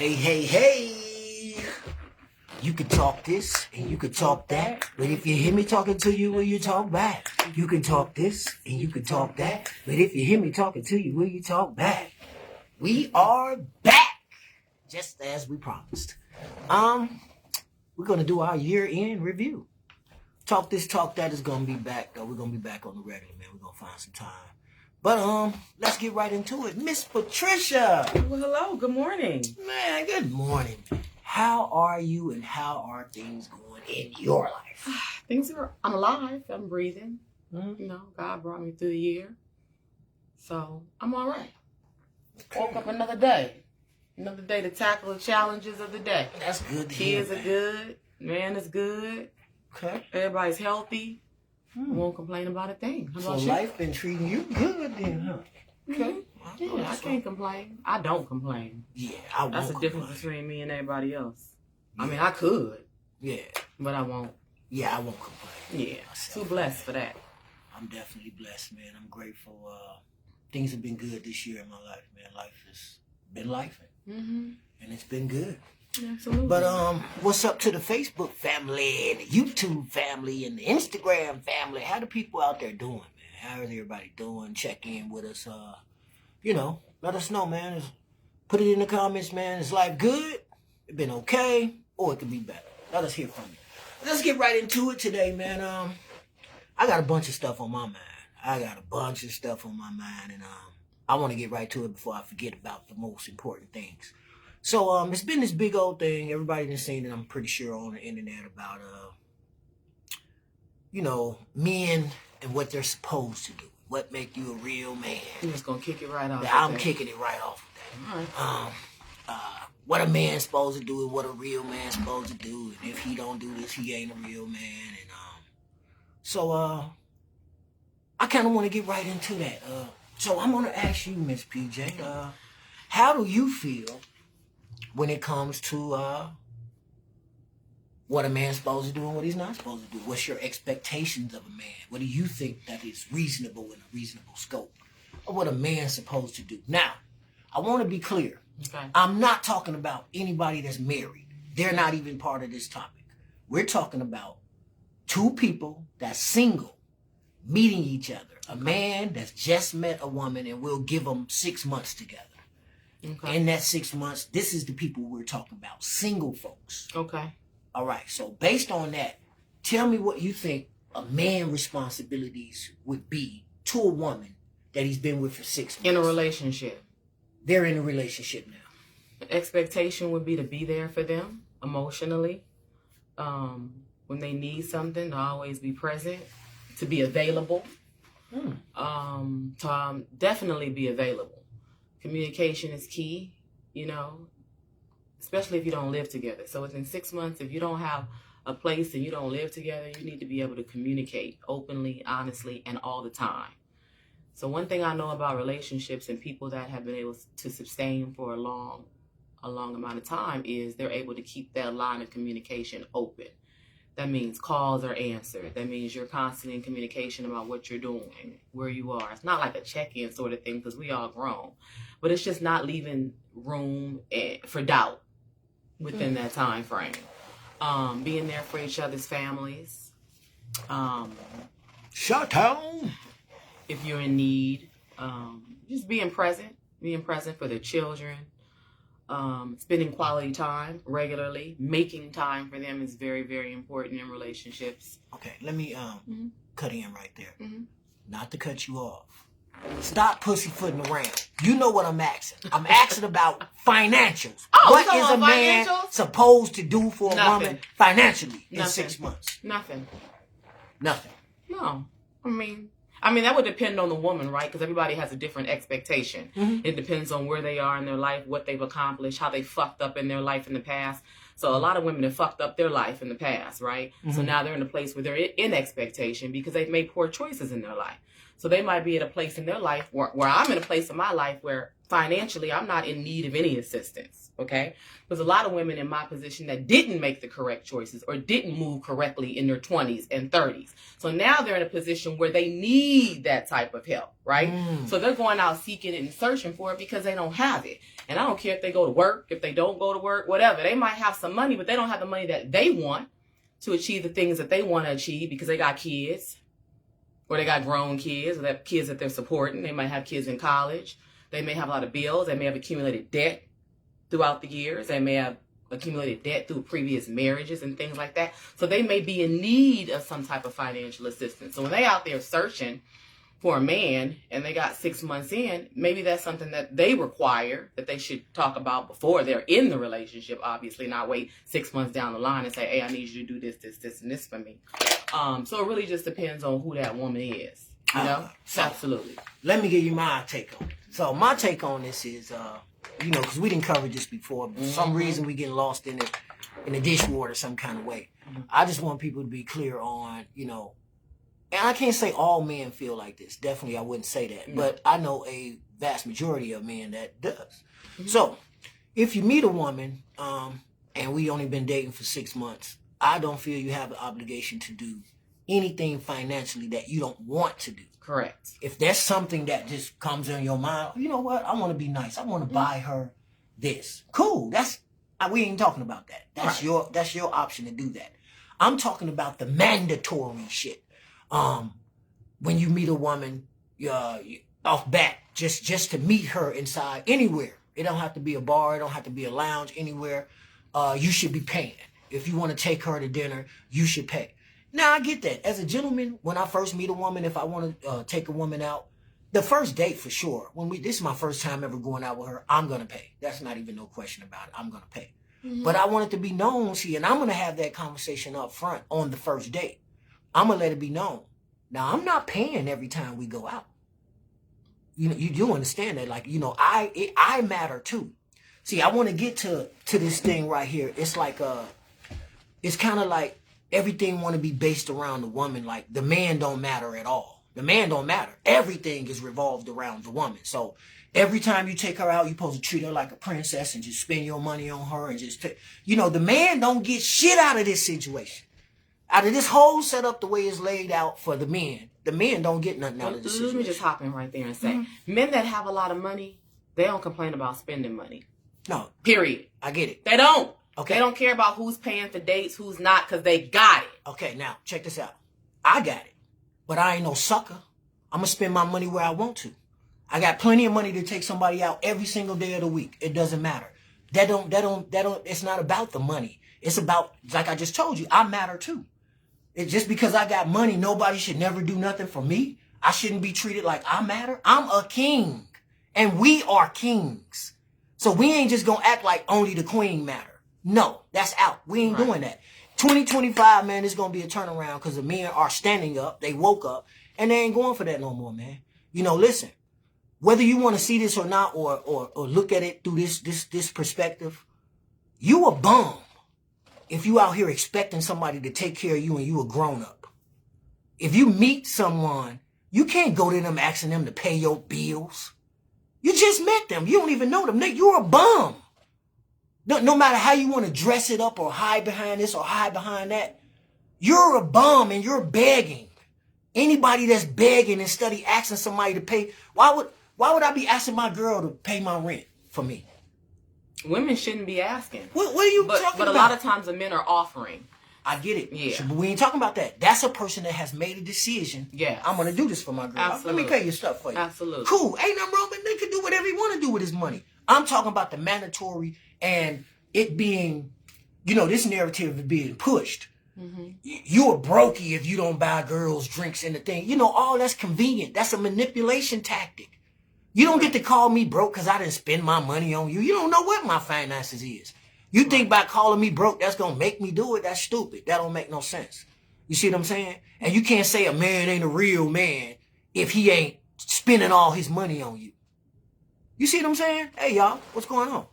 Hey, hey, hey! You can talk this and you can talk that, but if you hear me talking to you, will you talk back? You can talk this and you can talk that, but if you hear me talking to you, will you talk back? We are back, just as we promised. We're gonna do our year-end review. Talk this, talk that is gonna be back though. We're gonna be back on the regular, man. We're gonna find some time. But let's get right into it. Miss Patricia. Well, hello. Good morning. Man, good morning. How are you and how are things going in your life? I'm alive. I'm breathing. Mm-hmm. You know, God brought me through the year. So I'm all right. Okay. Woke up another day. Another day to tackle the challenges of the day. That's good to hear. Kids are good. Man is good. Okay. Everybody's healthy. Won't complain about a thing. How So about you? life been treating you good then, huh? Okay. Yeah, I can't complain. I don't complain. Yeah, I won't That's the complain. difference between me and everybody else. Yeah. I mean, I could, Yeah. but I won't. Yeah, I won't complain. Yeah, Myself. too blessed for that. I'm definitely blessed, man. I'm grateful. Things have been good this year in my life, man. Life has been life, Mm-hmm. and it's been good. Absolutely. But what's up to the Facebook family and the YouTube family and the Instagram family? How the people out there doing, man? How is everybody doing? Check in with us. Let us know, man. Put it in the comments, man. Is life good? It been okay, or it could be better. Let us hear from you. Let's get right into it today, man. I got a bunch of stuff on my mind. and I want to get right to it before I forget about the most important things. So it's been this big old thing. Everybody done seen it, I'm pretty sure, on the internet about men and what they're supposed to do. What make you a real man? You're just gonna kick it right off. I'm kicking it right off with that. All right. What a man's supposed to do and what a real man's supposed to do, and if he don't do this, he ain't a real man. And so I kind of want to get right into that. So I'm gonna ask you, Miss PJ, how do you feel when it comes to what a man's supposed to do and what he's not supposed to do? What's your expectations of a man? What do you think that is reasonable in a reasonable scope of what a man's supposed to do? Now, I want to be clear. Okay. I'm not talking about anybody that's married. They're not even part of this topic. We're talking about two people that's single, meeting each other. A man that's just met a woman and we'll give them 6 months together. Okay. In that 6 months, this is the people we're talking about, single folks. Okay. All right, so based on that, tell me what you think a man's responsibilities would be to a woman that he's been with for 6 months. In a relationship. They're in a relationship now. The expectation would be to be there for them emotionally. When they need something, to always be present, to be available. To definitely be available. Communication is key, especially if you don't live together. So within 6 months, if you don't have a place and you don't live together, you need to be able to communicate openly, honestly, and all the time. So one thing I know about relationships and people that have been able to sustain for a long amount of time is they're able to keep that line of communication open. That means calls are answered. That means you're constantly in communication about what you're doing, where you are. It's not like a check-in sort of thing because we all grown. But it's just not leaving room for doubt within that time frame. Being there for each other's families. Shut down. If you're in need. Just being present for their children. Spending quality time regularly. Making time for them is very, very important in relationships. Okay, let me cut in right there. Mm-hmm. Not to cut you off. Stop pussyfooting around. You know what I'm asking. I'm asking about financials. Oh, what is a man supposed to do for a woman financially in 6 months? Nothing. Nothing. No. I mean, that would depend on the woman, right? Because everybody has a different expectation. Mm-hmm. It depends on where they are in their life, what they've accomplished, how they fucked up in their life in the past. So a lot of women have fucked up their life in the past, right? Mm-hmm. So now they're in a place where they're in expectation because they've made poor choices in their life. So they might be at a place in their life where I'm in a place in my life where financially, I'm not in need of any assistance, okay? There's a lot of women in my position that didn't make the correct choices or didn't move correctly in their 20s and 30s. So now they're in a position where they need that type of help, right? So they're going out seeking it and searching for it because they don't have it. And I don't care if they go to work, if they don't go to work, whatever. They might have some money, but they don't have the money that they want to achieve the things that they want to achieve because they got kids, or they got grown kids, or they have kids that they're supporting. They might have kids in college. They may have a lot of bills. They may have accumulated debt throughout the years. They may have accumulated debt through previous marriages and things like that. So they may be in need of some type of financial assistance. So when they out there searching for a man and they got 6 months in, maybe that's something that they require, that they should talk about before they're in the relationship, obviously, not wait 6 months down the line and say, hey, I need you to do this, this, this, and this for me. So it really just depends on who that woman is. You know? So absolutely. Let me give you my take on it. So my take on this is, you know, because we didn't cover this before, but for some reason we get lost in it, in the dishwater some kind of way. I just want people to be clear on, you know, and I can't say all men feel like this. Definitely I wouldn't say that. But I know a vast majority of men that does. So if you meet a woman and we only been dating for 6 months, I don't feel you have an obligation to do anything financially that you don't want to do. Correct. If there's something that just comes in your mind, you know what? I want to be nice. I want to buy her this. Cool. We ain't talking about that. That's your option to do that. I'm talking about the mandatory shit. When you meet a woman, off bat, just to meet her inside anywhere. It don't have to be a bar. It don't have to be a lounge. Anywhere. You should be paying. If you want to take her to dinner, you should pay. Now, I get that. As a gentleman, when I first meet a woman, if I want to take a woman out, the first date for sure, this is my first time ever going out with her, I'm going to pay. That's not even no question about it. I'm going to pay. But I want it to be known, and I'm going to have that conversation up front on the first date. I'm going to let it be known. Now, I'm not paying every time we go out. You do understand that. Like, I matter too. See, I want to get to this thing right here. It's like, it's kind of like, everything want to be based around the woman. Like, the man don't matter at all. The man don't matter. Everything is revolved around the woman. So every time you take her out, you're supposed to treat her like a princess and just spend your money on her and just the man don't get shit out of this situation. Out of this whole setup, the way it's laid out for the men don't get nothing out of this situation. Let me just hop in right there and say, men that have a lot of money, they don't complain about spending money. No. Period. I get it. They don't. Okay. They don't care about who's paying for dates, who's not, because they got it. Okay, now, check this out. I got it. But I ain't no sucker. I'm going to spend my money where I want to. I got plenty of money to take somebody out every single day of the week. It doesn't matter. It's not about the money. It's about, like I just told you, I matter too. It's just because I got money, nobody should never do nothing for me. I shouldn't be treated like I matter. I'm a king. And we are kings. So we ain't just going to act like only the queen matter. No, that's out. We ain't doing that. 2025, man, it's going to be a turnaround because the men are standing up. They woke up and they ain't going for that no more, man. Listen, whether you want to see this or not, or look at it through this perspective, you a bum if you out here expecting somebody to take care of you and you a grown up. If you meet someone, you can't go to them asking them to pay your bills. You just met them. You don't even know them. You're a bum. No matter how you want to dress it up or hide behind this or hide behind that, you're a bum and you're begging. Anybody that's begging and study asking somebody to pay, why would I be asking my girl to pay my rent for me? Women shouldn't be asking. What are you talking about? But a lot of times the men are offering. I get it. Yeah. But we ain't talking about that. That's a person that has made a decision. Yeah. I'm going to do this for my girl. Absolutely. Let me pay your stuff for you. Absolutely. Cool. Ain't nothing wrong, but they can do whatever he want to do with his money. I'm talking about the mandatory and it being, this narrative is being pushed. You're a brokey if you don't buy girls drinks and the thing. All that's convenient. That's a manipulation tactic. You don't get to call me broke because I didn't spend my money on you. You don't know what my finances is. You think by calling me broke, that's going to make me do it? That's stupid. That don't make no sense. You see what I'm saying? And you can't say a man ain't a real man if he ain't spending all his money on you. You see what I'm saying? Hey, y'all, what's going on?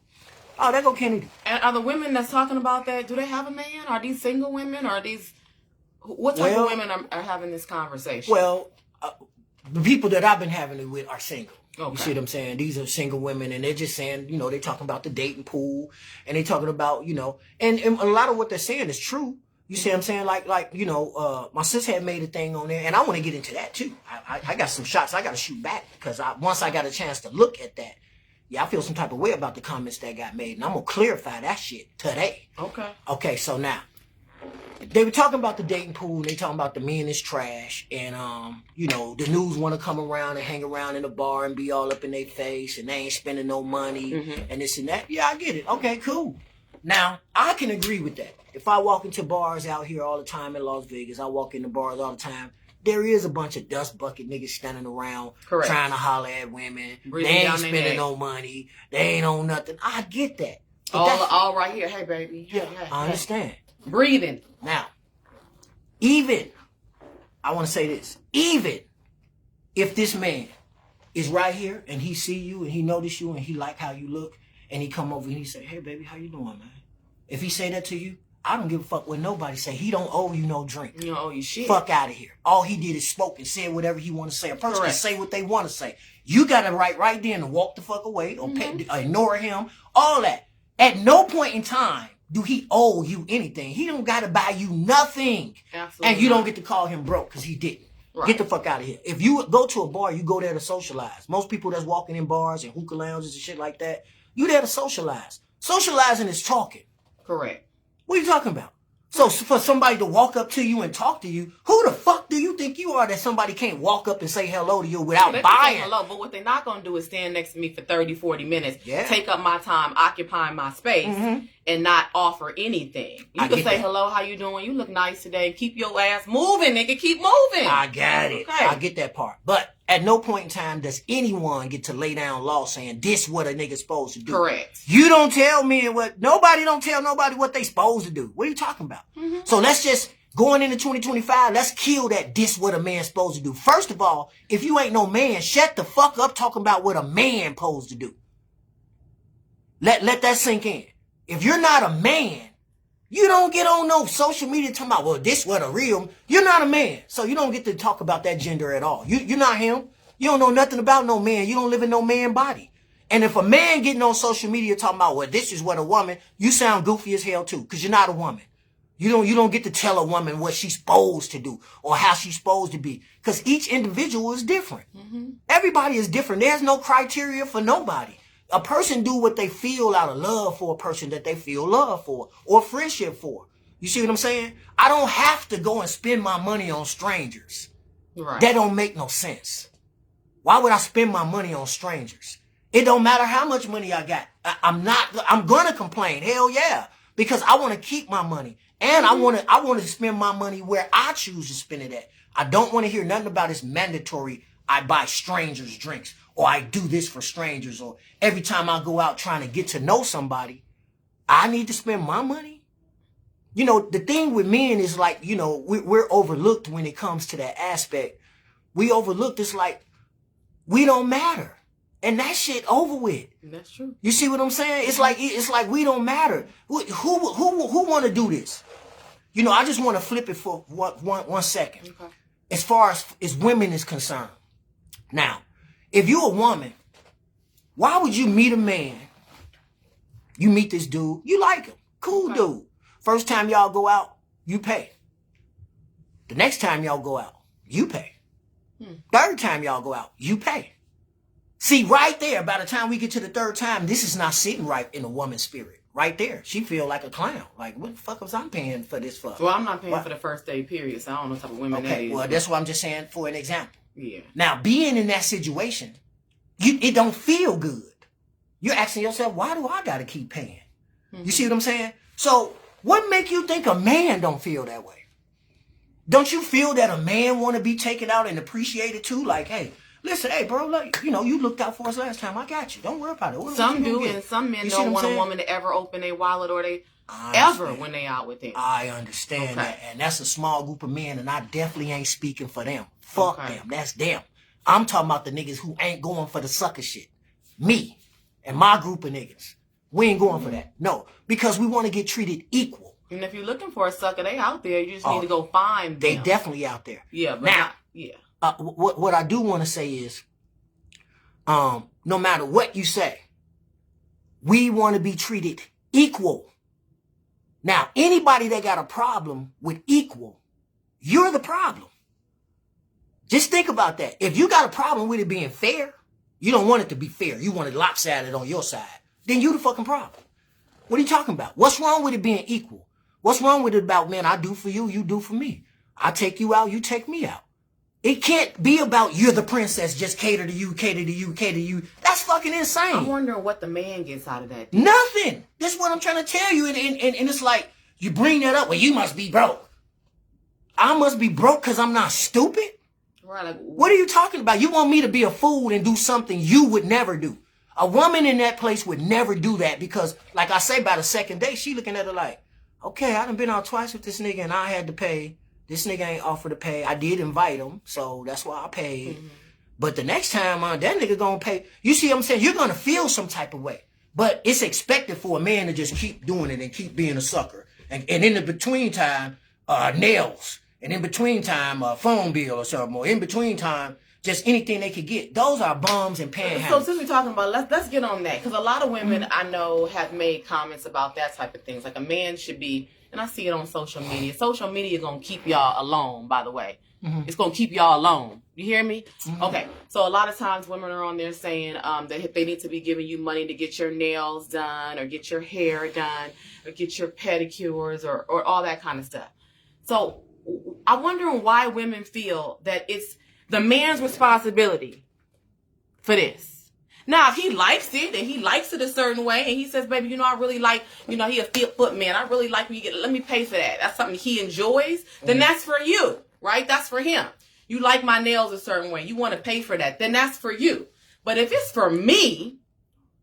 Oh, there go Kennedy. And are the women that's talking about that, do they have a man? Are these single women? Or are these... What type of women are having this conversation? Well, the people that I've been having it with are single. Okay. You see what I'm saying? These are single women, and they're just saying, you know, they're talking about the dating pool, and they're talking about, you know, and a lot of what they're saying is true. You see what I'm saying? Like, you know, my sis had made a thing on there, and I want to get into that too. I got some shots I got to shoot back, because once I got a chance to look at that, yeah, I feel some type of way about the comments that got made, and I'm going to clarify that shit today. Okay. Okay, so now, they were talking about the dating pool, and they talking about the men is trash, and, you know, the news want to come around and hang around in the bar and be all up in their face, and they ain't spending no money, and this and that. Yeah, I get it. Okay, cool. Now, I can agree with that. If I walk into bars out here all the time in Las Vegas, I walk into bars all the time, there is a bunch of dust bucket niggas standing around trying to holler at women. Breathing they ain't spending no money. They ain't on nothing. I get that. All right here. Hey, baby. Yeah, I understand. Breathing. Now, even, I want to say this, even if this man is right here and he see you and he notice you and he like how you look and he come over and he say, hey, baby, how you doing, man? If he say that to you, I don't give a fuck what nobody say. He don't owe you no drink. You don't owe you shit. Fuck out of here. All he did is spoke and said whatever he want to say. A person can say what they want to say. You got to right then to walk the fuck away or ignore him. All that. At no point in time do he owe you anything. He don't got to buy you nothing. Absolutely. And you don't get to call him broke because he didn't. Right. Get the fuck out of here. If you go to a bar, you go there to socialize. Most people that's walking in bars and hookah lounges and shit like that, you there to socialize. Socializing is talking. Correct. What are you talking about? So for somebody to walk up to you and talk to you, who the fuck do you think you are that somebody can't walk up and say hello to you without buying? Hello, but what they're not going to do is stand next to me for 30, 40 minutes, take up my time, occupying my space, and not offer anything. You can say, hello, how you doing? You look nice today. Keep your ass moving, nigga. Keep moving. I got it. Okay. I get that part. But at no point in time does anyone get to lay down law saying this what a nigga's supposed to do. Correct. You don't tell me nobody don't tell nobody what they supposed to do. What are you talking about? So let's just, going into 2025, let's kill that this what a man's supposed to do. First of all, if you ain't no man, shut the fuck up talking about what a man supposed to do. Let that sink in. If you're not a man, you don't get on no social media talking about, well, this what a real, you're not a man. So you don't get to talk about that gender at all. You're not him. You don't know nothing about no man. You don't live in no man body. And if a man getting on social media talking about, well, this is what a woman, you sound goofy as hell too, because you're not a woman. You don't get to tell a woman what she's supposed to do or how she's supposed to be, because each individual is different. Everybody is different. There's no criteria for nobody. A person do what they feel out of love for a person that they feel love for or friendship for. You see what I'm saying? I don't have to go and spend my money on strangers. Right. That don't make no sense. Why would I spend my money on strangers? It don't matter how much money I got. I'm gonna complain. Hell yeah. Because I want to keep my money. And I want to spend my money where I choose to spend it at. I don't want to hear nothing about it's mandatory. I buy strangers drinks, or I do this for strangers, or every time I go out trying to get to know somebody, I need to spend my money. You know, the thing with men is like, you know, we're overlooked when it comes to that aspect. We overlooked. It's like, we don't matter. And that shit over with. That's true. You see what I'm saying? It's like we don't matter. Who want to do this? You know, I just want to flip it for one second. Okay. As far as women is concerned. Now, if you a woman, why would you meet a man? You meet this dude, you like him. Cool dude. First time y'all go out, you pay. The next time y'all go out, you pay. Third time y'all go out, you pay. See, right there, by the time we get to the third time, this is not sitting right in a woman's spirit. Right there. She feel like a clown. Like, what the fuck was I paying for this for? Well, I'm not paying for the first day period, so I don't know what type of women that is. Well, that's what I'm just saying for an example. Yeah. Now, being in that situation, it don't feel good. You're asking yourself, why do I got to keep paying? You see what I'm saying? So, what make you think a man don't feel that way? Don't you feel that a man want to be taken out and appreciated too? Like, hey, listen, hey, bro, like, you know, you looked out for us last time. I got you. Don't worry about it. Some do, and some men don't want a woman to ever open their wallet or they ever when they out with them. I understand that. And that's a small group of men, and I definitely ain't speaking for them. Fuck them. That's them. I'm talking about the niggas who ain't going for the sucker shit. Me and my group of niggas. We ain't going for that. No, because we want to get treated equal. And if you're looking for a sucker, they out there. You just need to go find them. They definitely out there. Yeah, but now, what I do want to say is, no matter what you say, we want to be treated equal. Now, anybody that got a problem with equal, you're the problem. Just think about that. If you got a problem with it being fair, you don't want it to be fair. You want it lopsided on your side. Then you the fucking problem. What are you talking about? What's wrong with it being equal? What's wrong with it about, man, I do for you, you do for me. I take you out, you take me out. It can't be about you're the princess, just cater to you, cater to you, cater to you. That's fucking insane. I'm wondering what the man gets out of that. Nothing. That's what I'm trying to tell you. And it's like, you bring that up, well, you must be broke. I must be broke because I'm not stupid? Right, like, what are you talking about? You want me to be a fool and do something you would never do. A woman in that place would never do that because, like I say, by the second day, she looking at her like, okay, I done been out twice with this nigga and I had to pay. This nigga ain't offered to pay. I did invite him, so that's why I paid. Mm-hmm. But the next time, that nigga gonna pay. You see what I'm saying? You're gonna feel some type of way. But it's expected for a man to just keep doing it and keep being a sucker. And in the between time, nails. And in between time, a phone bill or something. Or in between time, just anything they could get. Those are bums and panhandlers. So since we're talking about, let's get on that. Because a lot of women I know have made comments about that type of things. Like a man should be, and I see it on social media. Social media is going to keep y'all alone, by the way. Mm-hmm. It's going to keep y'all alone. You hear me? Mm-hmm. Okay. So a lot of times women are on there saying that they need to be giving you money to get your nails done or get your hair done or get your pedicures or all that kind of stuff. So I'm wondering why women feel that it's the man's responsibility for this. Now, if he likes it and he likes it a certain way and he says, baby, I really like, he a foot man. I really like when you get, let me pay for that. That's something he enjoys. Then that's for you, right? That's for him. You like my nails a certain way. You want to pay for that. Then that's for you. But if it's for me,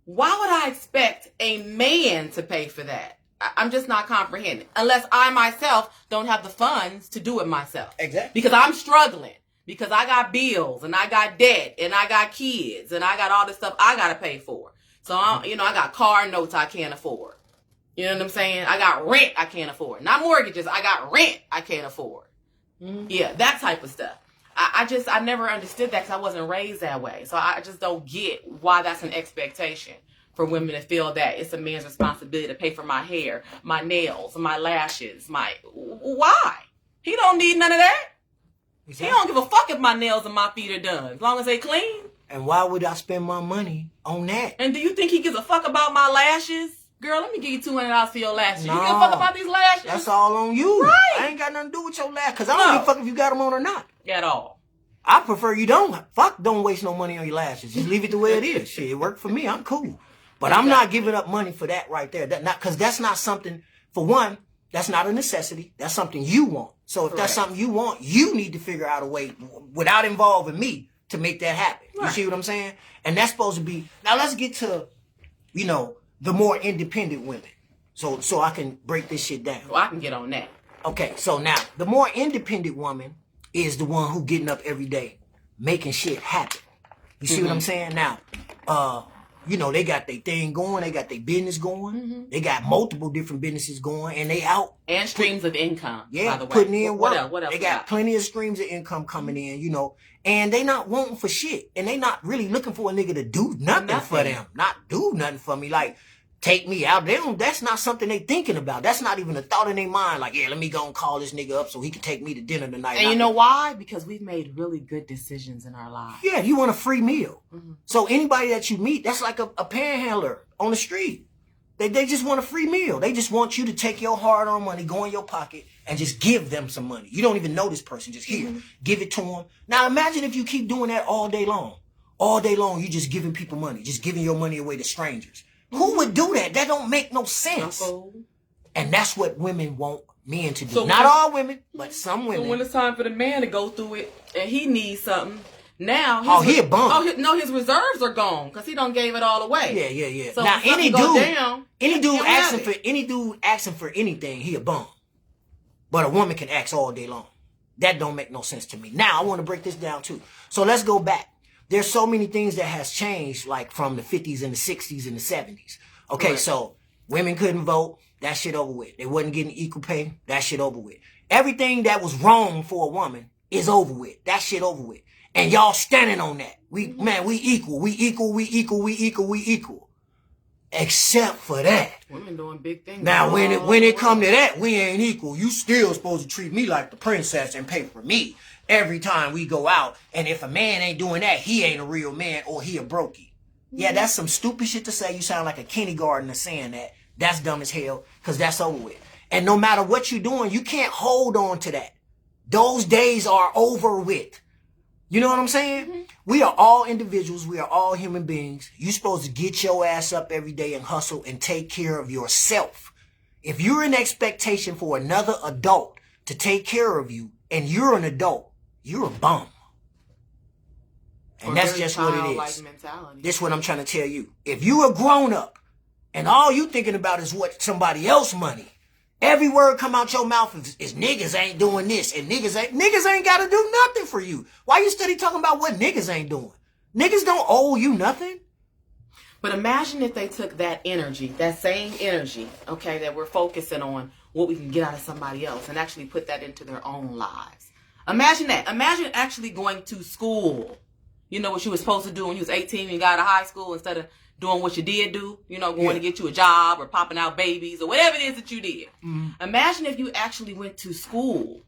why would I expect a man to pay for that? I'm just not comprehending. Unless I myself don't have the funds to do it myself. Exactly. Because I'm struggling. Because I got bills and I got debt and I got kids and I got all this stuff I got to pay for. So, I got car notes I can't afford. You know what I'm saying? I got rent I can't afford. Not mortgages. I got rent I can't afford. Mm-hmm. Yeah, that type of stuff. I never understood that because I wasn't raised that way. So I just don't get why that's an expectation for women to feel that it's a man's responsibility to pay for my hair, my nails, my lashes, why? He don't need none of that. Exactly. He don't give a fuck if my nails and my feet are done, as long as they clean. And why would I spend my money on that? And do you think he gives a fuck about my lashes? Girl, let me give you $200 for your lashes. No, you give a fuck about these lashes? That's all on you. Right. I ain't got nothing to do with your lashes, because I don't give a fuck if you got them on or not. At all. I prefer you don't. Fuck, don't waste no money on your lashes. Just leave it the way it is. Shit, it worked for me. I'm cool. But I'm not giving up money for that right there. Because that's not something, for one, that's not a necessity. That's something you want. So if that's something you want, you need to figure out a way without involving me to make that happen. Right. You see what I'm saying? And that's supposed to be, now let's get to, the more independent women. So I can break this shit down. Well, I can get on that. Okay, so now the more independent woman is the one who getting up every day, making shit happen. You see what I'm saying? Now, they got their thing going. They got their business going. Mm-hmm. They got multiple different businesses going, and they out. And streams of income, by the way. Putting in work. What else they got plenty of streams of income coming in, and they not wanting for shit. And they not really looking for a nigga to do nothing for them. Not do nothing for me. Like, take me out. That's not something they thinking about. That's not even a thought in their mind. Like, yeah, let me go and call this nigga up so he can take me to dinner tonight. And you know why? Because we've made really good decisions in our lives. Yeah, you want a free meal. Mm-hmm. So anybody that you meet, that's like a panhandler on the street. They just want a free meal. They just want you to take your hard-earned money, go in your pocket, and just give them some money. You don't even know this person. Just here, give it to them. Now imagine if you keep doing that all day long. All day long, you just giving people money. Just giving your money away to strangers. Who would do that? That don't make no sense. And that's what women want men to do. So not all women, but some women. So when it's time for the man to go through it and he needs something, now he a bum. His reserves are gone because he done gave it all away. Yeah. So now any dude asking for anything, he a bum. But a woman can ask all day long. That don't make no sense to me. Now I want to break this down too. So let's go back. There's so many things that has changed, like from the 50s and the 60s and the 70s. Okay, right. So women couldn't vote. That shit over with. They wasn't getting equal pay. That shit over with. Everything that was wrong for a woman is over with. That shit over with. And y'all standing on that. We equal. Except for that. Women doing big things. Now, when it come to that, we ain't equal. You still supposed to treat me like the princess and pay for me every time we go out. And if a man ain't doing that, he ain't a real man or he a brokey. Yeah, that's some stupid shit to say. You sound like a kindergartner saying that. That's dumb as hell, because that's over with. And no matter what you're doing, you can't hold on to that. Those days are over with. You know what I'm saying? Mm-hmm. We are all individuals. We are all human beings. You're supposed to get your ass up every day and hustle and take care of yourself. If you're in expectation for another adult to take care of you and you're an adult, you're a bum. And or that's just what it is. Mentality. This is what I'm trying to tell you. If you a grown up and all you thinking about is what somebody else money, every word come out your mouth is niggas ain't doing this and niggas ain't got to do nothing for you. Why you steady talking about what niggas ain't doing? Niggas don't owe you nothing. But imagine if they took that energy, that same energy, okay, that we're focusing on what we can get out of somebody else and actually put that into their own lives. Imagine that. Imagine actually going to school. You know what you were supposed to do when you was 18 and you got out of high school, instead of doing what you did do, you know, going to get you a job or popping out babies or whatever it is that you did. Mm-hmm. Imagine if you actually went to school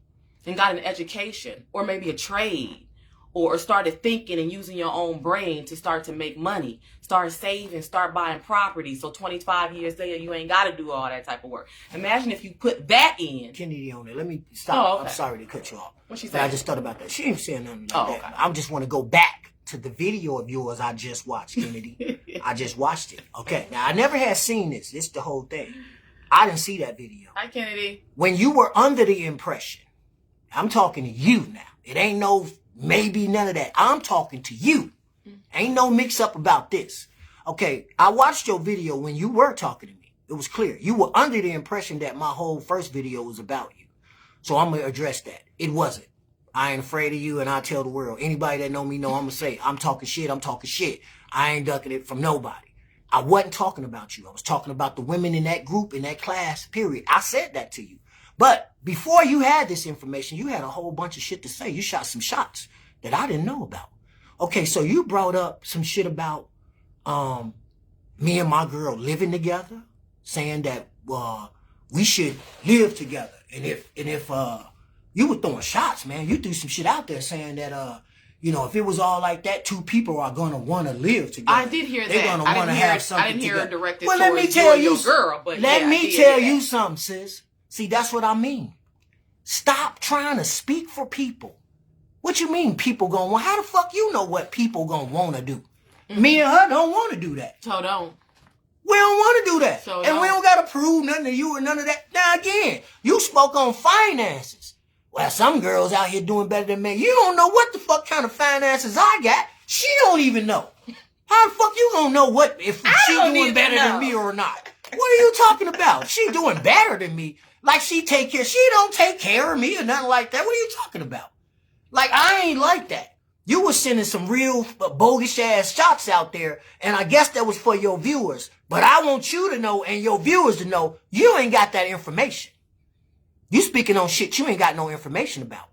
and got an education or maybe a trade, or started thinking and using your own brain to start to make money, start saving, start buying property. So 25 years later, you ain't got to do all that type of work. Imagine if you put that in. Kennedy on it. Let me stop. Oh, okay. I'm sorry to cut you off. What she saying? I just thought about that. She ain't saying nothing like that. I just want to go back to the video of yours I just watched, Kennedy. I just watched it. Okay. Now, I never had seen this. This is the whole thing. I didn't see that video. Hi, Kennedy. When you were under the impression, I'm talking to you now. It ain't no maybe none of that. I'm talking to you. Ain't no mix up about this. Okay. I watched your video when you were talking to me. It was clear. You were under the impression that my whole first video was about you. So I'm going to address that. It wasn't. I ain't afraid of you, and I tell the world. Anybody that know me know I'm going to say, I'm talking shit. I ain't ducking it from nobody. I wasn't talking about you. I was talking about the women in that group, in that class, period. I said that to you. But before you had this information, you had a whole bunch of shit to say. You shot some shots that I didn't know about. Okay, so you brought up some shit about me and my girl living together, saying that we should live together. And if you were throwing shots, man, you threw some shit out there saying that if it was all like that, two people are gonna want to live together. I did hear They're that. gonna want to have something I didn't hear together. it directed well, towards let me tell you, your girl, but let me tell you something, sis. See, that's what I mean. Stop trying to speak for people. What you mean people gonna want? How the fuck you know what people gonna want to do? Mm-hmm. Me and her don't want to do that. So don't. We don't want to do that. So and we don't got to prove nothing to you or none of that. Now again, you spoke on finances. Well, some girls out here doing better than me. You don't know what the fuck kind of finances I got. She don't even know. How the fuck you gonna know what if she doing better than me or not? What are you talking about? She doing better than me. Like she don't take care of me or nothing like that. What are you talking about? Like, I ain't like that. You was sending some real bogus ass shots out there, and I guess that was for your viewers. But I want you to know and your viewers to know you ain't got that information. You speaking on shit you ain't got no information about.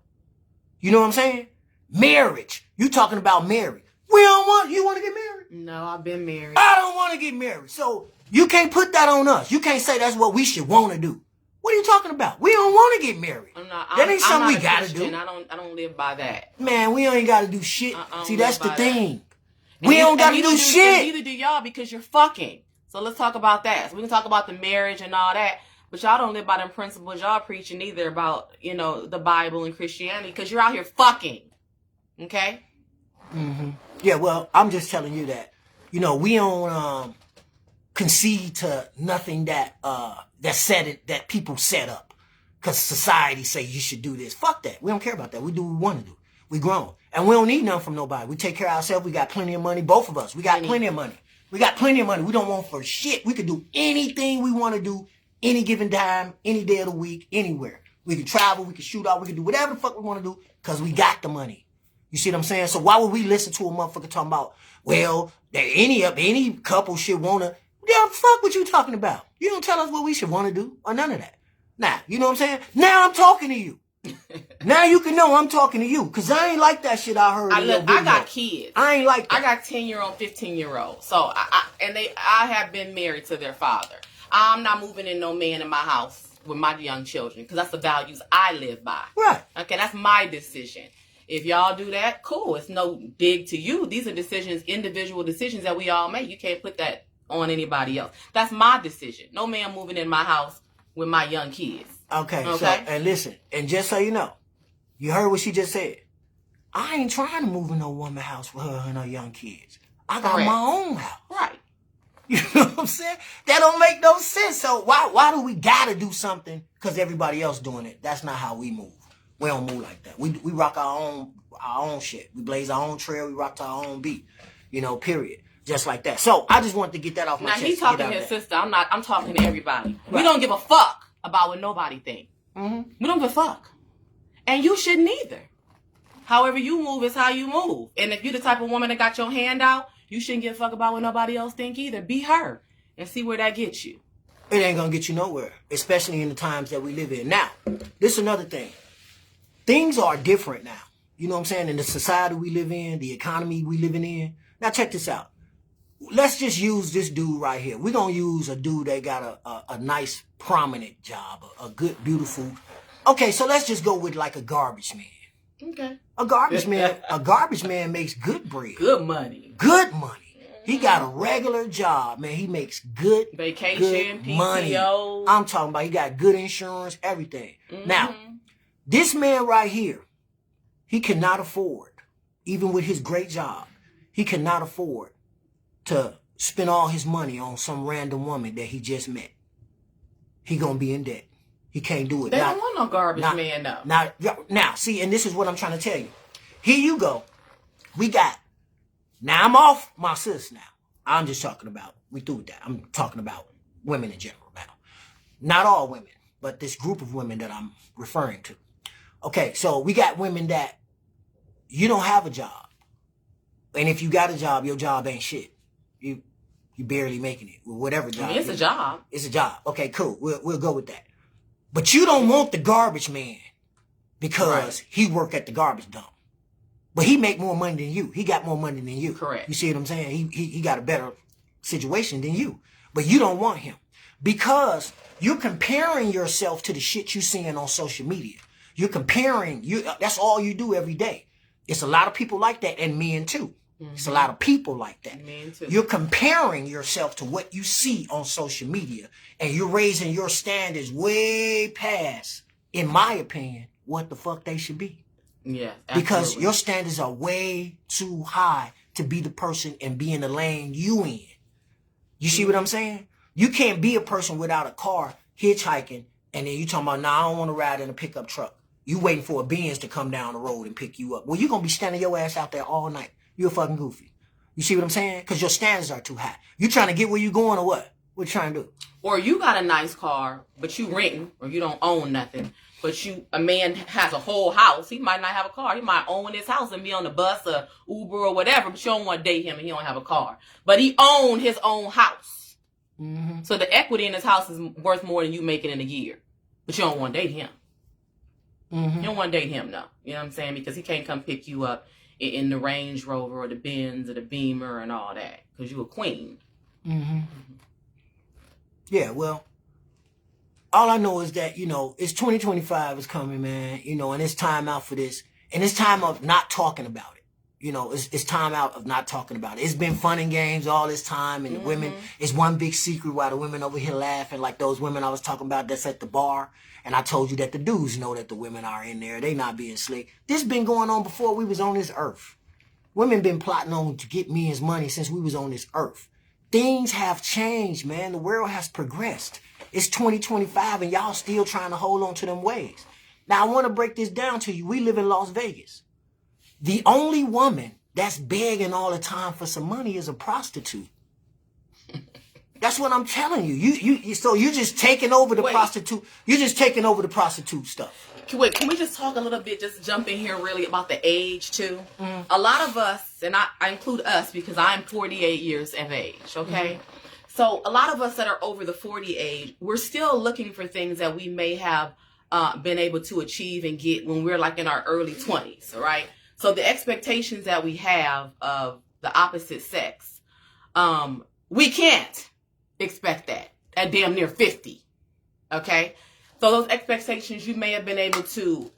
You know what I'm saying? Marriage. You talking about marriage. You want to get married? No, I've been married. I don't want to get married. So you can't put that on us. You can't say that's what we should want to do. What are you talking about? We don't want to get married. That ain't something we got to do. I don't live by that. Man, we ain't got to do shit. See, that's the thing. We don't got to do shit. Neither do y'all, because you're fucking. So let's talk about that. So we can talk about the marriage and all that. But y'all don't live by them principles y'all preaching either about, the Bible and Christianity, because you're out here fucking. Okay? Mm-hmm. Yeah, well, I'm just telling you that, we don't concede to nothing that that people set up. Because society say you should do this. Fuck that. We don't care about that. We do what we want to do. We grown. And we don't need nothing from nobody. We take care of ourselves. We got plenty of money. Both of us. We got plenty of money. We got plenty of money. We don't want for shit. We could do anything we want to do any given time, any day of the week, anywhere. We can travel. We can shoot out. We can do whatever the fuck we want to do because we got the money. You see what I'm saying? So why would we listen to a motherfucker talking about, well, that any couple should want to, yeah, fuck what you talking about. You don't tell us what we should want to do or none of that. Now, you know what I'm saying? Now I'm talking to you. Now you can know I'm talking to you, because I ain't like that shit I heard in your video. I got kids. I ain't like that. I got 10-year-old, 15-year-old. So, I have been married to their father. I'm not moving in no man in my house with my young children, because that's the values I live by. Right. Okay, that's my decision. If y'all do that, cool. It's no dig to you. These are decisions, individual decisions that we all make. You can't put that on anybody else. That's my decision. No man moving in my house with my young kids. Okay. So, and listen, and just so you know, you heard what she just said. I ain't trying to move in no woman's house with her and her young kids. I got my own house. Right. You know what I'm saying? That don't make no sense. So why do we gotta do something because everybody else doing it? That's not how we move. We don't move like that. We rock our own shit. We blaze our own trail. We rock to our own beat. You know, period. Just like that. So I just wanted to get that off my chest. Now he's talking to his sister. I'm talking to everybody. Right. We don't give a fuck about what nobody think. Mm-hmm. We don't give a fuck. And you shouldn't either. However you move is how you move. And if you're the type of woman that got your hand out, you shouldn't give a fuck about what nobody else think either. Be her and see where that gets you. It ain't gonna get you nowhere, especially in the times that we live in. Now, this is another thing. Things are different now. You know what I'm saying? In the society we live in, the economy we living in. Now check this out. Let's just use this dude right here. We're going to use a dude that got a nice, prominent job, a good, beautiful. Okay, so let's just go with like a garbage man. Okay. A garbage man makes good bread. Good money. Good money. He got a regular job, man. He makes good vacation, good money. PTO. I'm talking about he got good insurance, everything. Mm-hmm. Now, this man right here, he cannot afford, even with his great job, he cannot afford to spend all his money on some random woman that he just met. He gonna be in debt. He can't do it. They don't want no garbage man, though. Now, see, and this is what I'm trying to tell you. Here you go. Now I'm off my sis now. I'm just talking about, we through with that. I'm talking about women in general now. Not all women, but this group of women that I'm referring to. Okay, so we got women that you don't have a job. And if you got a job, your job ain't shit. You barely making it with whatever job. It's a job. It's a job. Okay, cool. We'll go with that. But you don't want the garbage man because he work at the garbage dump. But he make more money than you. He got more money than you. Correct. You see what I'm saying? He got a better situation than you. But you don't want him because you're comparing yourself to the shit you seeing on social media. You're comparing. That's all you do every day. It's a lot of people like that, and men too. Mm-hmm. It's a lot of people like that. Men too. You're comparing yourself to what you see on social media, and you're raising your standards way past, in my opinion, what the fuck they should be. Yeah, absolutely. Because your standards are way too high to be the person and be in the lane you in. You see what I'm saying? You can't be a person without a car, hitchhiking, and then you talking about, nah, I don't want to ride in a pickup truck. You waiting for a Benz to come down the road and pick you up. Well, you're going to be standing your ass out there all night. You're fucking goofy. You see what I'm saying? Because your standards are too high. You trying to get where you going or what? What you trying to do? Or you got a nice car, but you renting, or you don't own nothing. But a man has a whole house. He might not have a car. He might own his house and be on the bus or Uber or whatever, but you don't want to date him and he don't have a car. But he owned his own house. Mm-hmm. So the equity in his house is worth more than you making in a year. But you don't want to date him. Mm-hmm. You don't want to date him, no. You know what I'm saying? Because he can't come pick you up in the Range Rover or the Benz or the Beamer and all that. Because you a queen. Mm-hmm. Yeah, well, all I know is that, it's 2025 is coming, man, and it's time out for this. And it's time of not talking about it. It's time out of not talking about it. It's been fun and games all this time. And the women, it's one big secret why the women over here laughing like those women I was talking about that's at the bar. And I told you that the dudes know that the women are in there. They not being slick. This been going on before we was on this earth. Women been plotting on to get men's money since we was on this earth. Things have changed, man. The world has progressed. It's 2025 and y'all still trying to hold on to them ways. Now, I want to break this down to you. We live in Las Vegas. The only woman that's begging all the time for some money is a prostitute. That's what I'm telling you. So you're just taking over the prostitute. You're just taking over the prostitute stuff. Wait, can we just talk a little bit, just jump in here really about the age too? A lot of us, and I include us because I'm 48 years of age, okay? So a lot of us that are over the 40 age, we're still looking for things that we may have been able to achieve and get when we're like in our early 20s, all right? So the expectations that we have of the opposite sex, we can't expect that at damn near 50, okay? So those expectations you may have been able to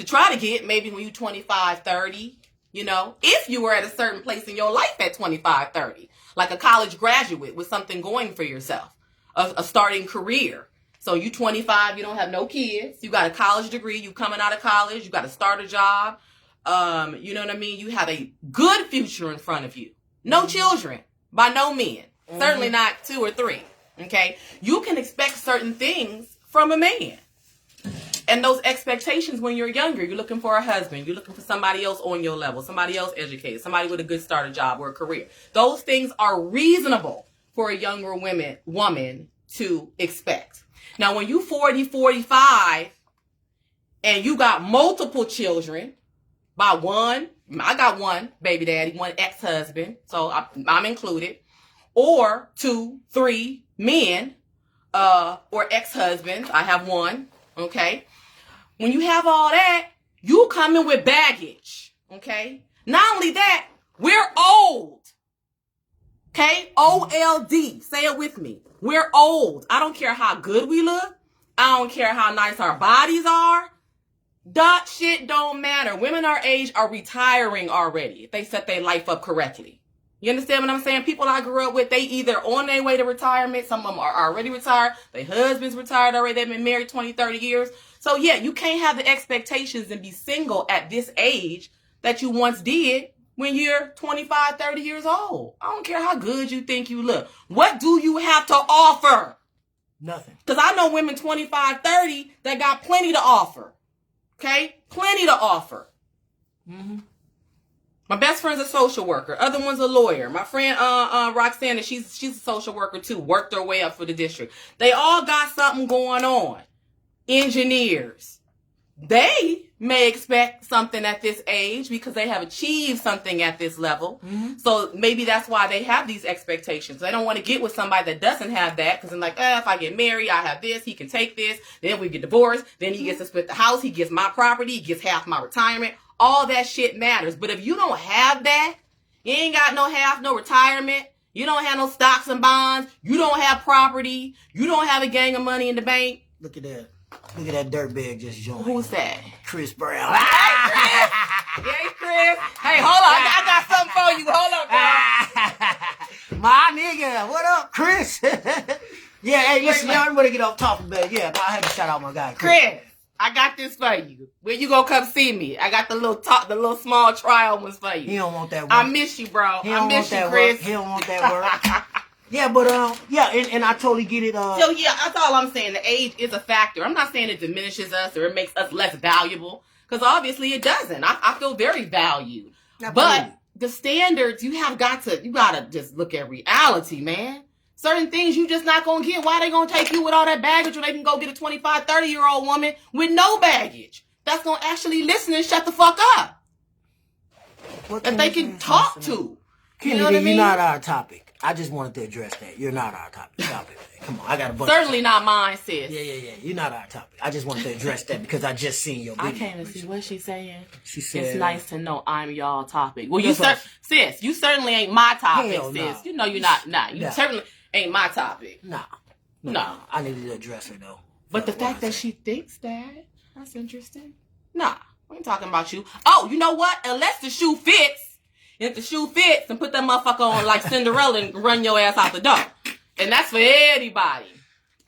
try to get maybe when you're 25, 30, you know, if you were at a certain place in your life at 25, 30, like a college graduate with something going for yourself, a starting career. So you 25, you don't have no kids, you got a college degree, you coming out of college, you got to start a job, you know what I mean? You have a good future in front of you. No children, by no means. Certainly not 2 or 3, okay? You can expect certain things from a man. And those expectations when you're younger, you're looking for a husband, you're looking for somebody else on your level, somebody else educated, somebody with a good starter job or a career. Those things are reasonable for a younger woman to expect. Now, when you 40, 45, and you got multiple children by one, I got one baby daddy, one ex-husband, so I'm included, or 2, 3 men, or ex-husbands, I have one, okay? When you have all that, you come in with baggage, okay? Not only that, we're old, okay? O-L-D, say it with me. We're old. I don't care how good we look. I don't care how nice our bodies are. That shit don't matter. Women our age are retiring already if they set their life up correctly. You understand what I'm saying? People I grew up with, they either on their way to retirement. Some of them are already retired. Their husbands retired already. They've been married 20, 30 years. So yeah, you can't have the expectations and be single at this age that you once did when you're 25, 30 years old. I don't care how good you think you look. What do you have to offer? Nothing. Because I know women 25, 30 that got plenty to offer. Okay? Plenty to offer. Mm-hmm. My best friend's a social worker. Other one's a lawyer. My friend Roxanne, she's a social worker too. Worked her way up for the district. They all got something going on. Engineers. They may expect something at this age because they have achieved something at this level. Mm-hmm. So maybe that's why they have these expectations. They don't want to get with somebody that doesn't have that because they're like, if I get married, I have this, he can take this. Then we get divorced. Then he gets to split the house. He gets my property. He gets half my retirement. All that shit matters. But if you don't have that, you ain't got no retirement. You don't have no stocks and bonds. You don't have property. You don't have a gang of money in the bank. Look at that. Look at that dirtbag just joined. Who's that? Chris Brown. Hey, Chris. Hey, Chris. Hey, hold on. I got something for you. Hold on, bro. My nigga. What up, Chris? Yeah, hey, listen, y'all want to get off topic, but yeah, I had to shout out my guy, Chris. I got this for you. When you gonna come see me? I got the little small trial ones for you. He don't want that work. I miss you, bro. I miss you, Chris. Work. He don't want that work. Yeah, but and I totally get it. So yeah, that's all I'm saying. The age is a factor. I'm not saying it diminishes us or it makes us less valuable, because obviously it doesn't. I feel very valued. But the standards, you gotta just look at reality, man. Certain things you just not gonna get. Why they gonna take you with all that baggage when they can go get a 25, 30-year-old woman with no baggage that's gonna actually listen and shut the fuck up? That they can talk to. Kennedy, you know what I mean? You're not our topic. I just wanted to address that. You're not our topic. Stop it. Come on, I got a bunch. Certainly not mine, sis. Yeah. You're not our topic. I just wanted to address that because I just seen your video. I came to see what she's saying. She said, it's nice to know I'm y'all topic. Well, sis, you certainly ain't my topic, hell sis. Nah. You know you're not. Nah, you certainly ain't my topic. No. I needed to address her, though. But the fact that she thinks that's interesting. Nah, we ain't talking about you. Oh, you know what? Unless the shoe fits. If the shoe fits, then put that motherfucker on like Cinderella and run your ass out the door. And that's for anybody.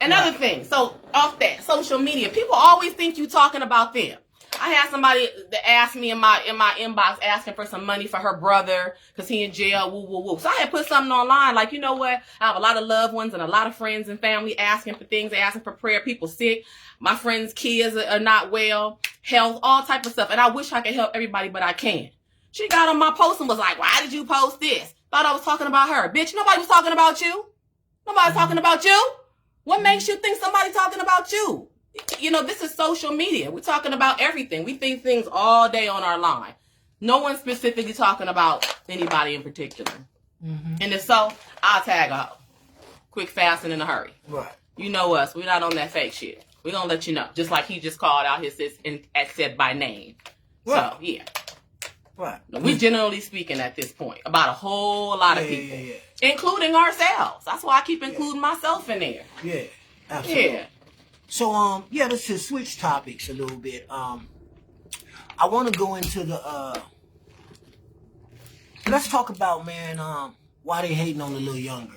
Another thing, so off that, social media, people always think you talking about them. I had somebody that asked me in my inbox asking for some money for her brother because he in jail, woo, woo, woo. So I had put something online like, you know what? I have a lot of loved ones and a lot of friends and family asking for things, asking for prayer. People sick. My friends' kids are not well, health, all type of stuff. And I wish I could help everybody, but I can't. She got on my post and was like, why did you post this? Thought I was talking about her. Bitch, nobody was talking about you. Nobody's talking about you. What makes you think somebody's talking about you? You know, this is social media. We're talking about everything. We think things all day on our line. No one's specifically talking about anybody in particular. Mm-hmm. And if so, I'll tag out. Quick, fast, and in a hurry. Right. You know us. We're not on that fake shit. We're going to let you know. Just like he just called out his sis and said by name. Right. So, yeah. Right. We generally speaking at this point about a whole lot of people, Yeah. including ourselves. That's why I keep including myself in there. Yeah, absolutely. Yeah. So, let's just switch topics a little bit. I want to go into the, let's talk about, man, why they hating on the little young girl,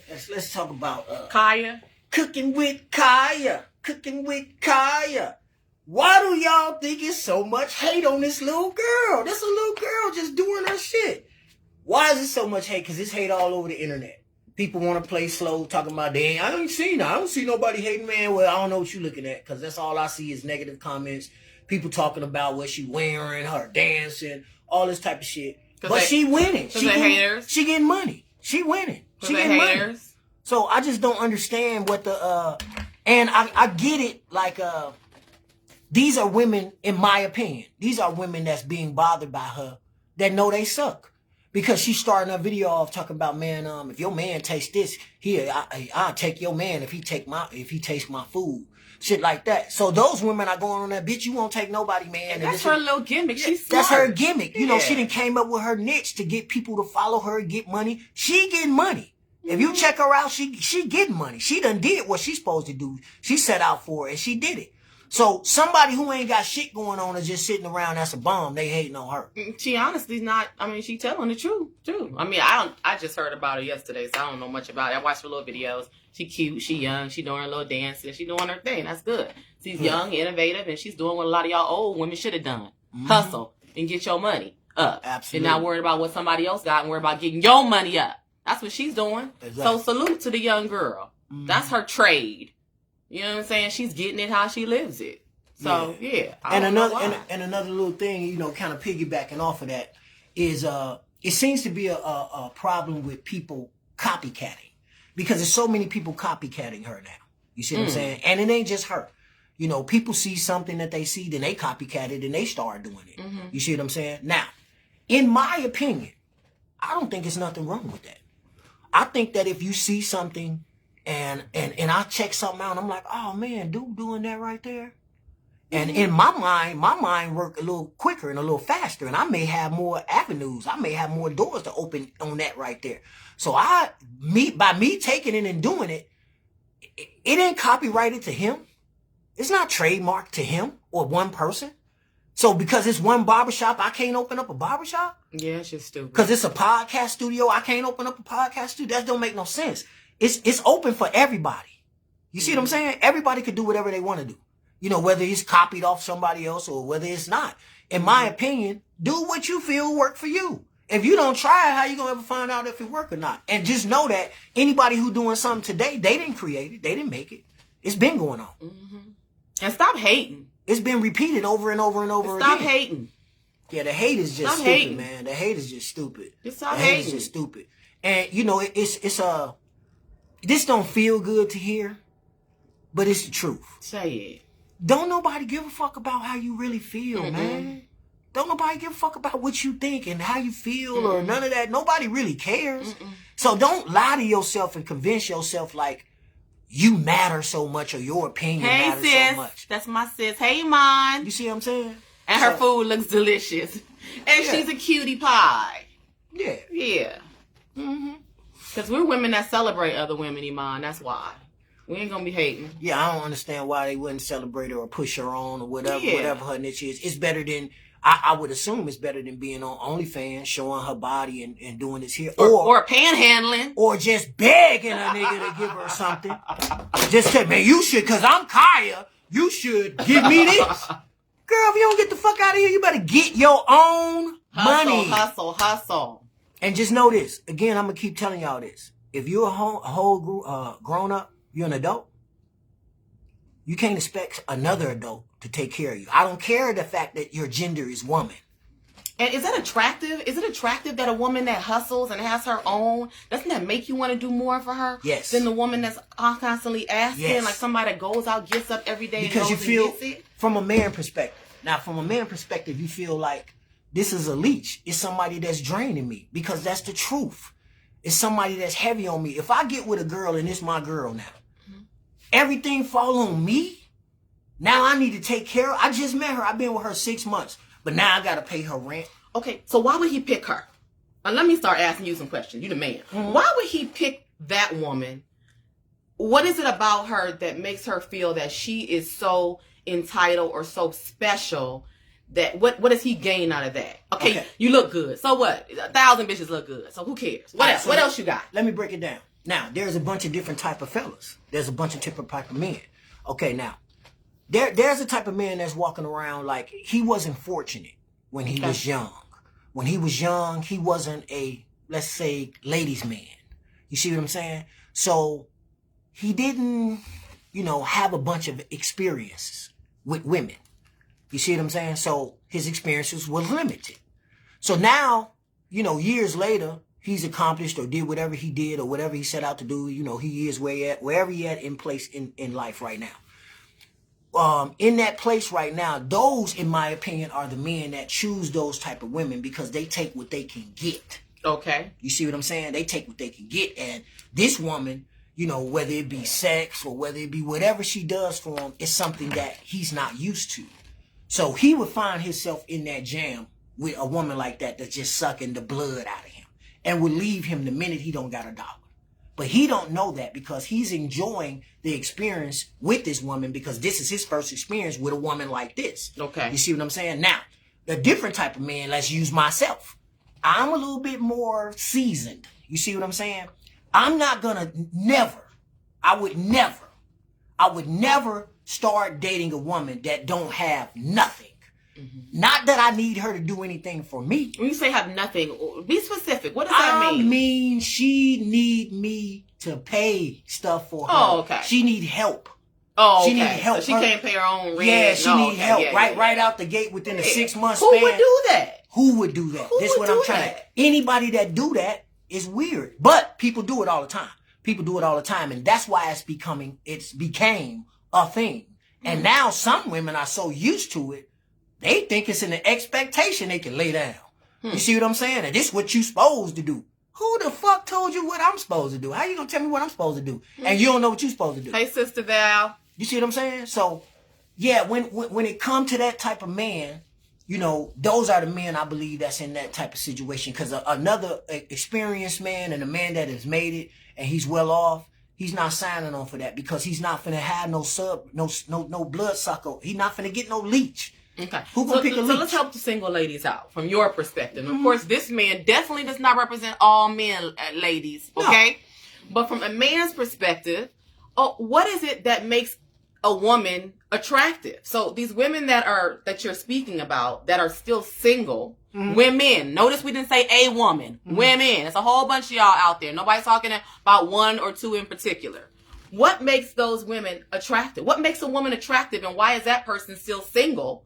man. Let's talk about, Kaya. Cooking with Kaya. Cooking with Kaya. Why do y'all think it's so much hate on this little girl? This a little girl just doing her shit. Why is it so much hate? Because it's hate all over the internet. People want to play slow, talking about, dang, I don't see nobody hating, man. Well, I don't know what you looking at, because that's all I see is negative comments. People talking about what she wearing, her dancing, all this type of shit. But she winning. She getting money. She winning. She getting money. So I just don't understand what the, and I get it, like, these are women, in my opinion, these are women that's being bothered by her that know they suck. Because she's starting her video off talking about, man, if your man tastes this, here, I'll take your man if he tastes my food. Shit like that. So those women are going on that, bitch, you won't take nobody, man. And that's her little gimmick. She's smart. That's her gimmick. You know, she done came up with her niche to get people to follow her, get money. She getting money. If you check her out, she getting money. She done did what she's supposed to do. She set out for it and she did it. So somebody who ain't got shit going on is just sitting around, that's a bum. They hating on her. She honestly not, she telling the truth, too. I just heard about her yesterday, so I don't know much about it. I watched her little videos. She cute, she young, she doing her little dancing, she doing her thing. That's good. She's young, innovative, and she's doing what a lot of y'all old women should have done. Hustle and get your money up. Absolutely. And not worried about what somebody else got and worry about getting your money up. That's what she's doing. Exactly. So salute to the young girl. That's her trade. You know what I'm saying? She's getting it how she lives it. So, yeah. And another little thing, you know, kind of piggybacking off of that is, it seems to be a problem with people copycatting, because there's so many people copycatting her now. You see what I'm saying? And it ain't just her. You know, people see something that they see, then they copycat it and they start doing it. You see what I'm saying? Now, in my opinion, I don't think there's nothing wrong with that. I think that if you see something and I check something out and I'm like, oh man, dude doing that right there. And in my mind work a little quicker and a little faster, and I may have more avenues. I may have more doors to open on that right there. So by me taking it and doing it, it ain't copyrighted to him. It's not trademarked to him or one person. So because it's one barbershop, I can't open up a barbershop? Yeah, it's just stupid. Because it's a podcast studio, I can't open up a podcast studio? That don't make no sense. It's open for everybody. You see what I'm saying? Everybody could do whatever they want to do. You know, whether it's copied off somebody else or whether it's not. In my opinion, do what you feel work for you. If you don't try it, how you gonna ever find out if it work or not? And just know that anybody who doing something today, they didn't create it. They didn't make it. It's been going on. And stop hating. It's been repeated over and over and over again. Stop hating. Yeah, the hate is just stupid, man. The hate is just stupid. Just stop hating. The hate is just stupid. And, you know, this don't feel good to hear, but it's the truth. Say it. Don't nobody give a fuck about how you really feel, man. Don't nobody give a fuck about what you think and how you feel or none of that. Nobody really cares. So don't lie to yourself and convince yourself like you matter so much or your opinion matters so much. That's my sis. Hey, Mon. You see what I'm saying? And her food looks delicious. And she's a cutie pie. Yeah. Yeah. Because we're women that celebrate other women, Iman. That's why. We ain't gonna be hating. Yeah, I don't understand why they wouldn't celebrate her or push her on or whatever her niche is. It's better than, I would assume it's better than being on OnlyFans, showing her body and doing this here. Or panhandling. Or just begging a nigga to give her something. Just say, man, you should, because I'm Kaya, you should give me this. Girl, if you don't get the fuck out of here, you better get your own money. Hustle. And just know this. Again, I'm going to keep telling y'all this. If you're a whole grown up, you're an adult, you can't expect another adult to take care of you. I don't care the fact that your gender is woman. And is that attractive? Is it attractive that a woman that hustles and has her own, doesn't that make you want to do more for her? Yes. Than the woman that's constantly asking, yes. Like somebody that goes out, gets up every day because and goes you feel, and gets it? From a man perspective. Now, from a man perspective, you feel like this is a leech. It's somebody that's draining me, because that's the truth. It's somebody that's heavy on me. If I get with a girl and it's my girl now, everything fall on me, Now I need to take care of her. I just met her. I've been with her 6 months. But now I got to pay her rent. Okay, so why would he pick her? Let me start asking you some questions. You the man. Mm-hmm. Why would he pick that woman? What is it about her that makes her feel that she is so entitled or so special that what does he gain out of that? Okay, you look good. So what? 1,000 bitches look good. So who cares? What else? What else you got? Let me break it down. Now, there's a bunch of different type of fellas. There's a bunch of different type of men. Okay, now, there's a type of man that's walking around like he wasn't fortunate when he was young. When he was young, he wasn't a, let's say, ladies' man. You see what I'm saying? So he didn't, have a bunch of experiences with women. You see what I'm saying? So his experiences were limited. So now, years later, he's accomplished or did whatever he did or whatever he set out to do. He is wherever he at in place in life right now. In that place right now, those, in my opinion, are the men that choose those type of women because they take what they can get. Okay. You see what I'm saying? They take what they can get. And this woman, whether it be sex or whether it be whatever she does for him, is something that he's not used to. So he would find himself in that jam with a woman like that that's just sucking the blood out of him and would leave him the minute he don't got a dollar. But he don't know that because he's enjoying the experience with this woman because this is his first experience with a woman like this. Okay. You see what I'm saying? Now, the different type of man, let's use myself. I'm a little bit more seasoned. You see what I'm saying? I'm not gonna I would never start dating a woman that don't have nothing. Mm-hmm. Not that I need her to do anything for me. When you say have nothing, be specific. What does that mean? I mean, she need me to pay stuff for her. Oh, okay. She need help. Oh, okay. She need help. So she can't pay her own rent. Yeah, she need help. Yeah, right out the gate within a 6 month span. Who would do that? Who would do that? This is what I'm trying to. Anybody that do that is weird. But people do it all the time. People do it all the time, and that's why it's became a thing. And now some women are so used to it, they think it's an expectation they can lay down. You see what I'm saying? And this is what you supposed to do. Who the fuck told you what I'm supposed to do? How you gonna tell me what I'm supposed to do? And you don't know what you're supposed to do. Hey, Sister Val. You see what I'm saying? So, yeah, when it comes to that type of man, those are the men I believe that's in that type of situation. Because another experienced man and a man that has made it and he's well off, he's not signing on for that because he's not finna have no blood sucker. He's not finna get no leech. Okay. Who gonna pick a leech? So let's help the single ladies out from your perspective. Of course, this man definitely does not represent all men, ladies. Okay. No. But from a man's perspective, what is it that makes a woman attractive? So these women that you're speaking about that are still single, women. Notice we didn't say a woman. Women. It's a whole bunch of y'all out there. Nobody's talking about one or two in particular. What makes those women attractive? What makes a woman attractive, and why is that person still single?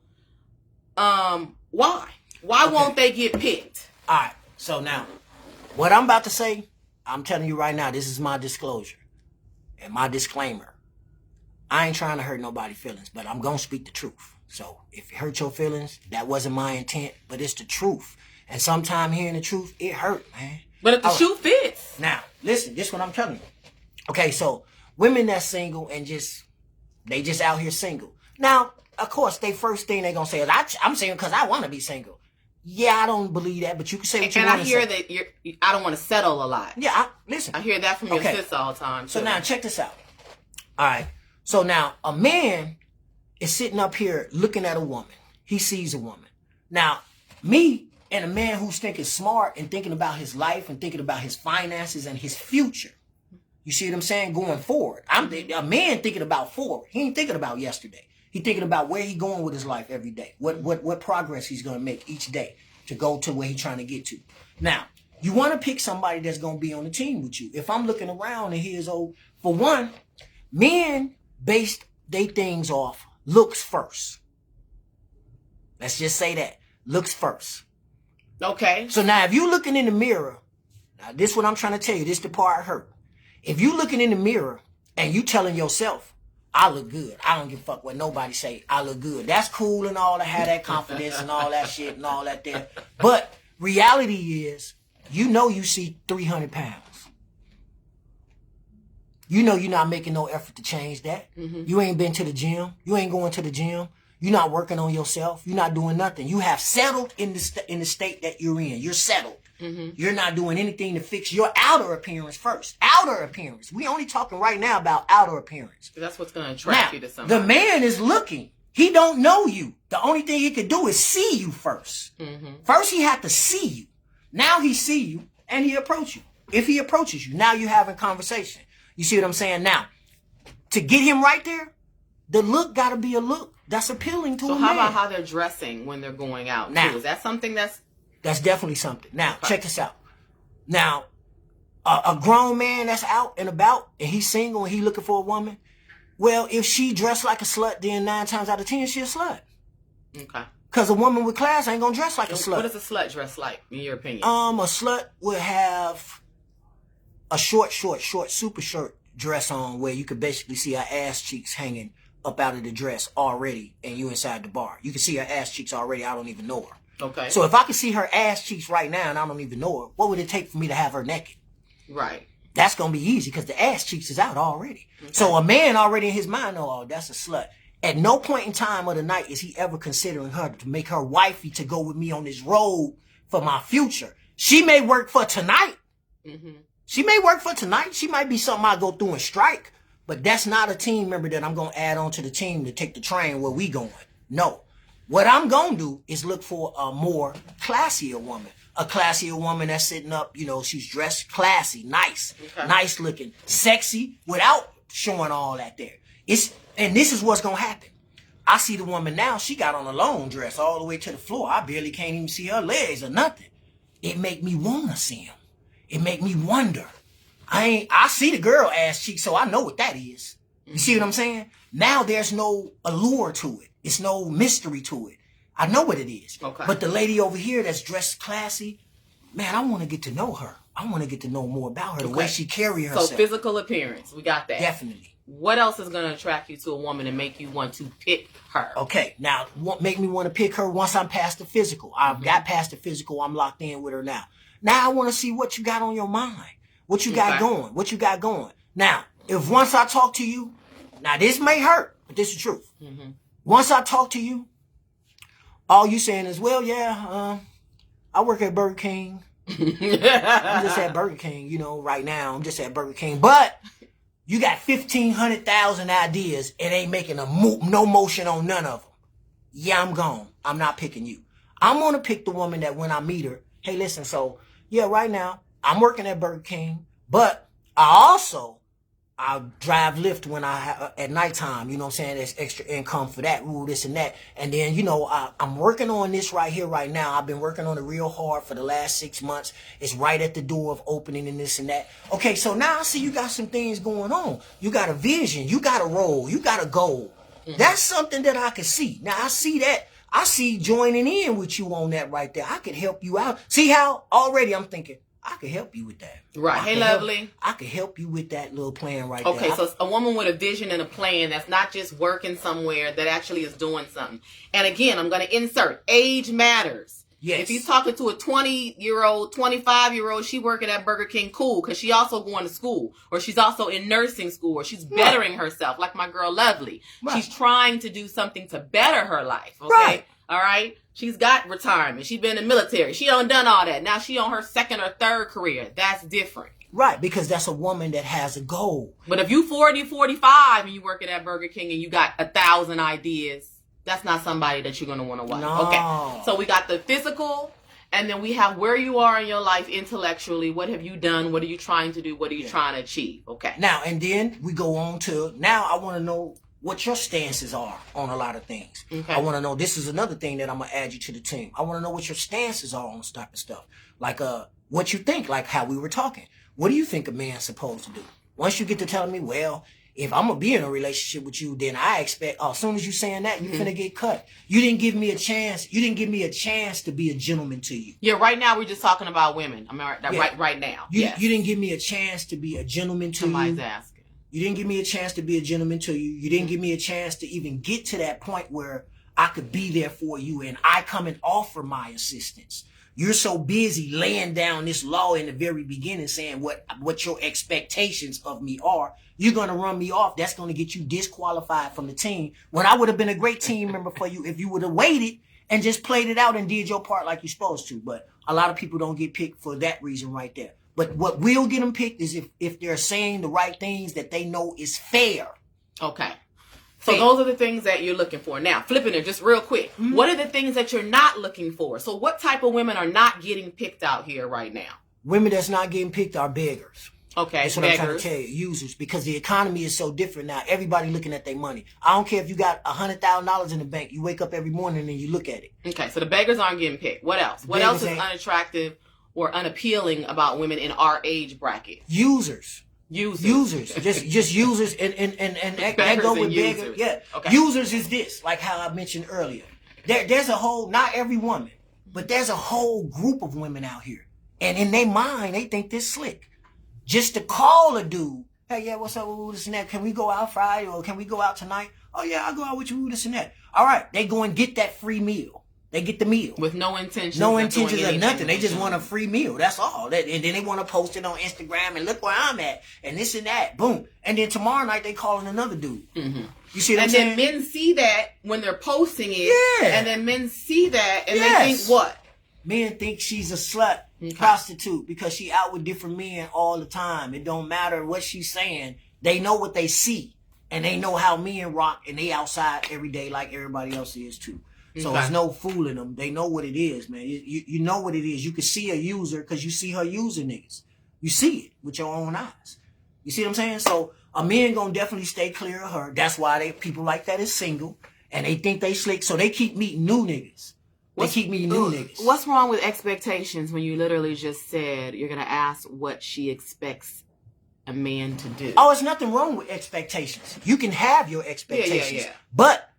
Why? Why won't they get picked? All right. So now, what I'm about to say, I'm telling you right now, this is my disclosure and my disclaimer. I ain't trying to hurt nobody's feelings, but I'm going to speak the truth. So if it hurt your feelings, that wasn't my intent, but it's the truth. And sometimes hearing the truth, it hurt, man. But if the shoe fits. Now, listen, this is what I'm telling you. Okay, so women that's single and they just out here single. Now, of course, they first thing they gonna say is, I'm single because I want to be single. Yeah, I don't believe that, but you can say what you want to say. And I hear that I don't want to settle a lot. Yeah, listen. I hear that from your sis all the time. So now, check this out. All right. So now, a man is sitting up here looking at a woman. He sees a woman. Now, me and a man who's thinking smart and thinking about his life and thinking about his finances and his future. You see what I'm saying? Going forward. A man thinking about forward. He ain't thinking about yesterday. He thinking about where he going with his life every day. What progress he's going to make each day to go to where he's trying to get to. Now, you want to pick somebody that's going to be on the team with you. If I'm looking around and here's for one, men base they things off looks first. Let's just say that. Looks first. Okay. So now if you looking in the mirror, now this is what I'm trying to tell you, this the part hurt. If you looking in the mirror and you telling yourself, I look good. I don't give a fuck what nobody say. I look good. That's cool and all to have that confidence and all that shit and all that there. But reality is, you see 300 pounds. You know you're not making no effort to change that. You ain't been to the gym. You ain't going to the gym. You're not working on yourself. You're not doing nothing. You have settled in the state that you're in. You're settled. You're not doing anything to fix your outer appearance first. Outer appearance. We only talking right now about outer appearance. That's what's going to attract you to somebody. The man is looking. He don't know you. The only thing he could do is see you first. First, he had to see you. Now he see you and he approach you. If he approaches you, now you're having conversation. You see what I'm saying? Now, to get him right there, the look got to be a look that's appealing to a man. So how about how they're dressing when they're going out, now, too? Is that something that's... That's definitely something. Now, check this out. Now, a grown man that's out and about, and he's single and he's looking for a woman, well, if she dressed like a slut, then 9 times out of 10, she a slut. Okay. Because a woman with class ain't going to dress like a slut. What does a slut dress like, in your opinion? A slut would have a short, super short dress on where you could basically see her ass cheeks hanging up out of the dress already, and you inside the bar. You can see her ass cheeks already. I don't even know her. Okay. So if I could see her ass cheeks right now and I don't even know her, what would it take for me to have her naked? Right. That's going to be easy because the ass cheeks is out already. Okay. So a man already in his mind know, oh, that's a slut. At no point in time of the night is he ever considering her to make her wifey to go with me on this road for my future. She may work for tonight. She may work for tonight. She might be something I go through and strike. But that's not a team member that I'm going to add on to the team to take the train where we going. No. What I'm going to do is look for a more classier woman. A classier woman that's sitting up, you know, she's dressed classy, nice, nice looking, sexy, without showing all that there. And this is what's going to happen. I see the woman now, she got on a long dress all the way to the floor. I barely can't even see her legs or nothing. It make me want to see them. It make me wonder. I see the girl ass cheek, so I know what that is. You see what I'm saying? Now there's no allure to it. It's no mystery to it. I know what it is. Okay. But the lady over here that's dressed classy, man, I want to get to know her. I want to get to know more about her, the way she carry herself. So physical appearance, we got that. Definitely. What else is going to attract you to a woman and make you want to pick her? Okay, now what make me want to pick her once I'm past the physical? I've got past the physical. I'm locked in with her now. Now I want to see what you got on your mind. What you got going. What you got going. Now, if once I talk to you, now this may hurt, but this is the truth. Once I talk to you, all you saying is, well, yeah, I work at Burger King. I'm just at Burger King, you know, right now. I'm just at Burger King. But you got 1,500,000 ideas and ain't making no motion on none of them. Yeah, I'm gone. I'm not picking you. I'm going to pick the woman that when I meet her, hey, listen, so, yeah, right now, I'm working at Burger King, but I drive Lyft when at nighttime, you know what I'm saying? There's extra income for that, this and that. And then, you know, I'm working on this right here, right now. I've been working on it real hard for the last 6 months. It's right at the door of opening and this and that. Okay, so now I see you got some things going on. You got a vision. You got a role. You got a goal. That's something that I can see. Now, I see that. I see joining in with you on that right there. I can help you out. See how already I'm thinking, I could help you with that. Right. Hey, lovely. I could help you with that little plan right there. Okay, so a woman with a vision and a plan that's not just working somewhere, that actually is doing something. And again, I'm going to insert, age matters. Yes. If he's talking to a 20-year-old, 25-year-old, she working at Burger King, cool, because she also going to school, or she's also in nursing school, or she's bettering herself, like my girl Lovely. Right. She's trying to do something to better her life, okay? Right. All right? She's got retirement. She's been in the military. She done all that. Now she on her second or third career. That's different. Right, because that's a woman that has a goal. But if you 40, 45 and you working at Burger King and you got 1,000 ideas, that's not somebody that you're going to want to watch. No. Okay. So we got the physical, and then we have where you are in your life intellectually. What have you done? What are you trying to do? What are you trying to achieve? Okay. Now, and then we go on to, now I want to know what your stances are on a lot of things. Okay. I want to know, this is another thing that I'm going to add you to the team. I want to know what your stances are on this type of stuff. Like, what you think, like how we were talking. What do you think a man's supposed to do? Once you get to telling me, well, if I'm going to be in a relationship with you, then I expect, as soon as you saying that, you're finna get cut. You didn't give me a chance. You didn't give me a chance to be a gentleman to you. Yeah, right now we're just talking about women. I mean, right now. You didn't give me a chance to be a gentleman to Somebody's you. asking. You didn't give me a chance to be a gentleman to you. You didn't give me a chance to even get to that point where I could be there for you and I come and offer my assistance. you're so busy laying down this law in the very beginning saying what your expectations of me are, you're going to run me off. That's going to get you disqualified from the team. When I would have been a great team member for you if you would have waited and just played it out and did your part like you're supposed to. But a lot of people don't get picked for that reason right there. But what will get them picked is if they're saying the right things that they know is fair. Okay. So those are the things that you're looking for. Now, flipping it just real quick. Mm-hmm. What are the things that you're not looking for? So what type of women are not getting picked out here right now? Women that's not getting picked are beggars. Okay, that's what I'm trying to tell you. Users, because the economy is so different now. Everybody looking at their money. I don't care if you got $100,000 in the bank. You wake up every morning and you look at it. Okay, so the beggars aren't getting picked. What else? What else is unattractive or unappealing about women in our age bracket? Users. Just users and that go with beggars. Yeah. Okay. Users is this, like how I mentioned earlier. There's a whole, not every woman, but there's a whole group of women out here. And in their mind, they think this slick. Just to call a dude, hey, yeah, what's up with this and that? Can we go out Friday or can we go out tonight? Oh yeah, I'll go out with you with this and that. All right, they go and get that free meal. They get the meal. With no intentions. No intentions of nothing. They just want a free meal. That's all. And then they want to post it on Instagram and look where I'm at and this and that. Boom. And then tomorrow night they calling another dude. Mm-hmm. You see what I'm saying? And then men see that when they're posting it. Yeah. And then men see that and they think what? Men think she's a slut, prostitute, because she out with different men all the time. It don't matter what she's saying. They know what they see. And they know how men rock and they outside every day like everybody else is too. So there's no fooling them. They know what it is, man. You know what it is. You can see a user because you see her using niggas. You see it with your own eyes. You see what I'm saying? So a man gonna definitely stay clear of her. That's why people like that is single. And they think they slick. So they keep meeting new niggas. They keep meeting new niggas. What's wrong with expectations when you literally just said you're going to ask what she expects a man to do? Oh, it's nothing wrong with expectations. You can have your expectations. Yeah. But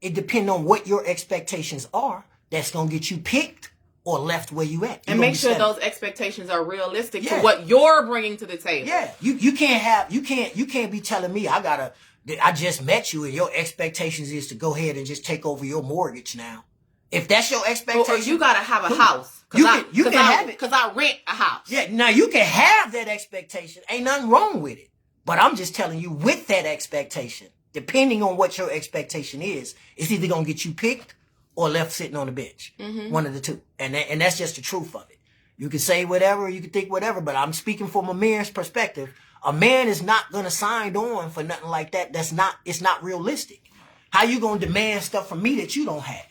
it depends on what your expectations are. That's going to get you picked or left where you at. And make sure those expectations are realistic to what you're bringing to the table. Yeah. You can't be telling me I just met you and your expectations is to go ahead and just take over your mortgage now. If that's your expectation, or you gotta have a house. You can have it because I rent a house. Yeah, now you can have that expectation. Ain't nothing wrong with it. But I'm just telling you, with that expectation, depending on what your expectation is, it's either gonna get you picked or left sitting on the bench. Mm-hmm. One of the two, and that's just the truth of it. You can say whatever, you can think whatever, but I'm speaking from a man's perspective. A man is not gonna sign on for nothing like that. It's not realistic. How you gonna demand stuff from me that you don't have?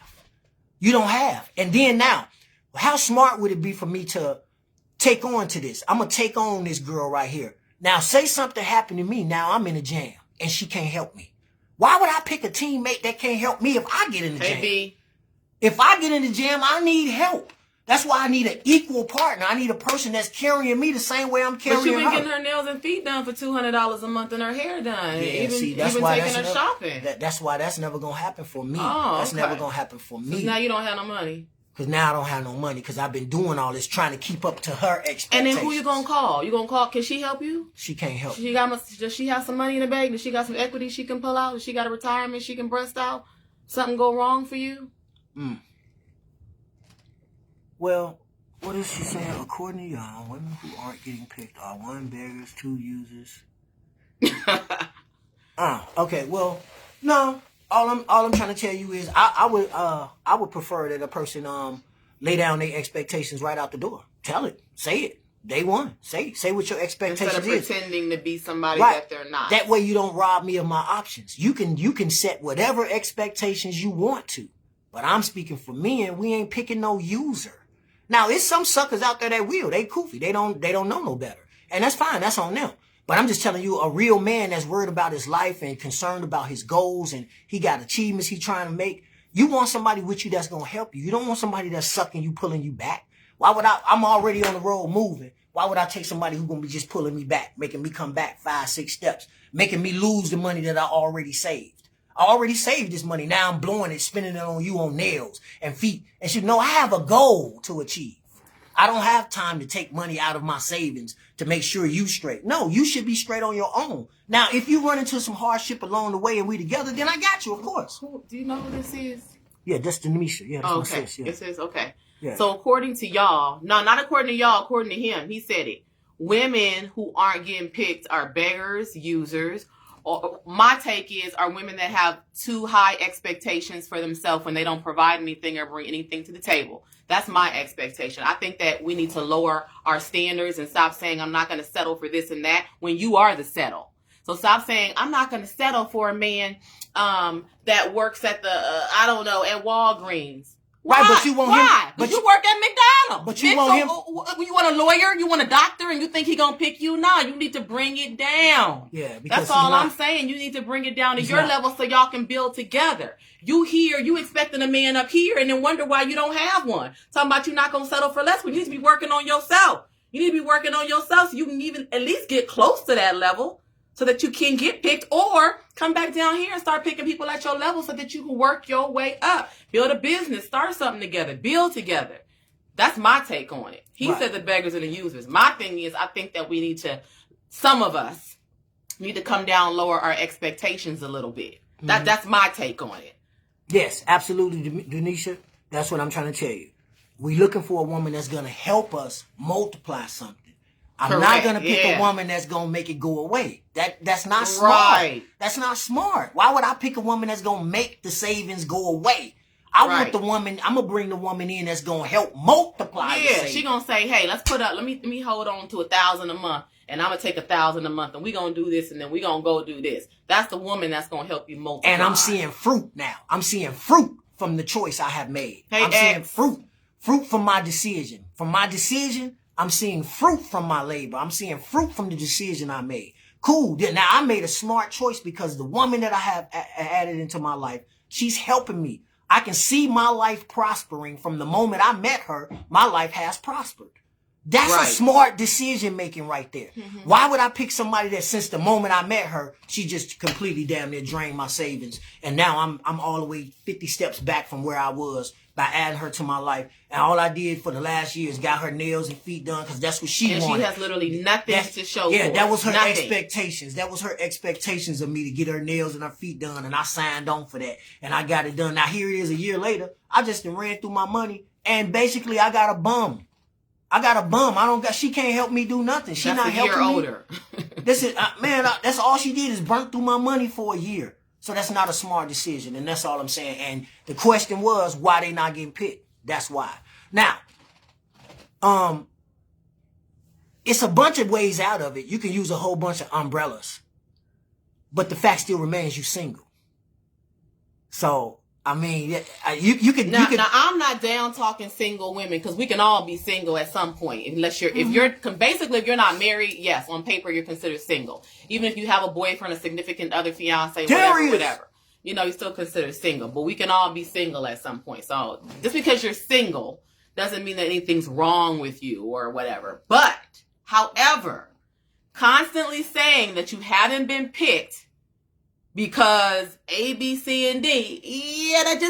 You don't have. And then now, how smart would it be for me to take on to this? I'm going to take on this girl right here. Now, say something happened to me. Now I'm in a jam and she can't help me. Why would I pick a teammate that can't help me if I get in the jam? If I get in the jam, I need help. That's why I need an equal partner. I need a person that's carrying me the same way I'm carrying her. But you've been getting her nails and feet done for $200 a month and her hair done. Yeah, even taking her shopping. That's why that's never going to happen for me. Oh, that's never going to happen for me. So now you don't have no money. Because now I don't have no money because I've been doing all this trying to keep up to her expectations. And then who you going to call? You going to call? Can she help you? She can't help. Does she have some money in the bank? Does she got some equity she can pull out? Does she got a retirement she can breast out? Something go wrong for you? Well, what is she saying? According to y'all, women who aren't getting picked are 1, beggars, 2, users. Okay. Well, no. All I'm trying to tell you is I would prefer that a person lay down their expectations right out the door. Tell it. Say it. Day one. Say what your expectations is. Instead of pretending to be somebody that they're not. That way you don't rob me of my options. You can set whatever expectations you want to. But I'm speaking for men. We ain't picking no user. Now, it's some suckers out there that will. They goofy. They don't know no better. And that's fine. That's on them. But I'm just telling you, a real man that's worried about his life and concerned about his goals and he got achievements he trying to make, you want somebody with you that's going to help you. You don't want somebody that's sucking you, pulling you back. Why would I'm already on the road moving. Why would I take somebody who's going to be just pulling me back, making me come back 5, 6 steps, making me lose the money that I already saved? I already saved this money. Now I'm blowing it, spending it on you on nails and feet. And she know I have a goal to achieve. I don't have time to take money out of my savings to make sure you straight. No, you should be straight on your own. Now, if you run into some hardship along the way and we together, then I got you, of course. Do you know who this is? Yeah, that's Denisha. Yeah, that's my Okay. sis. Yeah. It says, okay. Yeah. So according to y'all, no, not according to y'all, according to him, he said it. Women who aren't getting picked are beggars, users. Or my take is, are women that have too high expectations for themselves when they don't provide anything or bring anything to the table. That's my expectation. I think that we need to lower our standards and stop saying, I'm not going to settle for this and that, when you are the settle. So stop saying, I'm not going to settle for a man that works at the, at Walgreens. Why? Right, but you want him. Why? But you work at McDonald's. But you want him. You want a lawyer? You want a doctor? And you think he gonna pick you? No, you need to bring it down. Yeah, because that's all I'm saying. You need to bring it down to your level so y'all can build together. You expecting a man up here and then wonder why you don't have one. Talking about you not gonna settle for less. Well, you need to be working on yourself. You need to be working on yourself so you can even at least get close to that level, so that you can get picked, or come back down here and start picking people at your level so that you can work your way up. Build a business, start something together, build together. That's my take on it. He said the beggars and the users. My thing is, I think that we need to, some of us need to come down, lower our expectations a little bit. That's my take on it. Yes, absolutely, Denisha. That's what I'm trying to tell you. We're looking for a woman that's going to help us multiply something. I'm not going to pick a woman that's going to make it go away. That's not smart. Right. That's not smart. Why would I pick a woman that's going to make the savings go away? I want the woman, I'm going to bring the woman in that's going to help multiply the savings. She going to say, hey, let's put up, let me hold on to $1,000 a month, and I'm going to take $1,000 a month, and we're going to do this, and then we're going to go do this. That's the woman that's going to help you multiply. And I'm seeing fruit now. I'm seeing fruit from the choice I have made. Hey, I'm seeing fruit from my decision. From my decision, I'm seeing fruit from my labor. I'm seeing fruit from the decision I made. Cool. Now, I made a smart choice because the woman that I have added into my life, she's helping me. I can see my life prospering from the moment I met her. My life has prospered. That's a smart decision making right there. Mm-hmm. Why would I pick somebody that since the moment I met her, she just completely damn near drained my savings. And now I'm all the way 50 steps back from where I was by adding her to my life. And all I did for the last year is got her nails and feet done because that's what she wanted. And she has literally nothing to show for. Yeah, that was her expectations. That was her expectations of me to get her nails and her feet done. And I signed on for that. And I got it done. Now here it is a year later. I just ran through my money. And basically I got a bum. She can't help me do nothing. She not helping me. Older. This is, that's all she did is burn through my money for a year. So that's not a smart decision. And that's all I'm saying. And the question was, why they not getting picked? That's why. Now, it's a bunch of ways out of it. You can use a whole bunch of umbrellas. But the fact still remains you single. So, I mean, you could. Now, I'm not down talking single women because we can all be single at some point. Unless if you're not married, yes, on paper you're considered single. Even if you have a boyfriend, a significant other, fiance, whatever, you're still considered single. But we can all be single at some point. So just because you're single doesn't mean that anything's wrong with you or whatever. But, however, constantly saying that you haven't been picked because A, B, C, and D, it's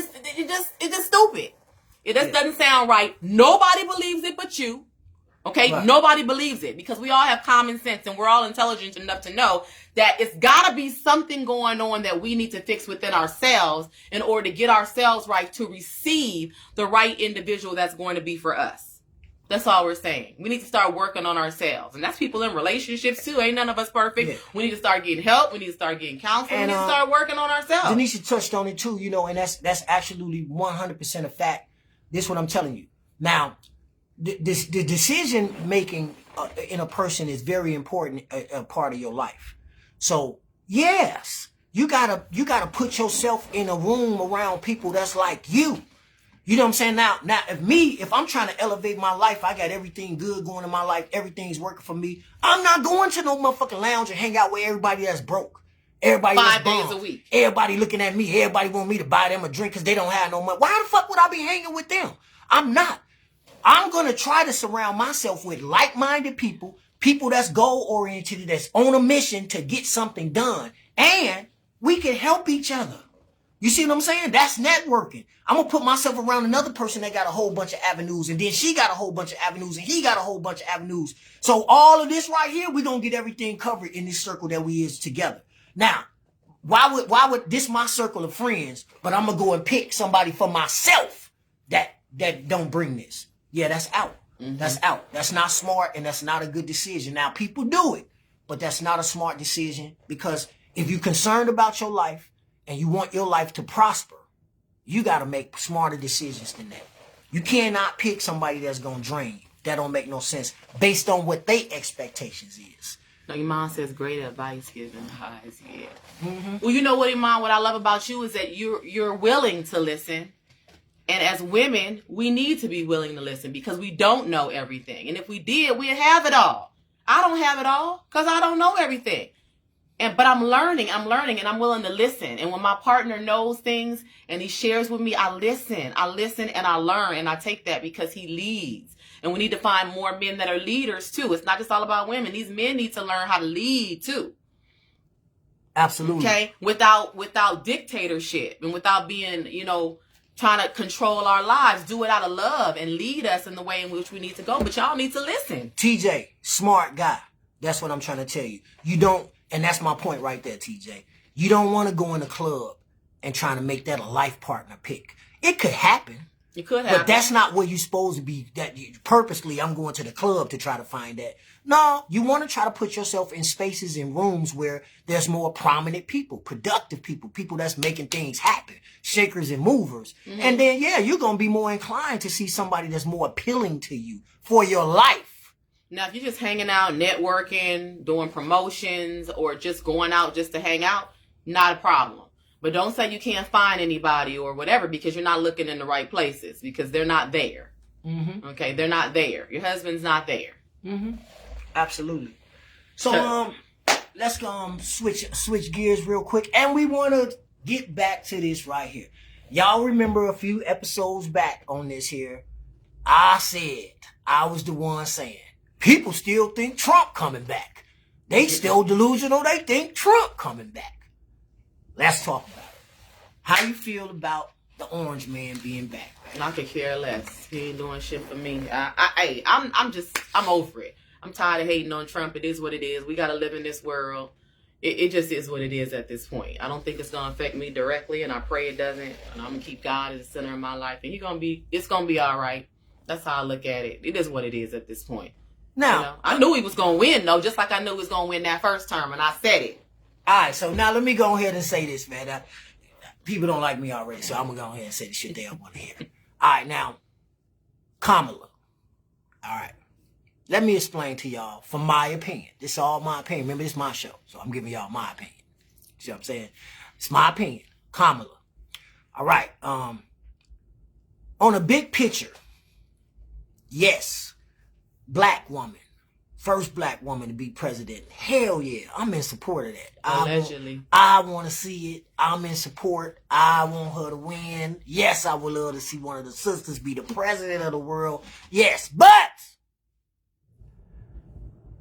just stupid. It just doesn't sound right. Nobody believes it but you. Okay? Right. Nobody believes it because we all have common sense and we're all intelligent enough to know that it's gotta be something going on that we need to fix within ourselves in order to get ourselves right to receive the right individual that's going to be for us. That's all we're saying. We need to start working on ourselves. And that's people in relationships too. Ain't none of us perfect. Yeah. We need to start getting help. We need to start getting counseling. We need to start working on ourselves. Denisha touched on it too, and that's absolutely 100% a fact. This is what I'm telling you. Now, the decision making in a person is very important, a part of your life. So, yes, you gotta put yourself in a room around people that's like you. You know what I'm saying? Now, if I'm trying to elevate my life, I got everything good going in my life, everything's working for me. I'm not going to no motherfucking lounge and hang out with everybody that's broke. Everybody 5 days a week. Everybody looking at me. Everybody want me to buy them a drink because they don't have no money. Why the fuck would I be hanging with them? I'm not. I'm going to try to surround myself with like-minded people that's goal-oriented, that's on a mission to get something done. And we can help each other. You see what I'm saying? That's networking. I'm going to put myself around another person that got a whole bunch of avenues, and then she got a whole bunch of avenues, and he got a whole bunch of avenues. So all of this right here, we're going to get everything covered in this circle that we is together. Now, why would this my circle of friends, but I'm gonna go and pick somebody for myself that don't bring this. Yeah, that's out. Mm-hmm. That's out. That's not smart, and that's not a good decision. Now, people do it, but that's not a smart decision, because if you're concerned about your life and you want your life to prosper, you got to make smarter decisions than that. You cannot pick somebody that's going to drain you. That don't make no sense based on what their expectations is. No, Iman says great advice given. Highs, yeah. Mm-hmm. Well, you know what, Iman, what I love about you is that you're willing to listen. And as women, we need to be willing to listen, because we don't know everything. And if we did, we'd have it all. I don't have it all because I don't know everything. But I'm learning, and I'm willing to listen. And when my partner knows things and he shares with me, I listen and I learn, and I take that because he leads. And we need to find more men that are leaders too. It's not just all about women. These men need to learn how to lead too. Absolutely. Okay. Without dictatorship and without being, trying to control our lives. Do it out of love and lead us in the way in which we need to go. But y'all need to listen. TJ, smart guy. That's what I'm trying to tell you. You don't, and that's my point right there, TJ. You don't want to go in a club and trying to make that a life partner pick. It could happen. It could happen. But that's not where you're supposed to be. That purposely, I'm going to the club to try to find that. No, you want to try to put yourself in spaces and rooms where there's more prominent people, productive people that's making things happen, shakers and movers. Mm-hmm. And then, yeah, you're going to be more inclined to see somebody that's more appealing to you for your life. Now, if you're just hanging out, networking, doing promotions, or just going out just to hang out, not a problem. But don't say you can't find anybody or whatever because you're not looking in the right places, because they're not there. Mm-hmm. Okay, they're not there. Your husband's not there. Mm-hmm. Absolutely. So let's switch gears real quick, and we want to get back to this right here. Y'all remember a few episodes back on this here, I said, I was the one saying, people still think Trump coming back. They still delusional. They think Trump coming back. Let's talk about it. How you feel about the orange man being back? I could care less. He ain't doing shit for me. I'm over it. I'm tired of hating on Trump. It is what it is. We got to live in this world. It just is what it is at this point. I don't think it's going to affect me directly, and I pray it doesn't. And I'm going to keep God as the center of my life. And it's going to be all right. That's how I look at it. It is what it is at this point. Now, I knew he was going to win, though, just like I knew he was going to win that first term, and I said it. All right, so now let me go ahead and say this, man. People don't like me already, so I'm going to go ahead and say the shit they don't want to hear. All right, now, Kamala. All right. Let me explain to y'all from my opinion. This is all my opinion. Remember, this is my show, so I'm giving y'all my opinion. See what I'm saying? It's my opinion. Kamala. All right. On a big picture, yes, black woman. First black woman to be president. Hell yeah, I'm in support of that. Allegedly. I want to see it. I'm in support. I want her to win. Yes, I would love to see one of the sisters be the president of the world. Yes, but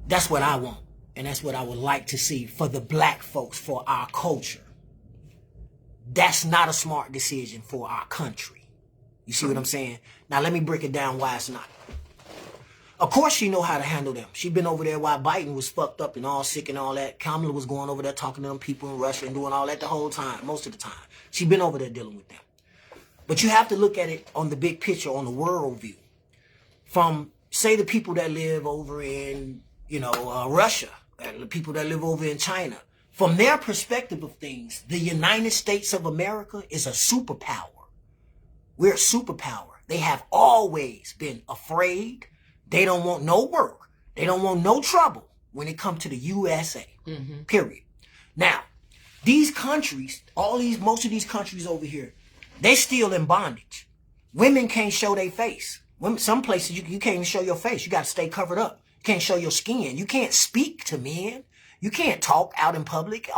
that's what I want. And that's what I would like to see for the black folks, for our culture. That's not a smart decision for our country. You see what I'm saying? Now let me break it down why it's not. Of course she know how to handle them. She been over there while Biden was fucked up and all sick and all that. Kamala was going over there talking to them people in Russia and doing all that the whole time, most of the time. She been over there dealing with them. But you have to look at it on the big picture, on the world view. From, say, the people that live over in, Russia, and the people that live over in China. From their perspective of things, the United States of America is a superpower. We're a superpower. They have always been afraid. They don't want no work. They don't want no trouble when it comes to the USA. Mm-hmm. Period. Now, these countries, most of these countries over here, they still in bondage. Women can't show their face. Some places you can't even show your face. You got to stay covered up. You can't show your skin. You can't speak to men. You can't talk out in public.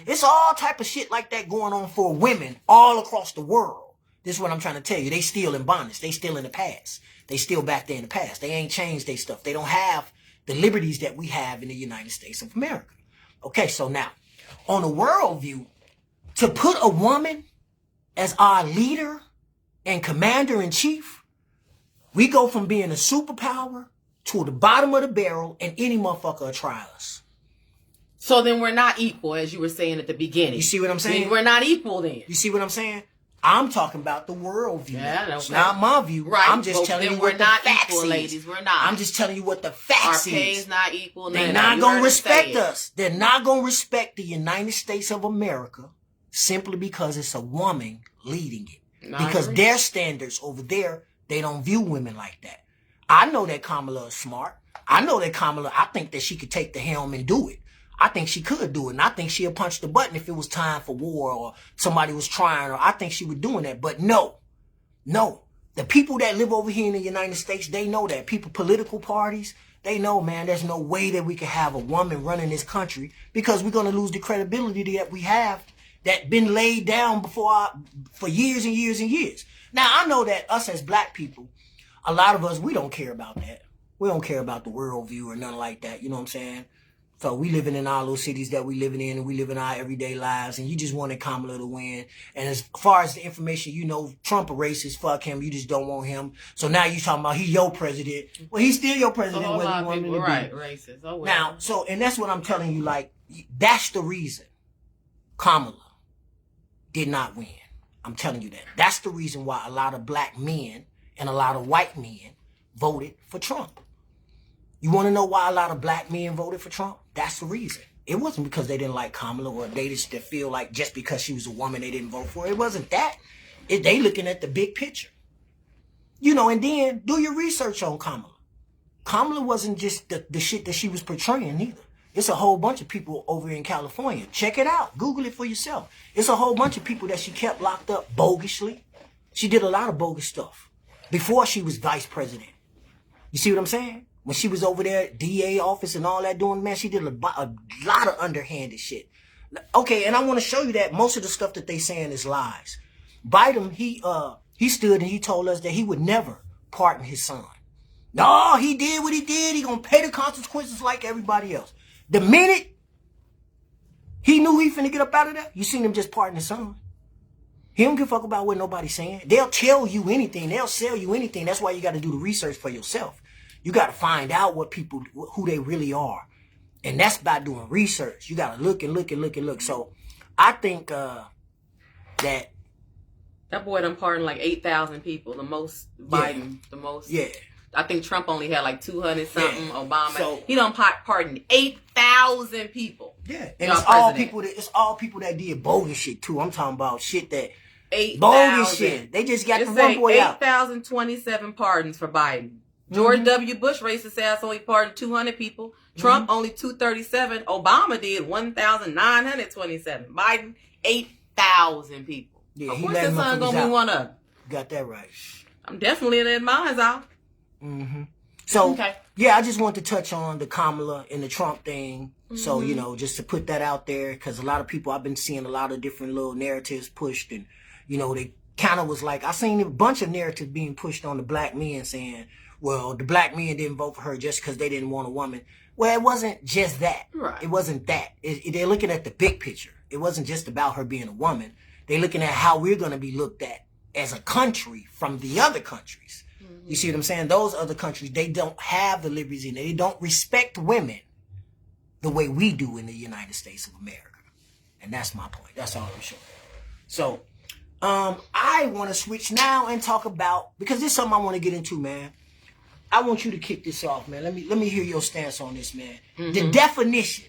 It's all type of shit like that going on for women all across the world. This is what I'm trying to tell you. They still in bondage. They still in the past. They still back there in the past. They ain't changed their stuff. They don't have the liberties that we have in the United States of America. Okay, so now, on a world view, to put a woman as our leader and commander-in-chief, we go from being a superpower to the bottom of the barrel, and any motherfucker will try us. So then we're not equal, as you were saying at the beginning. You see what I'm saying? Then we're not equal then. You see what I'm saying? I'm talking about the world view. Yeah, okay. It's not my view. Right. I'm just telling you what the facts equal, is. ladies. We're not. I'm just telling you what the facts Our pay's not equal. They're not going to respect us. They're not going to respect the United States of America simply because it's a woman leading it. No, because their standards over there, they don't view women like that. I know that Kamala is smart. I know that Kamala, I think that she could take the helm and do it. I think she could do it. And I think she'll punch the button if it was time for war or somebody was trying, or I think she would doing that. But no. The people that live over here in the United States, they know that. People, political parties, they know, man, there's no way that we can have a woman running this country because we're going to lose the credibility that we have that been laid down for years and years and years. Now, I know that us as black people, a lot of us, we don't care about that. We don't care about the worldview or nothing like that. You know what I'm saying? So we living in our little cities that we living in, and we live in our everyday lives, and you just wanted Kamala to win. And as far as the information, you know, Trump a racist, fuck him, you just don't want him. So now you talking about he your president. Well, he's still your president, whether you want him to be. Right, racist. Oh, well. Now, so, and that's what I'm telling you, like, that's the reason Kamala did not win. I'm telling you that. That's the reason why a lot of black men and a lot of white men voted for Trump. You want to know why a lot of black men voted for Trump? That's the reason. It wasn't because they didn't like Kamala or they just feel like just because she was a woman they didn't vote for her. It wasn't that. They looking at the big picture. You know, and then do your research on Kamala. Kamala wasn't just the shit that she was portraying either. It's a whole bunch of people over in California. Check it out. Google it for yourself. It's a whole bunch of people that she kept locked up bogusly. She did a lot of bogus stuff before she was vice president. You see what I'm saying? When she was over there, DA office and all that doing, man, she did a lot of underhanded shit. Okay, and I want to show you that most of the stuff that they saying is lies. Biden, he stood and he told us that he would never pardon his son. No, he did what he did. He gonna pay the consequences like everybody else. The minute he knew he finna get up out of there, you seen him just pardon his son. He don't give a fuck about what nobody's saying. They'll tell you anything. They'll sell you anything. That's why you got to do the research for yourself. You got to find out what people, who they really are. And that's by doing research. You got to look and look and look and look. So I think that boy done pardoned like 8,000 people. The most Biden, the most. Yeah. I think Trump only had like 200 something. Yeah. Obama, so, he done pardoned 8,000 people. Yeah, and it's all people that did bogus shit too. I'm talking about shit that 8,000 bogus shit. They just got the one boy out. 8,027 pardons for Biden. George W. Bush, racist ass, only pardoned 200 people. Trump only 237. Obama did 1,927. Biden 8,000 people. Yeah, of he course, let his son gonna be one of them. Got that right. I'm definitely in mine out. So, okay. Yeah, I just want to touch on the Kamala and the Trump thing. So, you know, just to put that out there, because a lot of people, I've been seeing a lot of different little narratives pushed, and, you know, they kind of was like, I seen a bunch of narratives being pushed on the black men saying, well, the black men didn't vote for her just because they didn't want a woman. Well, it wasn't just that. Right. It wasn't that. They're looking at the big picture. It wasn't just about her being a woman. They're looking at how we're going to be looked at as a country from the other countries. You see what I'm saying? Those other countries, they don't have the liberties and they don't respect women the way we do in the United States of America. And that's my point. That's all I'm showing. So, I want to switch now and talk about, because this is something I want to get into, man. I want you to kick this off, man. Let me hear your stance on this, man. The definition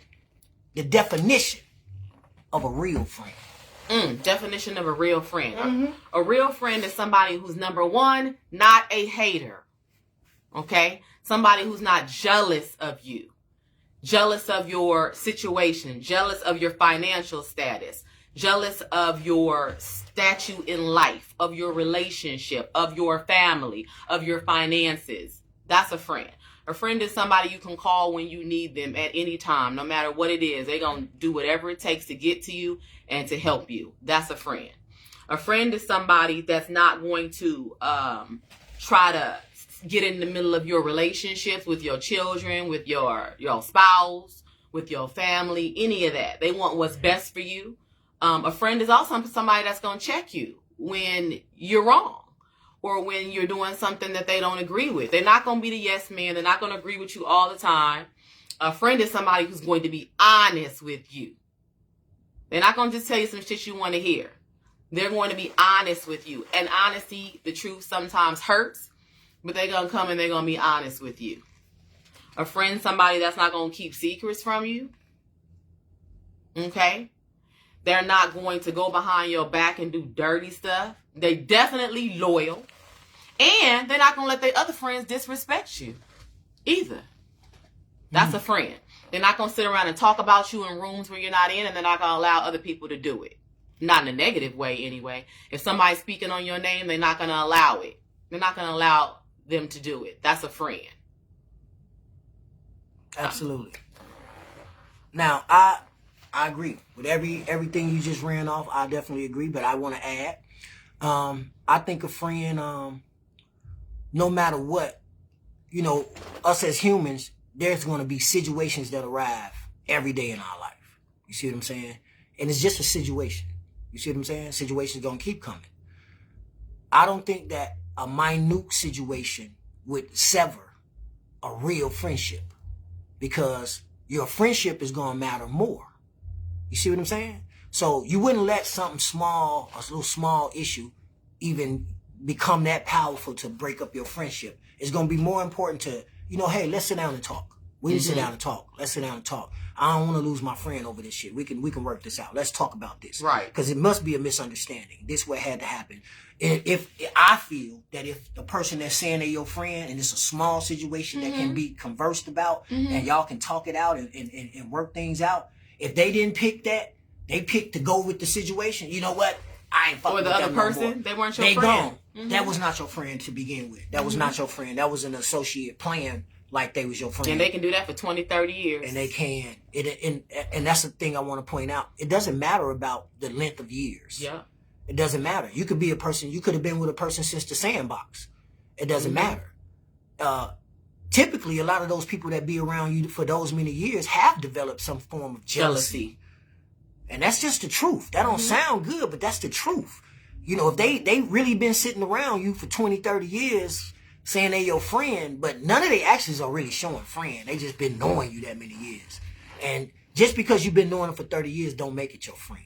of a real friend. Definition of a real friend. A real friend is somebody who's, number one, not a hater. Okay? Somebody who's not jealous of you. Jealous of your situation. Jealous of your financial status. Jealous of your statue in life. Of your relationship. Of your family. Of your finances. That's a friend. A friend is somebody you can call when you need them at any time, no matter what it is. They're going to do whatever it takes to get to you and to help you. That's a friend. A friend is somebody that's not going to try to get in the middle of your relationships with your children, with your spouse, with your family, any of that. They want what's best for you. A friend is also somebody that's going to check you when you're wrong. Or when you're doing something that they don't agree with. They're not going to be the yes man. They're not going to agree with you all the time. A friend is somebody who's going to be honest with you. They're not going to just tell you some shit you want to hear. They're going to be honest with you. And honesty, the truth sometimes hurts, but they're going to come and they're going to be honest with you. A friend, somebody that's not going to keep secrets from you. Okay? They're not going to go behind your back and do dirty stuff. They're definitely loyal. And they're not going to let their other friends disrespect you either. That's a friend. They're not going to sit around and talk about you in rooms where you're not in, and they're not going to allow other people to do it. Not in a negative way, anyway. If somebody's speaking on your name, they're not going to allow it. They're not going to allow them to do it. That's a friend. Absolutely. Now, I agree with everything you just ran off. I definitely agree, but I want to add, I think a friend, no matter what, us as humans, there's going to be situations that arrive every day in our life. You see what I'm saying? And it's just a situation. You see what I'm saying? Situations going to keep coming. I don't think that a minute situation would sever a real friendship, because your friendship is going to matter more. You see what I'm saying? So you wouldn't let something small, a little small issue, even become that powerful to break up your friendship. It's going to be more important to, hey, let's sit down and talk. We can sit down and talk. Let's sit down and talk. I don't want to lose my friend over this shit. We can work this out. Let's talk about this. Right. Because it must be a misunderstanding. This what had to happen. If I feel that if the person that's saying they're your friend and it's a small situation that can be conversed about and y'all can talk it out and work things out, if they didn't pick that, they picked to go with the situation, you know what? I ain't fucking with them no more. Or the other person, they weren't your friend. They gone. That was not your friend to begin with. That was not your friend. That was an associate playing like they was your friend. And they can do that for 20, 30 years. And they can. And that's the thing I want to point out. It doesn't matter about the length of years. Yeah. It doesn't matter. You could be a person, you could have been with a person since the sandbox. It doesn't matter. Typically, a lot of those people that be around you for those many years have developed some form of jealousy. And that's just the truth. That don't sound good, but that's the truth. If they really been sitting around you for 20, 30 years saying they your friend, but none of their actions are really showing friend. They just been knowing you that many years. And just because you've been knowing them for 30 years don't make it your friend.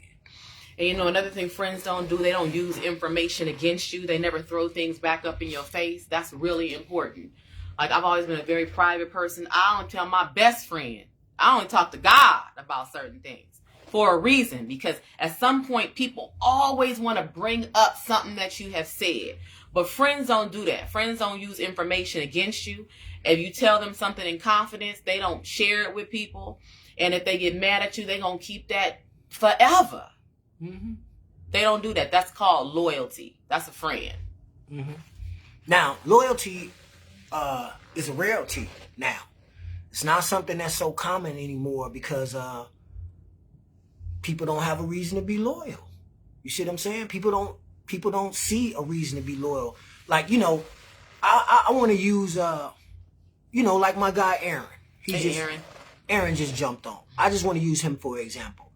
And another thing friends don't do, they don't use information against you. They never throw things back up in your face. That's really important. Like, I've always been a very private person. I don't tell my best friend. I only talk to God about certain things for a reason, because at some point people always want to bring up something that you have said. But friends don't do that. Friends don't use information against you. If you tell them something in confidence, they don't share it with people. And if they get mad at you, they're going to keep that forever. Mm-hmm. They don't do that. That's called loyalty. That's a friend. Mm-hmm. Now, loyalty is a rarity now. It's not something that's so common anymore because people don't have a reason to be loyal. You see what I'm saying? People don't see a reason to be loyal. Like, I want to use, like my guy Aaron. Aaron just jumped on. I just want to use him for example.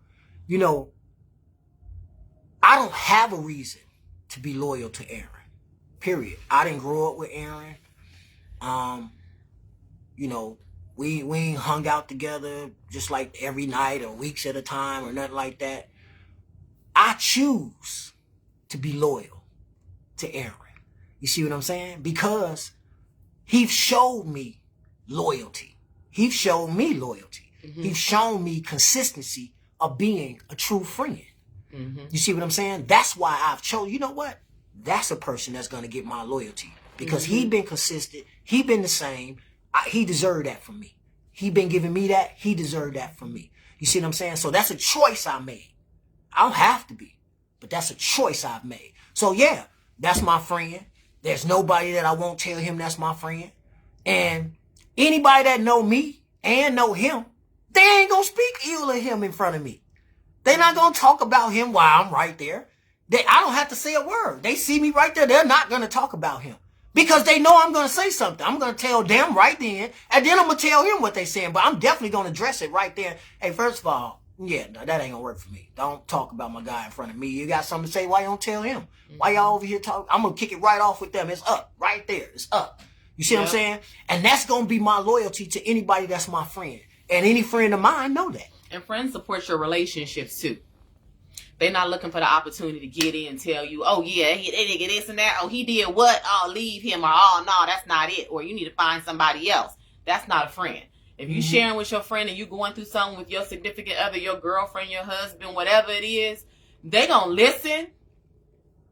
I don't have a reason to be loyal to Aaron. Period. I didn't grow up with Aaron. We ain't hung out together just like every night or weeks at a time or nothing like that. I choose to be loyal to Aaron. You see what I'm saying? Because he showed me loyalty. He's shown me loyalty. Mm-hmm. He's shown me consistency of being a true friend. Mm-hmm. You see what I'm saying? That's why I've chosen, you know what? That's a person that's going to get my loyalty. Because he been consistent. He been the same. He deserved that from me. He been giving me that. He deserved that from me. You see what I'm saying? So that's a choice I made. I don't have to be. But that's a choice I've made. So yeah, that's my friend. There's nobody that I won't tell him that's my friend. And anybody that know me and know him, they ain't going to speak ill of him in front of me. They're not going to talk about him while I'm right there. I don't have to say a word. They see me right there. They're not going to talk about him. Because they know I'm going to say something. I'm going to tell them right then. And then I'm going to tell him what they're saying. But I'm definitely going to address it right there. Hey, first of all, yeah, no, that ain't going to work for me. Don't talk about my guy in front of me. You got something to say, why you don't tell him? Why y'all over here talking? I'm going to kick it right off with them. It's up. Right there. It's up. You see what I'm saying? And that's going to be my loyalty to anybody that's my friend. And any friend of mine know that. And friends support your relationships too. They're not looking for the opportunity to get in and tell you, oh yeah, that nigga this and that. Oh, he did what? Oh, leave him. Or oh no, that's not it. Or you need to find somebody else. That's not a friend. If you sharing with your friend and you going through something with your significant other, your girlfriend, your husband, whatever it is, they gonna listen.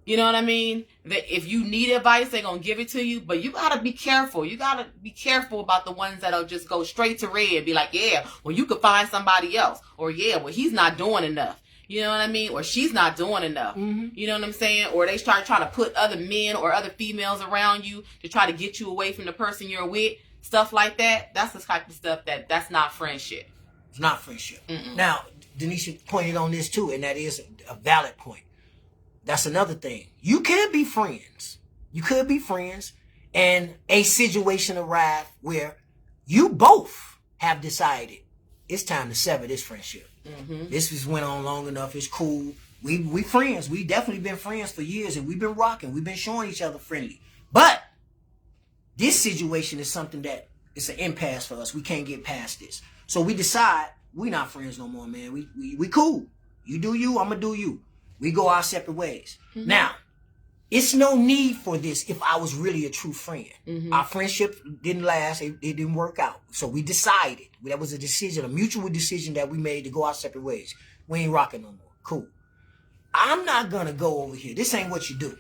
You know what I mean? That if you need advice, they're gonna give it to you. But you gotta be careful. You gotta be careful about the ones that'll just go straight to red and be like, yeah, well, you could find somebody else. Or yeah, well, he's not doing enough. You know what I mean? Or she's not doing enough. You know what I'm saying? Or they start trying to put other men or other females around you to try to get you away from the person you're with. Stuff like that. That's the type of stuff that's not friendship. It's not friendship. Now, Denisha pointed on this too, and that is a valid point. That's another thing. You could be friends. You could be friends, and a situation arrived where you both have decided it's time to sever this friendship. This has went on long enough. It's cool. We friends. We definitely been friends for years, and we've been rocking. We've been showing each other friendly. But this situation is something that it's an impasse for us. We can't get past this. So we decide we not friends no more, man. We cool. You do you, I'm gonna do you. We go our separate ways. Now, it's no need for this if I was really a true friend. Our friendship didn't last. It didn't work out. So we decided. That was a decision, a mutual decision that we made to go our separate ways. We ain't rocking no more. Cool. I'm not going to go over here. This ain't what you do.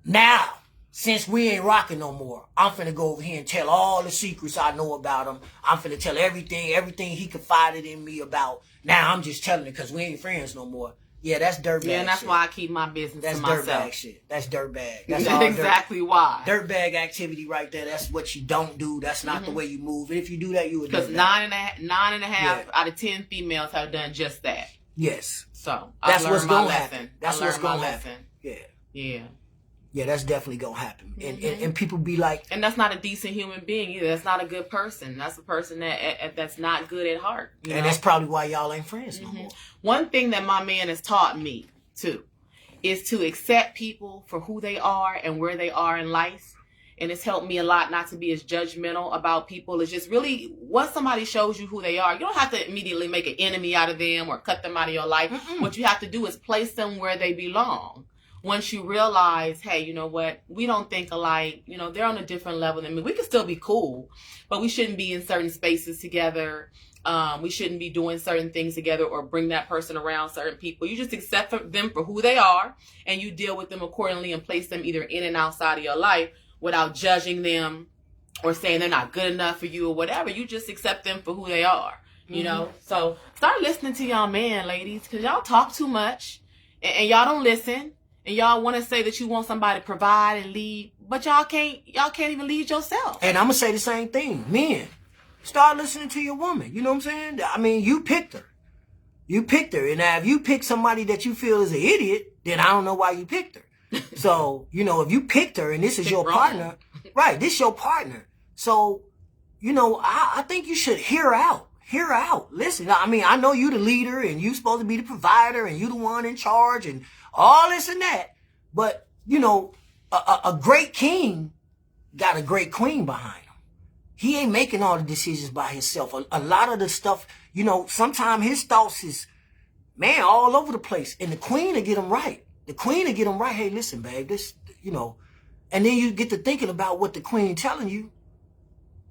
Now, since we ain't rocking no more, I'm finna go over here and tell all the secrets I know about him. I'm finna tell everything he confided in me about. Now I'm just telling it because we ain't friends no more. Yeah, that's dirtbag shit. Yeah, and that's why I keep my business to myself. That's dirtbag shit. That's dirtbag. That's exactly why. Dirtbag activity right there. That's what you don't do. That's not the way you move. And if you do that, you would. Because 9.5 out of 10 females have done just that. Yes. So that's what's gonna happen. That's what's gonna happen. Yeah. Yeah. Yeah, that's definitely gonna happen. And people be like, and that's not a decent human being either. That's not a good person. That's a person that's not good at heart. You know? That's probably why y'all ain't friends no more. One thing that my man has taught me too is to accept people for who they are and where they are in life. And it's helped me a lot not to be as judgmental about people. It's just really, once somebody shows you who they are, you don't have to immediately make an enemy out of them or cut them out of your life. What you have to do is place them where they belong. Once you realize, hey, you know what, we don't think alike, you know, they're on a different level than me. We can still be cool, but we shouldn't be in certain spaces together. We shouldn't be doing certain things together or bring that person around certain people. You just accept them for who they are and you deal with them accordingly and place them either in and outside of your life without judging them or saying they're not good enough for you or whatever. You just accept them for who they are, you know? So start listening to y'all man, ladies, because y'all talk too much and y'all don't listen. And y'all want to say that you want somebody to provide and lead, but y'all can't even lead yourself. And I'm going to say the same thing. Men, start listening to your woman. You know what I'm saying? I mean, you picked her. You picked her. And now if you pick somebody that you feel is an idiot, then I don't know why you picked her. So, you know, if you picked her and this is your partner, right, this is your partner. So, you know, I think you should hear her out. Hear her out. Listen, I mean, I know you the leader and you supposed to be the provider and you the one in charge and all this and that. But, you know, a great king got a great queen behind him. He ain't making all the decisions by himself. A lot of the stuff, you know, sometimes his thoughts is, man, all over the place. And the queen will get him right. The queen will get him right. Hey, listen, babe, this, you know. And then you get to thinking about what the queen telling you.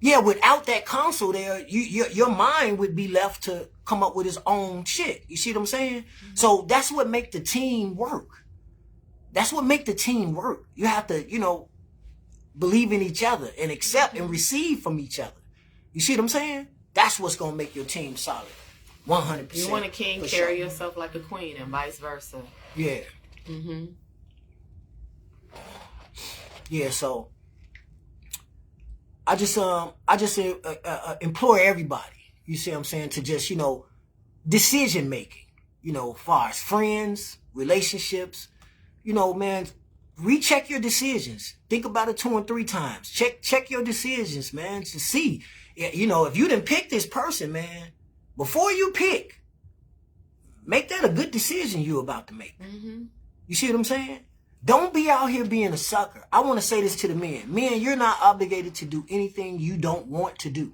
Yeah, without that counsel there, your mind would be left to come up with his own shit. You see what I'm saying? So that's what make the team work. That's what make the team work. You have to, you know, believe in each other and accept and receive from each other. You see what I'm saying? That's what's going to make your team solid. 100%. You want a king, carry yourself like a queen and vice versa. Yeah. Yeah, so I just implore everybody, you see what I'm saying, to just, you know, decision making, you know, as far as friends, relationships, you know, man, recheck your decisions. Think about it 2 and 3 times. Check your decisions, man, to see, you know, if you didn't pick this person, man, before you pick, make that a good decision you're about to make. You see what I'm saying? Don't be out here being a sucker. I want to say this to the men. Men, you're not obligated to do anything you don't want to do.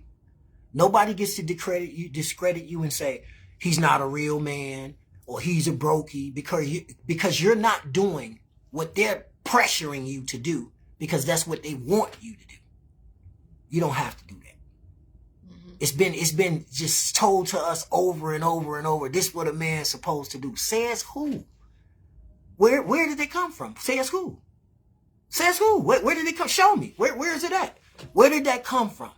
Nobody gets to discredit you and say he's not a real man or he's a brokey because you're not doing what they're pressuring you to do because that's what they want you to do. You don't have to do that. Mm-hmm. It's been just told to us over and over and over. This is what a man's supposed to do. Says who? Where did they come from? Says who? Says who? Where did it come? Show me. Where is it at? Where did that come from?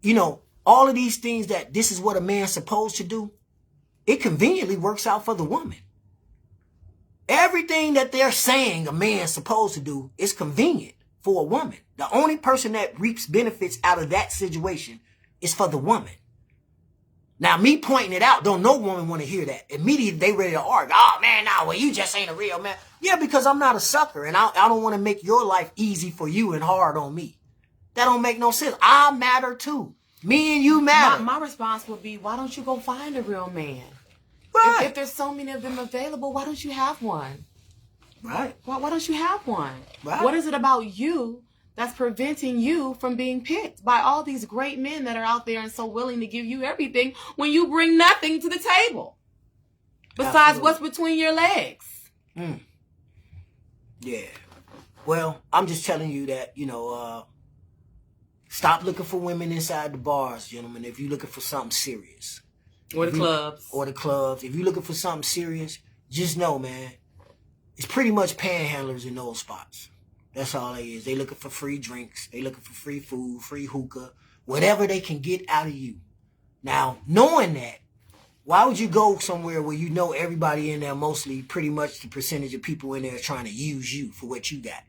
You know, all of these things that this is what a man's supposed to do, it conveniently works out for the woman. Everything that they're saying a man's supposed to do is convenient for a woman. The only person that reaps benefits out of that situation is for the woman. Now, me pointing it out, don't no woman want to hear that. Immediately, they ready to argue. Oh, man, nah, well, you just ain't a real man. Yeah, because I'm not a sucker, and I don't want to make your life easy for you and hard on me. That don't make no sense. I matter, too. Me and you matter. My response would be, why don't you go find a real man? Right. If there's so many of them available, why don't you have one? Right. Why don't you have one? Right. What is it about you that's preventing you from being picked by all these great men that are out there and so willing to give you everything when you bring nothing to the table besides Absolutely. what's between your legs? Yeah. Well, I'm just telling you that, stop looking for women inside the bars, gentlemen, if you're looking for something serious. Or the clubs. Or the clubs. If you're looking for something serious, just know, man, it's pretty much panhandlers in those spots. That's all it is. They looking for free drinks. They looking for free food, free hookah, whatever they can get out of you. Now, knowing that, why would you go somewhere where you know everybody in there, mostly pretty much the percentage of people in there trying to use you for what you got?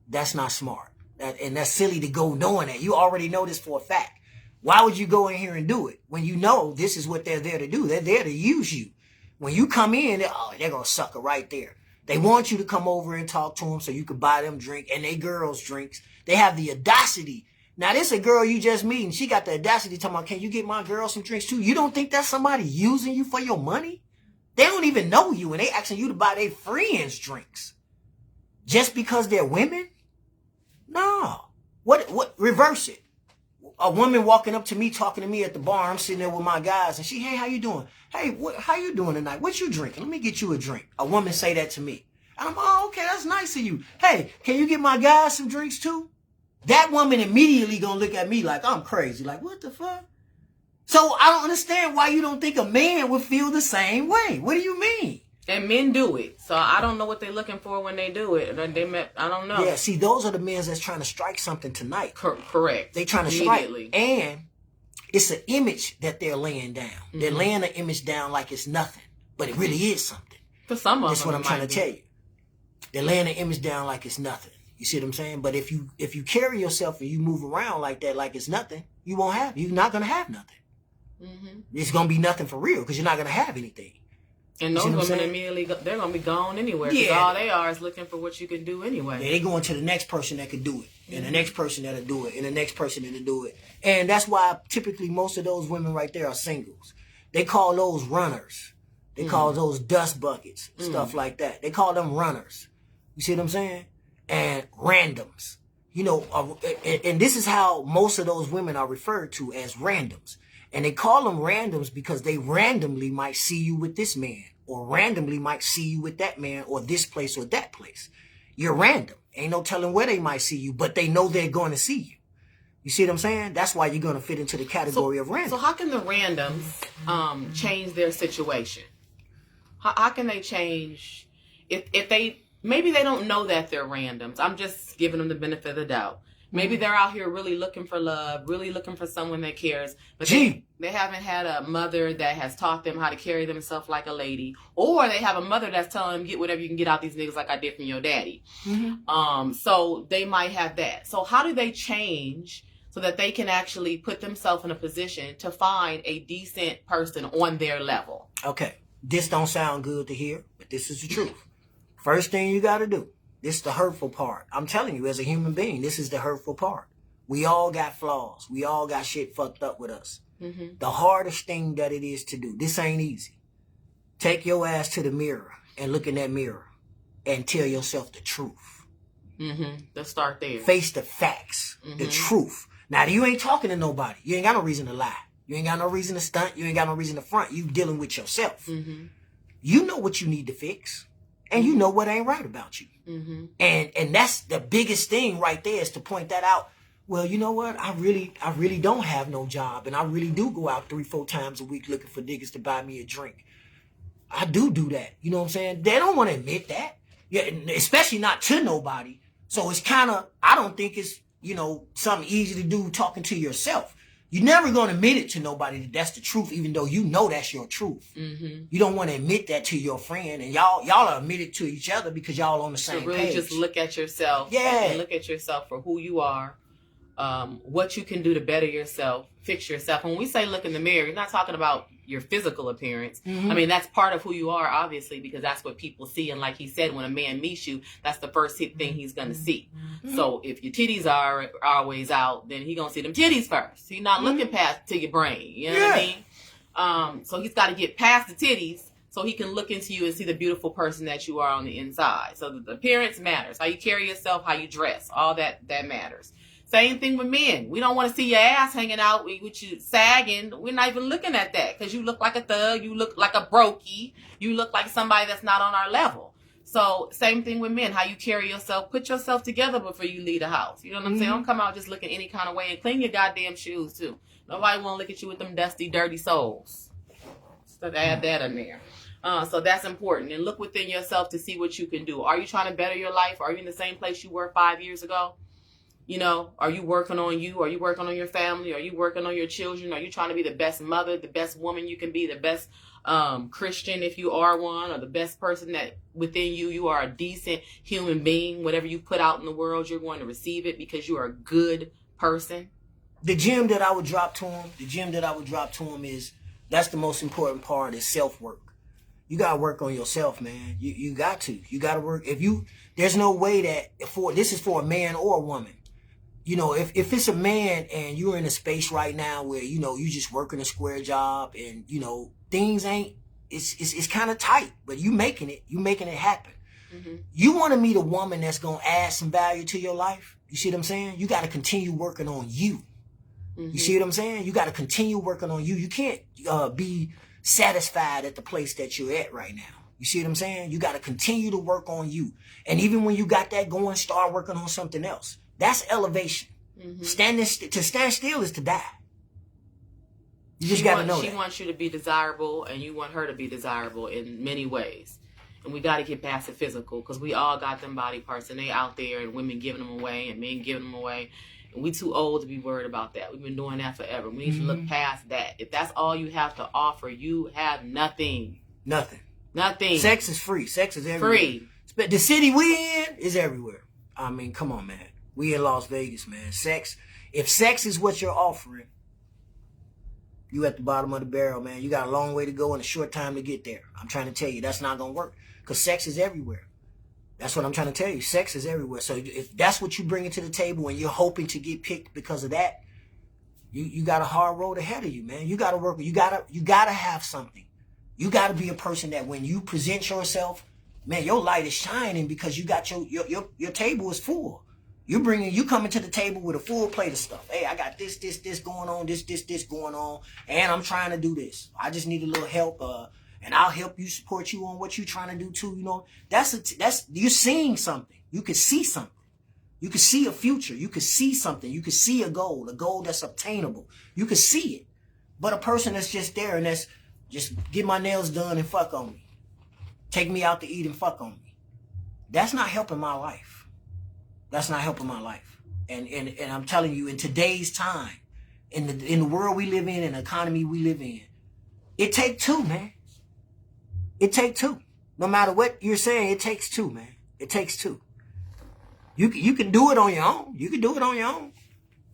That's not smart. And that's silly to go knowing that. You already know this for a fact. Why would you go in here and do it when you know this is what they're there to do? They're there to use you. When you come in, they're going to sucker right there. They want you to come over and talk to them so you can buy them drink and they girls drinks. They have the audacity. Now, this is a girl you just meet and she got the audacity talking about, can you get my girl some drinks too? You don't think that's somebody using you for your money? They don't even know you and they asking you to buy their friends drinks. Just because they're women? No. What? Reverse it. A woman walking up to me, talking to me at the bar. I'm sitting there with my guys and hey, how you doing? Hey, how you doing tonight? What you drinking? Let me get you a drink. A woman say that to me. And I'm, oh, okay, that's nice of you. Hey, can you get my guys some drinks too? That woman immediately gonna look at me like I'm crazy. Like, what the fuck? So I don't understand why you don't think a man would feel the same way. What do you mean? And men do it. So I don't know what they're looking for when they do it. I don't know. Yeah, see, those are the men that's trying to strike something tonight. Correct. They trying to strike. And it's an image that they're laying down. Mm-hmm. They're laying an image down like it's nothing. But it really is something. For some of them, that's what I'm trying to tell you. They're laying an image down like it's nothing. You see what I'm saying? But if you carry yourself and you move around like that, like it's nothing, you're not going to have nothing. Mm-hmm. It's going to be nothing for real because you're not going to have anything. And those women immediately, they're going to be gone anywhere. Because all they are is looking for what you can do anyway. Yeah, they going to the next person that could do it. And the next person that'll do it. And the next person that'll do it. And that's why typically most of those women right there are singles. They call those runners. They call those dust buckets. Stuff like that. They call them runners. You see what I'm saying? And randoms. And this is how most of those women are referred to as randoms. And they call them randoms because they randomly might see you with this man or randomly might see you with that man or this place or that place. You're random. Ain't no telling where they might see you, but they know they're going to see you. You see what I'm saying? That's why you're going to fit into the category of random. So how can the randoms change their situation? How can they change if maybe they don't know that they're randoms. I'm just giving them the benefit of the doubt. Maybe they're out here really looking for love, really looking for someone that cares, but they haven't had a mother that has taught them how to carry themselves like a lady, or they have a mother that's telling them, get whatever you can get out these niggas like I did from your daddy. Mm-hmm. So they might have that. So how do they change so that they can actually put themselves in a position to find a decent person on their level? Okay, this don't sound good to hear, but this is the truth. First thing you got to do. This is the hurtful part. I'm telling you, as a human being, this is the hurtful part. We all got flaws. We all got shit fucked up with us. Mm-hmm. The hardest thing that it is to do, this ain't easy. Take your ass to the mirror and look in that mirror and tell yourself the truth. Mm-hmm. Let's start there. Face the facts, the truth. Now, you ain't talking to nobody. You ain't got no reason to lie. You ain't got no reason to stunt. You ain't got no reason to front. You dealing with yourself. Mm-hmm. You know what you need to fix, and you know what ain't right about you. Mm-hmm. And that's the biggest thing right there, is to point that out. Well, you know what? I really don't have no job, and I really do go out 3-4 times a week looking for niggas to buy me a drink. I do that. You know what I'm saying? They don't want to admit that. Yeah, especially not to nobody. So it's kind of, I don't think it's, you know, something easy to do talking to yourself. You're never going to admit it to nobody that that's the truth, even though you know that's your truth. Mm-hmm. You don't want to admit that to your friend, and y'all are admitted to each other because y'all on the same page. So really page. just look at yourself. Yeah. And look at yourself for who you are, what you can do to better yourself, fix yourself. When we say look in the mirror, you're not talking about your physical appearance. Mm-hmm. I mean, that's part of who you are, obviously, because that's what people see. And like he said, when a man meets you, that's the first thing he's going to see. Mm-hmm. So if your titties are always out, then he's going to see them titties first. He's not looking past to your brain. You know what I mean? So he's got to get past the titties so he can look into you and see the beautiful person that you are on the inside. So the appearance matters. How you carry yourself, how you dress, all that matters. Same thing with men. We don't want to see your ass hanging out with you sagging. We're not even looking at that because you look like a thug. You look like a brokey. You look like somebody that's not on our level. So same thing with men. How you carry yourself. Put yourself together before you leave the house. You know what I'm saying? Don't come out just looking any kind of way, and clean your goddamn shoes too. Nobody want to look at you with them dusty, dirty soles. So add that in there. So that's important. And look within yourself to see what you can do. Are you trying to better your life? Are you in the same place you were 5 years ago? You know, are you working on you? Are you working on your family? Are you working on your children? Are you trying to be the best mother, the best woman you can be, the best Christian if you are one, or the best person that within you are a decent human being? Whatever you put out in the world, you're going to receive it because you are a good person. The gem that I would drop to him is, that's the most important part, is self-work. You got to work on yourself, man. You got to work. There's no way that this is for a man or a woman. You know, if it's a man and you're in a space right now where, you know, you just working a square job and, you know, things it's kind of tight, but you making it happen. Mm-hmm. You want to meet a woman that's going to add some value to your life. You see what I'm saying? You got to continue working on you. Mm-hmm. You see what I'm saying? You got to continue working on you. You can't be satisfied at the place that you're at right now. You see what I'm saying? You got to continue to work on you. And even when you got that going, start working on something else. That's elevation. Mm-hmm. To stand still is to die. You just got to know that. She wants you to be desirable, and you want her to be desirable in many ways. And we got to get past the physical, because we all got them body parts, and they out there, and women giving them away, and men giving them away. And we too old to be worried about that. We've been doing that forever. We need to look past that. If that's all you have to offer, you have nothing. Nothing. Sex is free. Sex is everywhere. Free. The city we in is everywhere. I mean, come on, man. We in Las Vegas, man. If sex is what you're offering, you at the bottom of the barrel, man. You got a long way to go and a short time to get there. I'm trying to tell you, that's not going to work, because sex is everywhere. That's what I'm trying to tell you. Sex is everywhere. So if that's what you bring to the table and you're hoping to get picked because of that, you got a hard road ahead of you, man. You got to work. You got to have something. You got to be a person that when you present yourself, man, your light is shining because you got your table is full. You coming to the table with a full plate of stuff. Hey, I got this going on, this going on, and I'm trying to do this. I just need a little help, and I'll help you, support you on what you're trying to do too. You know, that's you're seeing something. You can see something. You can see a future. You can see something. You can see a goal that's obtainable. You can see it. But a person that's just there and that's just get my nails done and fuck on me, take me out to eat and fuck on me, that's not helping my life. That's not helping my life. And I'm telling you, in today's time, in the world we live in, and the economy we live in, it takes two, man. It takes two. No matter what you're saying, it takes two, man. It takes two. You can do it on your own. You can do it on your own.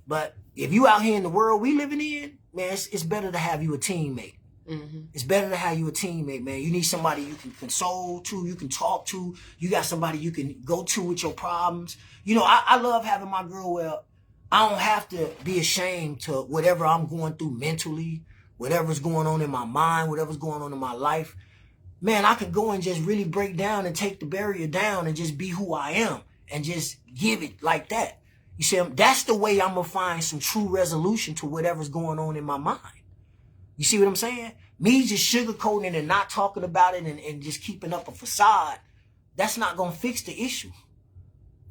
But if you out here in the world we living in, man, it's better to have you a teammate. Mm-hmm. It's better to have you a teammate, man. You need somebody you can console to, you can talk to. You got somebody you can go to with your problems. You know, I love having my girl where I don't have to be ashamed to whatever I'm going through mentally, whatever's going on in my mind, whatever's going on in my life. Man, I can go and just really break down and take the barrier down and just be who I am and just give it like that. You see, that's the way I'm going to find some true resolution to whatever's going on in my mind. You see what I'm saying? Me just sugarcoating it and not talking about it and just keeping up a facade, that's not going to fix the issue.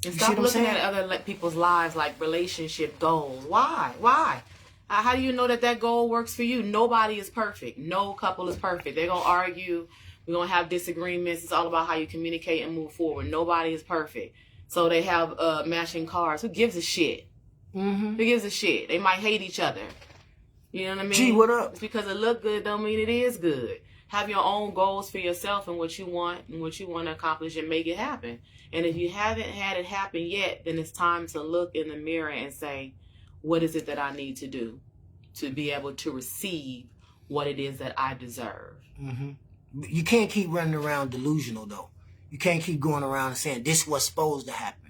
And stop looking at other people's lives like relationship goals. Why? How do you know that goal works for you? Nobody is perfect. No couple is perfect. They're going to argue. We're going to have disagreements. It's all about how you communicate and move forward. Nobody is perfect. So they have matching cars. Who gives a shit? Mm-hmm. Who gives a shit? They might hate each other. You know what I mean? Gee, what up? It's because it look good don't mean it is good. Have your own goals for yourself and what you want to accomplish and make it happen. And if you haven't had it happen yet, then it's time to look in the mirror and say, what is it that I need to do to be able to receive what it is that I deserve? Mm-hmm. You can't keep running around delusional, though. You can't keep going around and saying, this was supposed to happen.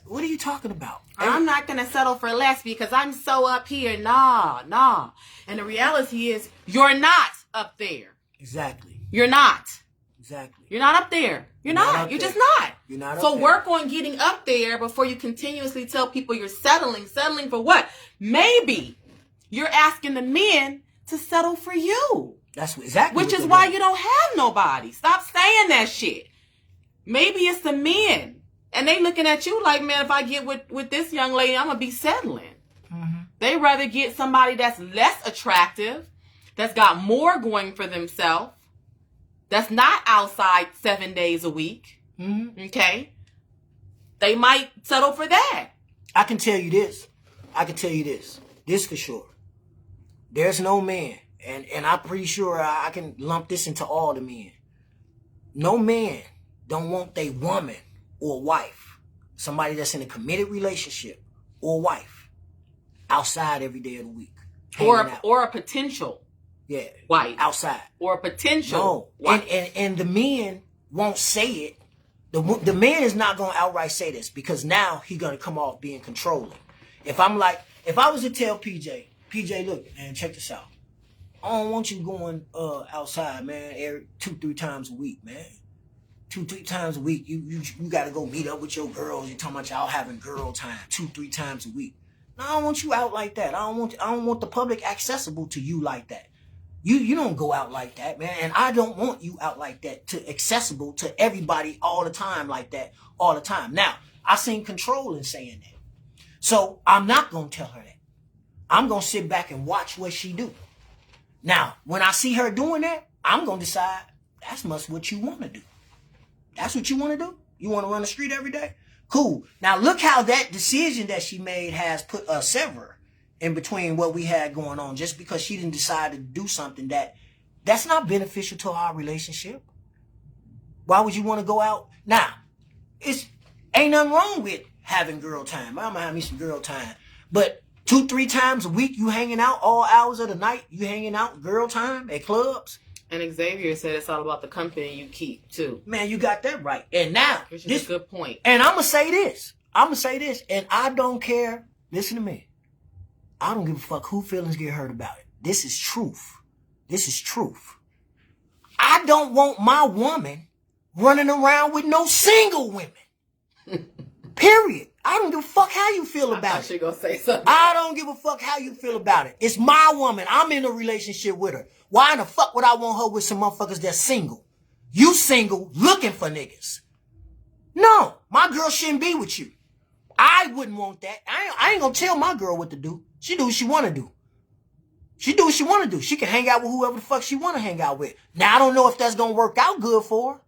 What are you talking about? I'm not going to settle for less because I'm so up here. Nah. And the reality is, you're not up there. Exactly. You're not. Exactly. You're not up there. You're not. You're just not. You're not up so there. Work on getting up there before you continuously tell people you're settling. Settling for what? Maybe you're asking the men to settle for you. That's exactly. Which is why you don't have nobody. Stop saying that shit. Maybe it's the men. And they looking at you like, man, if I get with this young lady, I'm going to be settling. Mm-hmm. They rather get somebody that's less attractive, that's got more going for themselves, that's not outside 7 days a week. Mm-hmm. Okay? They might settle for that. I can tell you this. This for sure. There's no man, and I'm pretty sure I can lump this into all the men. No man don't want their woman or wife, somebody that's in a committed relationship or wife, outside every day of the week. Or a potential wife. Outside. Or a potential wife. And the men won't say it. The man is not going to outright say this because now he's going to come off being controlling. If I was to tell PJ, look, man, check this out. I don't want you going outside, man, 2-3 times a week, man. 2-3 times a week, you got to go meet up with your girls. You're talking about y'all having girl time 2-3 times a week. No, I don't want you out like that. I don't want the public accessible to you like that. You don't go out like that, man. And I don't want you out like that, accessible to everybody all the time like that, all the time. Now, I seen control in saying that. So I'm not going to tell her that. I'm going to sit back and watch what she do. Now, when I see her doing that, I'm going to decide that's much what you want to do. That's what you want to do? You want to run the street every day? Cool. Now look how that decision that she made has put a sever in between what we had going on just because she didn't decide to do something that's not beneficial to our relationship. Why would you want to go out? Now, ain't nothing wrong with having girl time. I'm going to have me some girl time. But 2-3 times a week you hanging out all hours of the night, you hanging out girl time at clubs. And Xavier said it's all about the company you keep, too. Man, you got that right. And now, which is a good point. And I'm going to say this. And I don't care. Listen to me. I don't give a fuck who feelings get hurt about it. This is truth. I don't want my woman running around with no single women. Period. I don't give a fuck how you feel about it. I thought you were going to say something. I don't give a fuck how you feel about it. It's my woman. I'm in a relationship with her. Why in the fuck would I want her with some motherfuckers that's single? You single, looking for niggas. No, my girl shouldn't be with you. I wouldn't want that. I ain't gonna tell my girl what to do. She do what she want to do. She can hang out with whoever the fuck she want to hang out with. Now, I don't know if that's gonna work out good for her.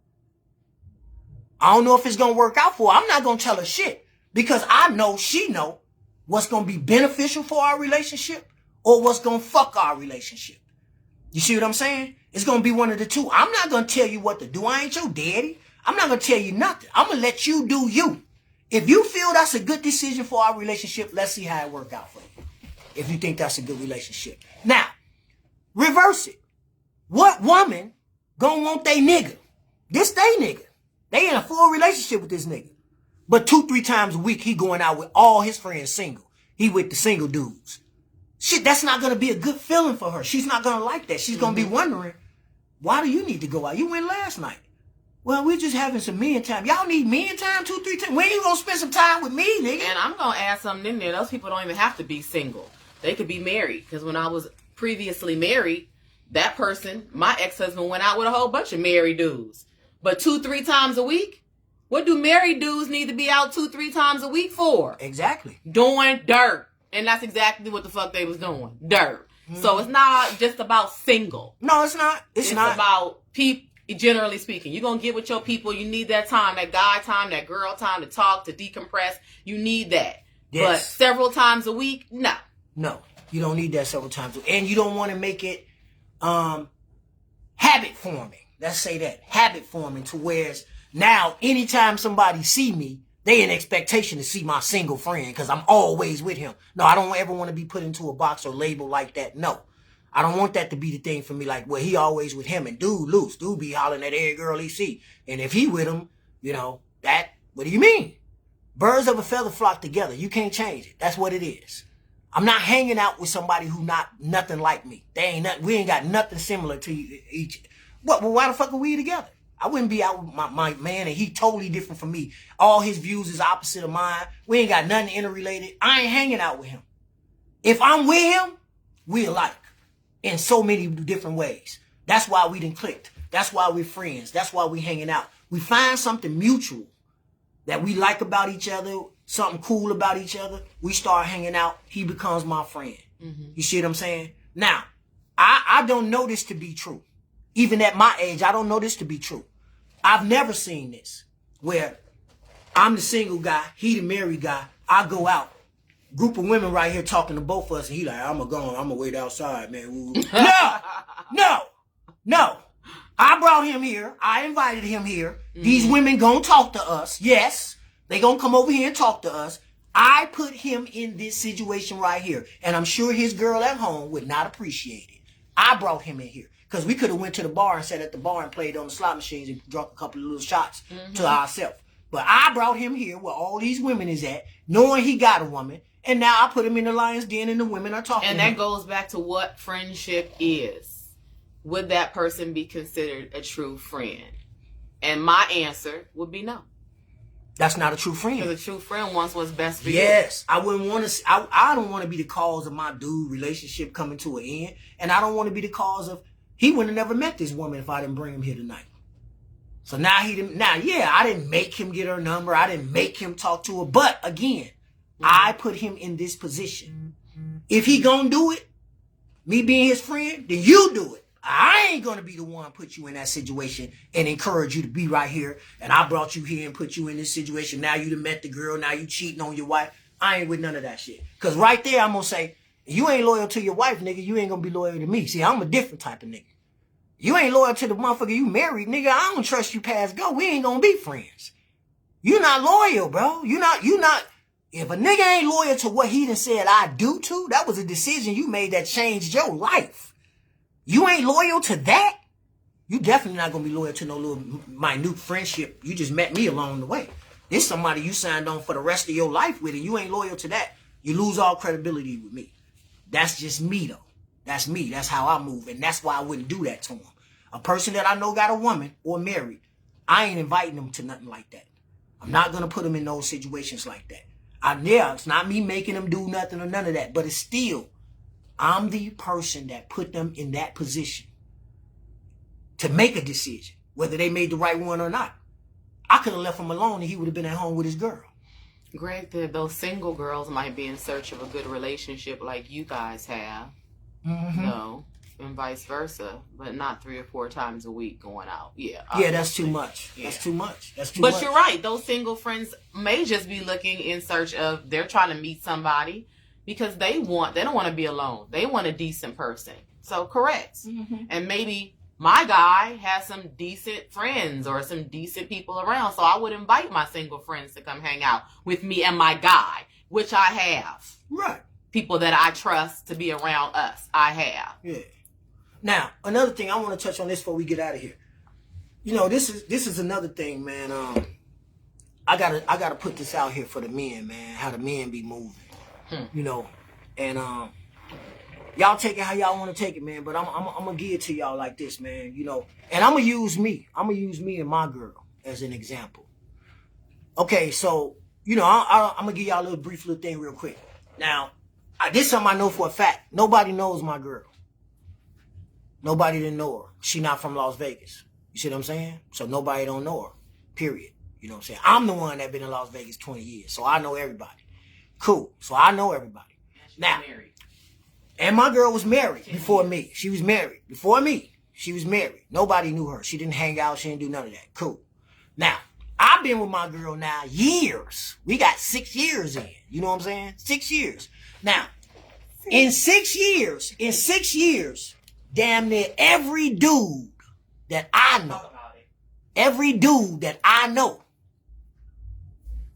I don't know if it's gonna work out for her. I'm not gonna tell her shit. Because I know she know what's going to be beneficial for our relationship or what's going to fuck our relationship. You see what I'm saying? It's going to be one of the two. I'm not going to tell you what to do. I ain't your daddy. I'm not going to tell you nothing. I'm going to let you do you. If you feel that's a good decision for our relationship, let's see how it work out for you. If you think that's a good relationship. Now, reverse it. What woman going to want they nigga? This they nigga. They in a full relationship with this nigga. But 2-3 times a week, he going out with all his friends single. He with the single dudes. Shit, that's not going to be a good feeling for her. She's not going to like that. She's going to be wondering, why do you need to go out? You went last night. Well, we're just having some men time. Y'all need men time 2-3 times. When you going to spend some time with me, nigga? And I'm going to add something in there. Those people don't even have to be single. They could be married. Because when I was previously married, that person, my ex-husband, went out with a whole bunch of married dudes. But 2-3 times a week? What do married dudes need to be out 2-3 times a week for? Exactly. Doing dirt. And that's exactly what the fuck they was doing. Dirt. So it's not just about single. No, it's not. It's not. About people, generally speaking. You're going to get with your people. You need that time, that guy time, that girl time to talk, to decompress. You need that. Yes. But several times a week, no. No, you don't need that several times. And you don't want to make it habit forming. Let's say that. Habit forming to where now anytime somebody see me, they in expectation to see my single friend because I'm always with him. No, I don't ever want to be put into a box or label like that. No. I don't want that to be the thing for me. Like, well, he always with him and dude loose. Dude be hollering at every girl he see. And if he with him, that, what do you mean? Birds of a feather flock together. You can't change it. That's what it is. I'm not hanging out with somebody who nothing like me. We ain't got nothing similar to each. Well, why the fuck are we together? I wouldn't be out with my man and he totally different from me. All his views is opposite of mine. We ain't got nothing interrelated. I ain't hanging out with him. If I'm with him, we alike in so many different ways. That's why we done clicked. That's why we're friends. That's why we hanging out. We find something mutual that we like about each other, something cool about each other. We start hanging out. He becomes my friend. Mm-hmm. You see what I'm saying? Now, I don't know this to be true. Even at my age, I don't know this to be true. I've never seen this where I'm the single guy, he the married guy. I go out, group of women right here talking to both of us, and he like, I'm gonna wait outside, man. No. I brought him here. I invited him here. Mm-hmm. These women gonna talk to us. Yes, they gonna come over here and talk to us. I put him in this situation right here, and I'm sure his girl at home would not appreciate it. I brought him in here. Because we could have went to the bar and sat at the bar and played on the slot machines and drunk a couple of little shots to ourselves. But I brought him here where all these women is at, knowing he got a woman, and now I put him in the lion's den and the women are talking and to him. And that goes back to what friendship is. Would that person be considered a true friend? And my answer would be no. That's not a true friend. Because a true friend wants what's best for you. Yes. I wouldn't want to. I don't want to be the cause of my dude relationship coming to an end. And I don't want to be the cause of. He would have never met this woman if I didn't bring him here tonight. So now I didn't make him get her number. I didn't make him talk to her. But again, I put him in this position. If he gonna do it, me being his friend, then you do it. I ain't gonna be the one put you in that situation and encourage you to be right here. And I brought you here and put you in this situation. Now you done met the girl. Now you cheating on your wife. I ain't with none of that shit. Cause right there, I'm gonna say, you ain't loyal to your wife, nigga. You ain't gonna be loyal to me. See, I'm a different type of nigga. You ain't loyal to the motherfucker you married, nigga. I don't trust you past go. We ain't gonna be friends. You not loyal, bro. You not. If a nigga ain't loyal to what he done said I do to, that was a decision you made that changed your life. You ain't loyal to that. You definitely not gonna be loyal to no little minute friendship. You just met me along the way. This somebody you signed on for the rest of your life with, and you ain't loyal to that. You lose all credibility with me. That's just me, though. That's me. That's how I move. And that's why I wouldn't do that to him. A person that I know got a woman or married, I ain't inviting them to nothing like that. I'm not going to put them in those situations like that. It's not me making them do nothing or none of that. But it's still, I'm the person that put them in that position to make a decision, whether they made the right one or not. I could have left him alone and he would have been at home with his girl. Greg, those single girls might be in search of a good relationship like you guys have. Mm-hmm. No, and vice versa, but not 3 or 4 times a week going out. Yeah, obviously. Yeah, that's too much. Yeah. That's too much. But you're right. Those single friends may just be looking in search of, they're trying to meet somebody because they don't want to be alone. They want a decent person. So correct. Mm-hmm. And maybe my guy has some decent friends or some decent people around. So I would invite my single friends to come hang out with me and my guy, which I have. Right. People that I trust to be around us. I have. Yeah. Now, another thing, I want to touch on this before we get out of here. This is another thing, man. I gotta put this out here for the men, man. How the men be moving. And y'all take it how y'all want to take it, man. But I'm gonna give it to y'all like this, man. And I'm gonna use me. I'm gonna use me and my girl as an example. Okay, so I'm gonna give y'all a brief little thing real quick. Now, this is something I know for a fact. Nobody knows my girl. Nobody didn't know her. She not from Las Vegas. You see what I'm saying? So nobody don't know her. Period. You know what I'm saying? I'm the one that been in Las Vegas 20 years. So I know everybody. Cool. So I know everybody. Now, and my girl was married before me. She was married. Before me, she was married. Nobody knew her. She didn't hang out. She didn't do none of that. Cool. Now, I've been with my girl now years. We got 6 years in. You know what I'm saying? 6 years. Now, in 6 years, damn near every dude that I know,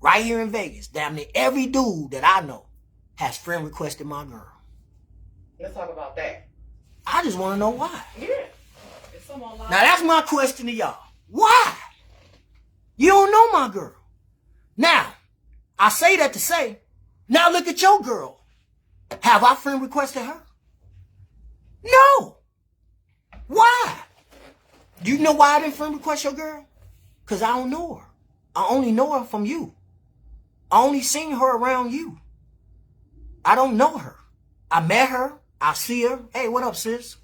right here in Vegas, damn near every dude that I know has friend requested my girl. Let's talk about that. I just want to know why. Yeah. If someone Now that's my question to y'all. Why? You don't know my girl. Now, I say that to say, now look at your girl. Have I friend requested her? No. Why? You know why I didn't friend request your girl? Because I don't know her. I only know her from you. I only seen her around you. I don't know her. I met her. I see her. Hey, what up, sis?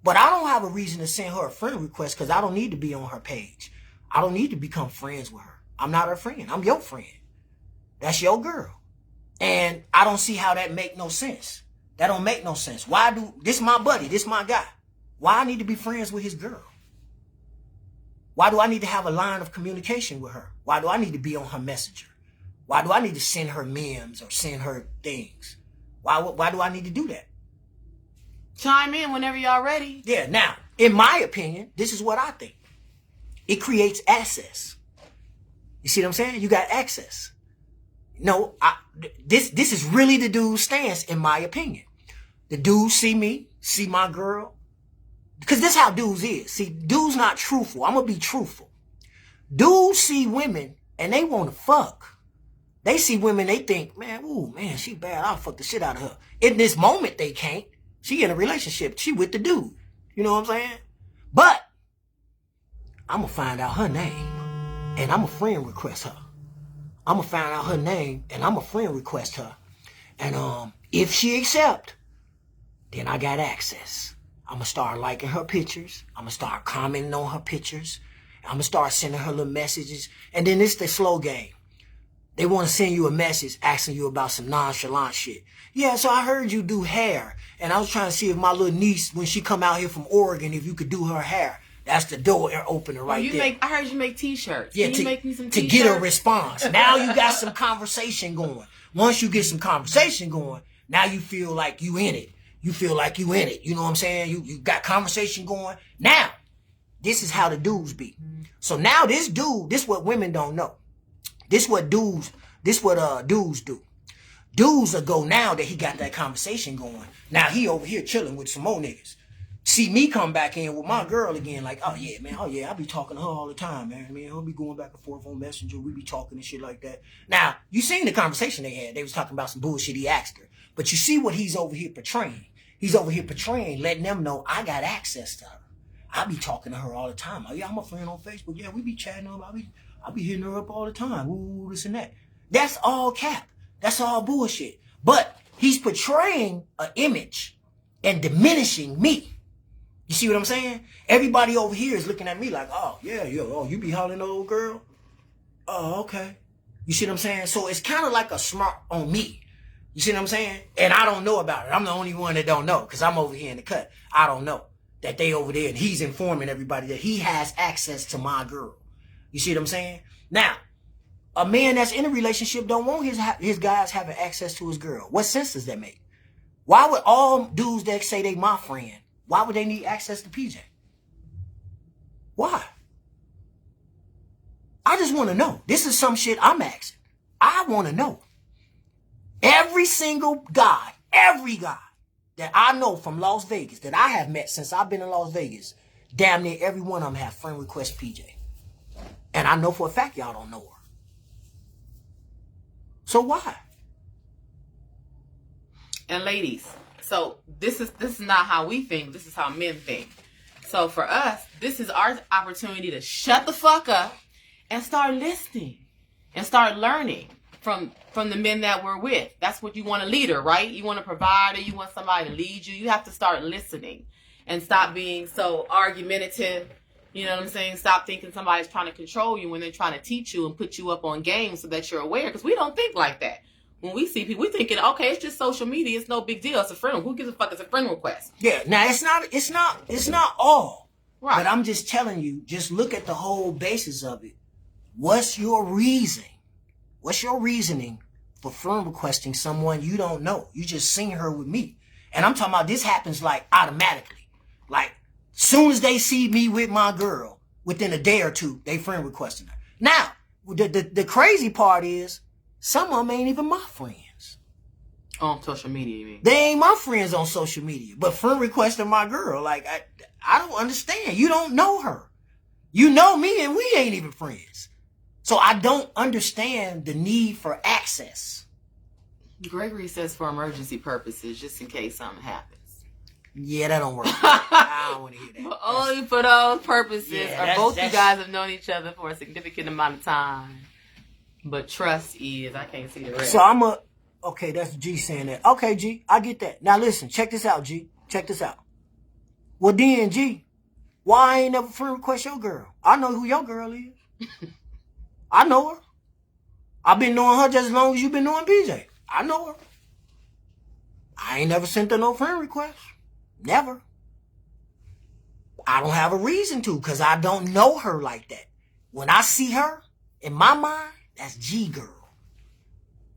But I don't have a reason to send her a friend request because I don't need to be on her page. I don't need to become friends with her. I'm not her friend. I'm your friend. That's your girl. And I don't see how that make no sense. That don't make no sense. This my buddy. This my guy. Why I need to be friends with his girl? Why do I need to have a line of communication with her? Why do I need to be on her messenger? Why do I need to send her memes or send her things? Why do I need to do that? Chime in whenever y'all ready. Yeah, now, in my opinion, this is what I think. It creates access. You see what I'm saying? You got access. No, this is really the dude's stance, in my opinion. The dudes see me, see my girl. Because this how dudes is. See, dudes not truthful. I'm going to be truthful. Dudes see women and they want to fuck. They see women, they think, man, ooh, man, she bad. I'll fuck the shit out of her. In this moment, they can't. She in a relationship. She with the dude. You know what I'm saying? But I'm going to find out her name and I'm going to friend request her. I'm going to find out her name and I'm going to friend request her. And if she accept, then I got access. I'm going to start liking her pictures. I'm going to start commenting on her pictures. I'm going to start sending her little messages. And then it's the slow game. They want to send you a message asking you about some nonchalant shit. Yeah, so I heard you do hair. And I was trying to see if my little niece, when she come out here from Oregon, if you could do her hair. That's the door opener right there. I heard you make T-shirts. Yeah, Can you make me some to T-shirts? get a response. Now you got some conversation going. Once you get some conversation going, now you feel like you in it. You feel like you in it. You know what I'm saying? You got conversation going. Now, this is how the dudes be. So now this dude, this what women don't know. This what dudes do. Dudes will go now that he got that conversation going. Now he over here chilling with some more niggas. See me come back in with my girl again, like, oh yeah, man, I be talking to her all the time, man. I'll be going back and forth on Messenger. We be talking and shit like that. Now, you seen the conversation they had. They was talking about some bullshit he asked her. But you see what he's over here portraying. He's over here portraying, letting them know I got access to her. I be talking to her all the time. Oh, yeah, I'm a friend on Facebook. Yeah, we be chatting up. I be hitting her up all the time. Ooh, this and that. That's all cap. That's all bullshit. But he's portraying an image and diminishing me. You see what I'm saying? Everybody over here is looking at me like, oh, yeah, you be hollering at old girl? Oh, okay. You see what I'm saying? So it's kind of like a smart on me. You see what I'm saying? And I don't know about it. I'm the only one that don't know because I'm over here in the cut. I don't know that they over there and he's informing everybody that he has access to my girl. You see what I'm saying? Now, a man that's in a relationship don't want his guys having access to his girl. What sense does that make? Why would all dudes that say they my friend, why would they need access to PJ? Why? I just want to know. This is some shit I'm asking. I want to know. Every single guy, every guy that I know from Las Vegas that I have met since I've been in Las Vegas, damn near every one of them have friend request PJ. And I know for a fact y'all don't know her. So why? And ladies, so this is not how we think. This is how men think. So for us, this is our opportunity to shut the fuck up and start listening and start learning from the men that we're with. That's what you want, a leader, right? You want a provider. You want somebody to lead you. You have to start listening and stop being so argumentative. You know what I'm saying? Stop thinking somebody's trying to control you when they're trying to teach you and put you up on game so that you're aware. Because we don't think like that. When we see people, we thinking, okay, it's just social media. It's no big deal. It's a friend. Who gives a fuck? It's a friend request. Yeah. Now it's not all. Right. But I'm just telling you, just look at the whole basis of it. What's your reason? What's your reasoning for friend requesting someone you don't know? You just seen her with me. And I'm talking about this happens like automatically. Like, soon as they see me with my girl, within a day or two, they friend requesting her. Now, the crazy part is, some of them ain't even my friends. On social media, you mean? They ain't my friends on social media, but friend requesting my girl. Like, I don't understand. You don't know her. You know me and we ain't even friends. So I don't understand the need for access. Gregory says for emergency purposes, just in case something happens. Yeah, that don't work. I don't want to hear that. But only for those purposes. Yeah, or both you guys have known each other for a significant amount of time. But trust is, I can't see the rest. So okay, that's G saying that. Okay, G, I get that. Now listen, check this out, G. Check this out. Well then, G, why I ain't never friend request your girl? I know who your girl is. I know her. I've been knowing her just as long as you've been knowing PJ. I know her. I ain't never sent her no friend request. Never. I don't have a reason to, because I don't know her like that. When I see her, in my mind, that's G girl.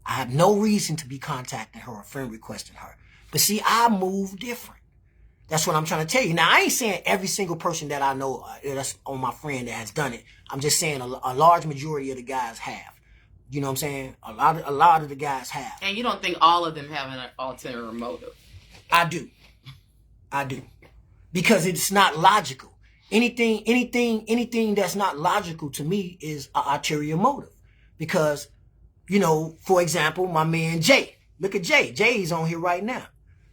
I have no reason to be contacting her or friend requesting her. But see, I move different. That's what I'm trying to tell you. Now, I ain't saying every single person that I know that's on my friend that has done it. I'm just saying a large majority of the guys have. You know what I'm saying? A lot of the guys have. And you don't think all of them have an ulterior motive? I do. Because it's not logical. Anything that's not logical to me is an ulterior motive. Because, you know, for example, my man Jay. Look at Jay. Jay's on here right now.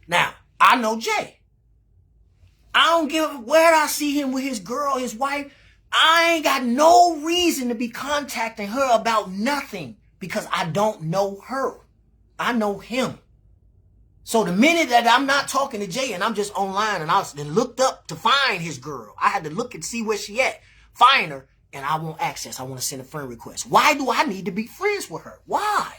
Now, I know Jay. I don't give where I see him with his girl, his wife. I ain't got no reason to be contacting her about nothing because I don't know her. I know him. So the minute that I'm not talking to Jay and I'm just online and I then looked up to find his girl, I had to look and see where she at, find her, and I want access. I want to send a friend request. Why do I need to be friends with her? Why?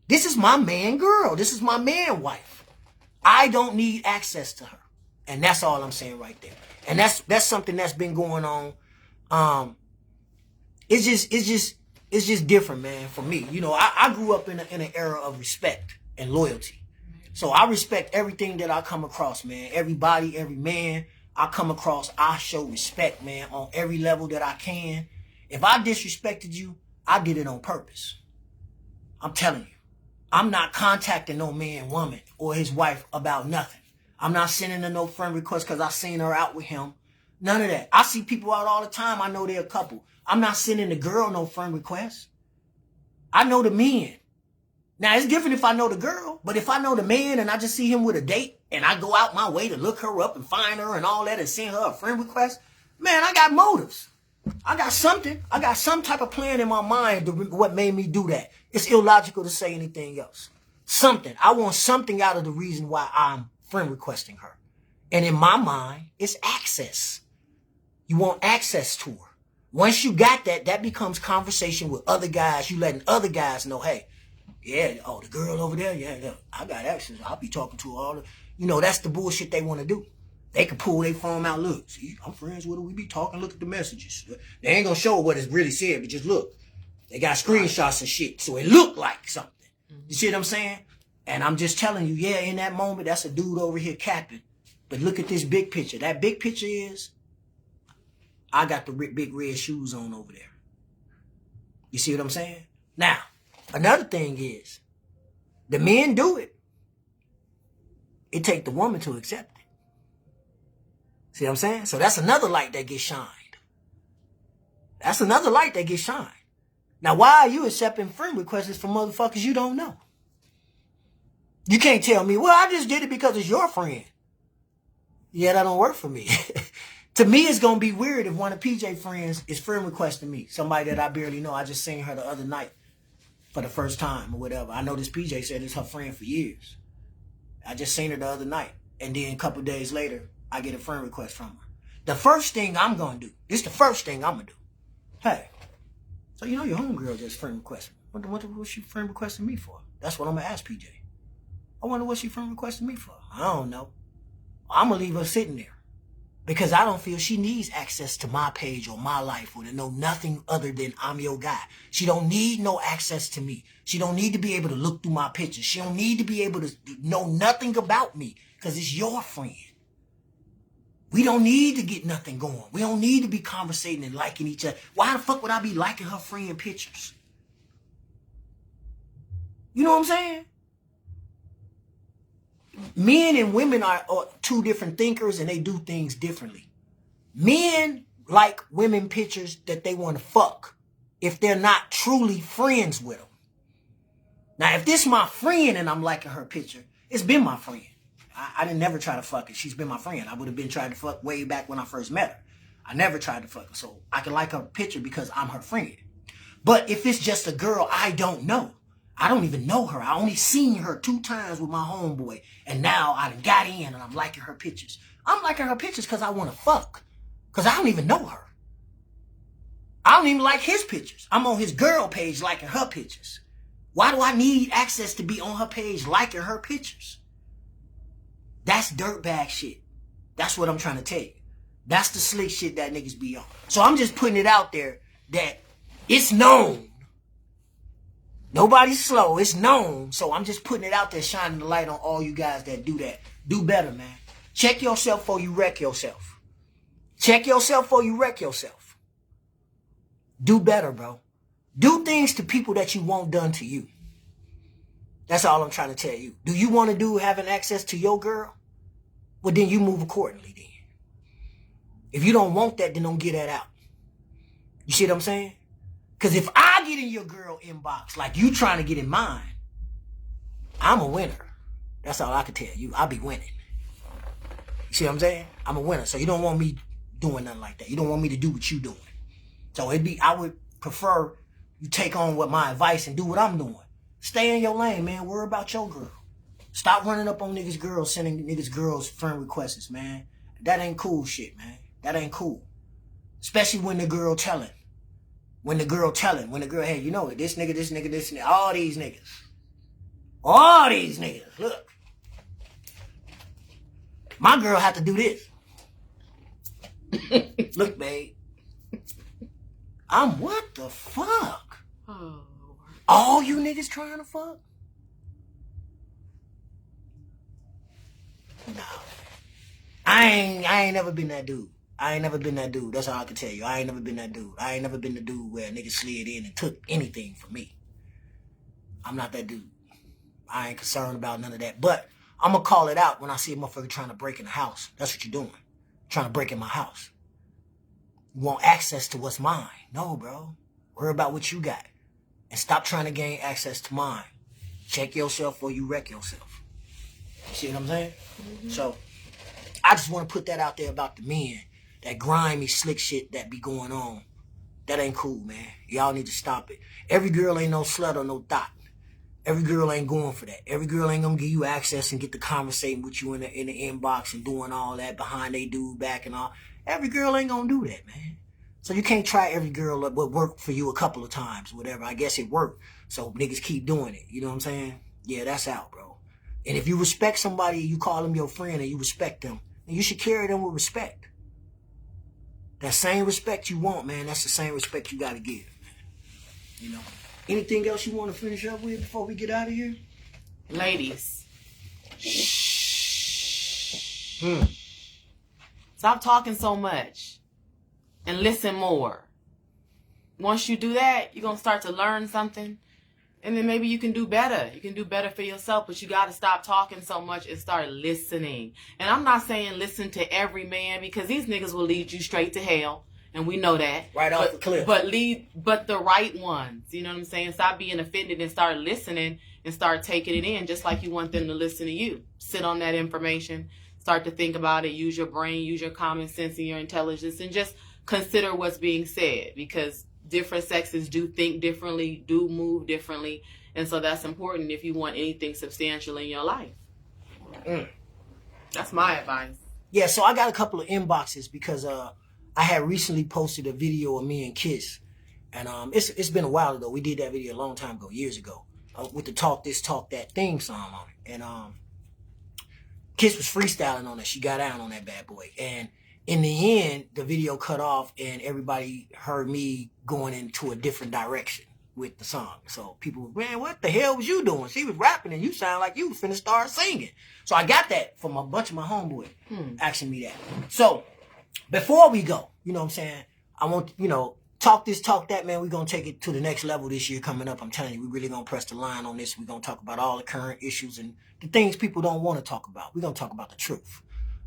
This is my man girl. This is my man wife. I don't need access to her. And that's all I'm saying right there. And that's something that's been going on. It's just different, man, for me. You know, I grew up in an era of respect and loyalty. So I respect everything that I come across, man. Everybody, every man I come across, I show respect, man, on every level that I can. If I disrespected you, I did it on purpose. I'm telling you. I'm not contacting no man, woman, or his wife about nothing. I'm not sending her no friend request because I seen her out with him. None of that. I see people out all the time. I know they're a couple. I'm not sending the girl no friend request. I know the men. Now, it's different if I know the girl, but if I know the man and I just see him with a date and I go out my way to look her up and find her and all that and send her a friend request, man, I got motives. I got something. I got some type of plan in my mind to what made me do that. It's illogical to say anything else. Something. I want something out of the reason why I'm friend requesting her. And in my mind, it's access. You want access to her. Once you got that, that becomes conversation with other guys. You letting other guys know, hey, yeah, oh, the girl over there, yeah, I got access. I'll be talking to her all the, you know, that's the bullshit they want to do. They can pull their phone out. Look, see, I'm friends with her. We be talking. Look at the messages. They ain't gonna show what it's really said, but just look. They got screenshots and shit, so it looked like something. You see what I'm saying? And I'm just telling you, yeah, in that moment, that's a dude over here capping. But look at this big picture. That big picture is, I got the big red shoes on over there. You see what I'm saying? Now, another thing is, the men do it. It take the woman to accept it. See what I'm saying? So that's another light that gets shined. That's another light that gets shined. Now, why are you accepting friend requests from motherfuckers you don't know? You can't tell me, well, I just did it because it's your friend. Yeah, that don't work for me. To me, it's going to be weird if one of PJ friends is friend requesting me. Somebody that I barely know. I just seen her the other night for the first time or whatever. I know this PJ said it's her friend for years. I just seen her the other night. and then a couple days later, I get a friend request from her. The first thing I'm going to do, this the first thing I'm going to do. Hey, so you know your homegirl just friend requested me. What she friend requesting me for? That's what I'm going to ask PJ. I wonder what she friend requesting me for. I don't know. I'm going to leave her sitting there. Because I don't feel she needs access to my page or my life or to know nothing other than I'm your guy. She don't need no access to me. She don't need to be able to look through my pictures. She don't need to be able to know nothing about me because it's your friend. We don't need to get nothing going. We don't need to be conversating and liking each other. Why the fuck would I be liking her friend pictures? You know what I'm saying? Men and women are two different thinkers and they do things differently. Men like women pictures that they want to fuck if they're not truly friends with them. Now, if this my friend and I'm liking her picture, it's been my friend. I didn't never try to fuck her. She's been my friend. I would have been trying to fuck way back when I first met her. I never tried to fuck her. So I can like her picture because I'm her friend. But if it's just a girl I don't know, I don't even know her. I only seen her 2 times with my homeboy. And now I done got in and I'm liking her pictures. I'm liking her pictures because I want to fuck. Because I don't even know her. I don't even like his pictures. I'm on his girl page liking her pictures. Why do I need access to be on her page liking her pictures? That's dirtbag shit. That's what I'm trying to tell you. That's the slick shit that niggas be on. So I'm just putting it out there that it's known. Nobody's slow. It's known. So I'm just putting it out there, shining the light on all you guys that do that. Do better, man. Check yourself before you wreck yourself. Check yourself before you wreck yourself. Do better, bro. Do things to people that you want done to you. That's all I'm trying to tell you. Do you want to do having access to your girl? Well, then you move accordingly then. If you don't want that, then don't get that out. You see what I'm saying? Because if I get in your girl inbox like you trying to get in mine, I'm a winner. That's all I can tell you. I'll be winning. You see what I'm saying? I'm a winner. So you don't want me doing nothing like that. You don't want me to do what you doing. So I would prefer you take on what my advice and do what I'm doing. Stay in your lane, man. Worry about your girl. Stop running up on niggas' girls, sending niggas' girls friend requests, man. That ain't cool shit, man. That ain't cool. Especially when the girl telling. When the girl, hey, you know it, this nigga, all these niggas, look. My girl had to do this. Look, babe. I'm what the fuck? Oh. All you niggas trying to fuck? No. I ain't never been that dude. That's all I can tell you. I ain't never been that dude. I ain't never been the dude where a nigga slid in and took anything from me. I'm not that dude. I ain't concerned about none of that. But I'm going to call it out when I see a motherfucker trying to break in the house. That's what you're doing. Trying to break in my house. You want access to what's mine. No, bro. Worry about what you got. And stop trying to gain access to mine. Check yourself or you wreck yourself. You see what I'm saying? Mm-hmm. So, I just want to put that out there about the men. That grimy, slick shit that be going on. That ain't cool, man. Y'all need to stop it. Every girl ain't no slut or no thot. Every girl ain't going for that. Every girl ain't gonna give you access and get to conversating with you in the inbox and doing all that behind they dude back and all. Every girl ain't gonna do that, man. So you can't try every girl that would work for you a couple of times, whatever. I guess it worked. So niggas keep doing it. You know what I'm saying? Yeah, that's out, bro. And if you respect somebody, you call them your friend and you respect them, then you should carry them with respect. That same respect you want, man, that's the same respect you gotta give. You know. Anything else you want to finish up with before we get out of here? Ladies. Stop talking so much and listen more. Once you do that, you're going to start to learn something. And then maybe you can do better. You can do better for yourself, but you got to stop talking so much and start listening. And I'm not saying listen to every man because these niggas will lead you straight to hell. And we know that. Right off the cliff. But the right ones. You know what I'm saying? Stop being offended and start listening and start taking it in just like you want them to listen to you. Sit on that information. Start to think about it. Use your brain. Use your common sense and your intelligence. And just consider what's being said. Because different sexes do think differently, do move differently. And so that's important if you want anything substantial in your life. That's my advice. Yeah, so I got a couple of inboxes because I had recently posted a video of me and Kiss. And it's been a while ago. We did that video a long time ago, years ago, with the Talk This, Talk That theme song on it. And Kiss was freestyling on it. She got out on that bad boy. And in the end, the video cut off and everybody heard me going into a different direction with the song. So people were, man, what the hell was you doing? She was rapping and you sound like you was finna start singing. So I got that from a bunch of my homeboys asking me that. So before we go, you know what I'm saying? I want, Talk This, Talk That, man. We're going to take it to the next level this year coming up. I'm telling you, we're really going to press the line on this. We're going to talk about all the current issues and the things people don't want to talk about. We're going to talk about the truth.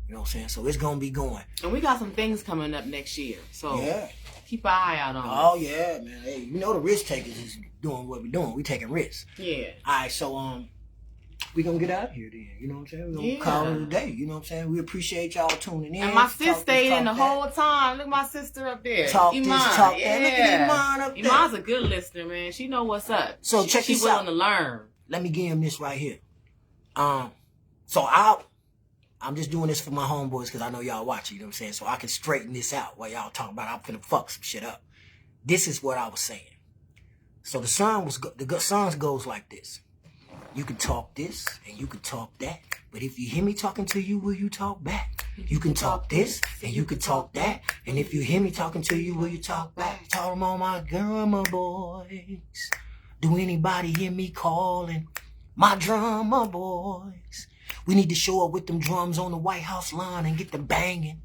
You know what I'm saying? So it's going to be going. And we got some things coming up next year. So yeah, keep an eye out on it. Oh, yeah, man. Hey, the risk takers is doing what we're doing. We're taking risks. Yeah. All right, so we're going to get out of here then. You know what I'm saying? We're going to call it a day. You know what I'm saying? We appreciate y'all tuning in. And my sis stayed in the whole time. Look at my sister up there. Talk Iman. this, talk that. Look at Iman up there. Iman's a good listener, man. She know what's up. So check this out. She's willing to learn. Let me give him this right here. So I'm just doing this for my homeboys because I know y'all watching, you know what I'm saying? So I can straighten this out while y'all talking about I'm finna fuck some shit up. This is what I was saying. So the song goes like this. You can talk this and you can talk that. But if you hear me talking to you, will you talk back? You can talk this and you can talk that. And if you hear me talking to you, will you talk back? Tell them all my drummer boys. Do anybody hear me calling? My drummer boys. We need to show up with them drums on the White House lawn and get the banging.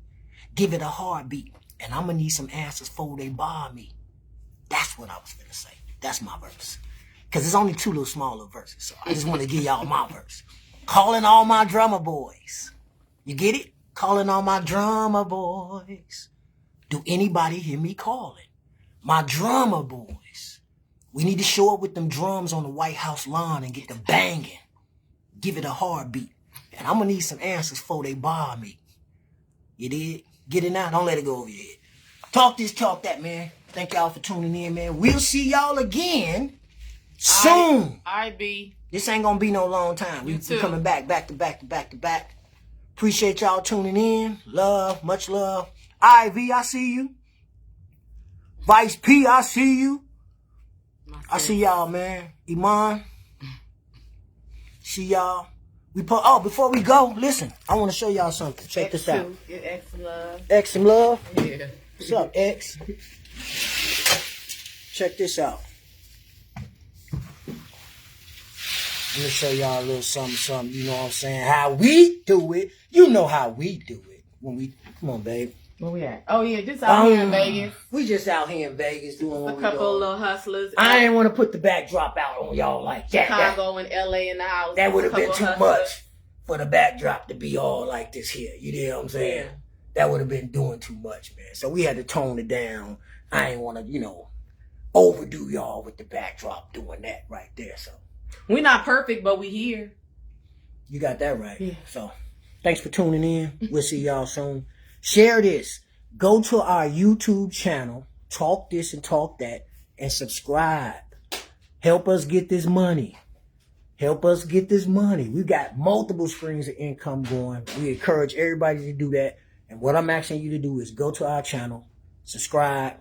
Give it a heartbeat. And I'm going to need some answers before they bar me. That's what I was going to say. That's my verse. Because it's only two little smaller verses. So I just want to give y'all my verse. Calling all my drummer boys. You get it? Calling all my drummer boys. Do anybody hear me calling? My drummer boys. We need to show up with them drums on the White House lawn and get the banging. Give it a heartbeat. And I'm going to need some answers before they bar me. You did? Get it now. Don't let it go over your head. Talk this, talk that, man. Thank y'all for tuning in, man. We'll see y'all again soon. All right, B. This ain't going to be no long time. We coming back to back. Appreciate y'all tuning in. Love, much love. IV, I see you. Vice P, I see you. I see y'all, man. Iman. See y'all. Before we go, listen. I want to show y'all something. Check this out. Get X some love. X some love? Yeah. What's up, X? Check this out. Let me show y'all a little something, you know what I'm saying? How we do it. You know how we do it. Come on, babe. Where we at? Oh, yeah, just out here in Vegas. We just out here in Vegas doing what we doing. A couple of little hustlers. I ain't want to put the backdrop out on y'all like that. Chicago and LA in the house. That would have been too much for the backdrop to be all like this here. You know what I'm saying? Yeah. That would have been doing too much, man. So we had to tone it down. I ain't want to, overdo y'all with the backdrop doing that right there. So we're not perfect, but we here. You got that right. Yeah. So thanks for tuning in. We'll see y'all soon. Share this. Go to our YouTube channel, Talk This and Talk That, and subscribe. Help us get this money. We got multiple streams of income going. We encourage everybody to do that. And what I'm asking you to do is go to our channel, subscribe.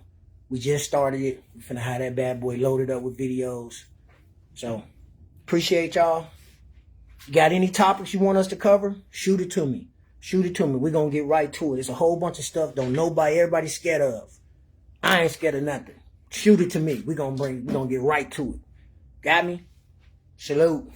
We just started it. We're finna have that bad boy loaded up with videos. So, appreciate y'all. You got any topics you want us to cover? Shoot it to me. We're going to get right to it. It's a whole bunch of stuff everybody's scared of. I ain't scared of nothing. Shoot it to me. We're going to get right to it. Got me? Salute.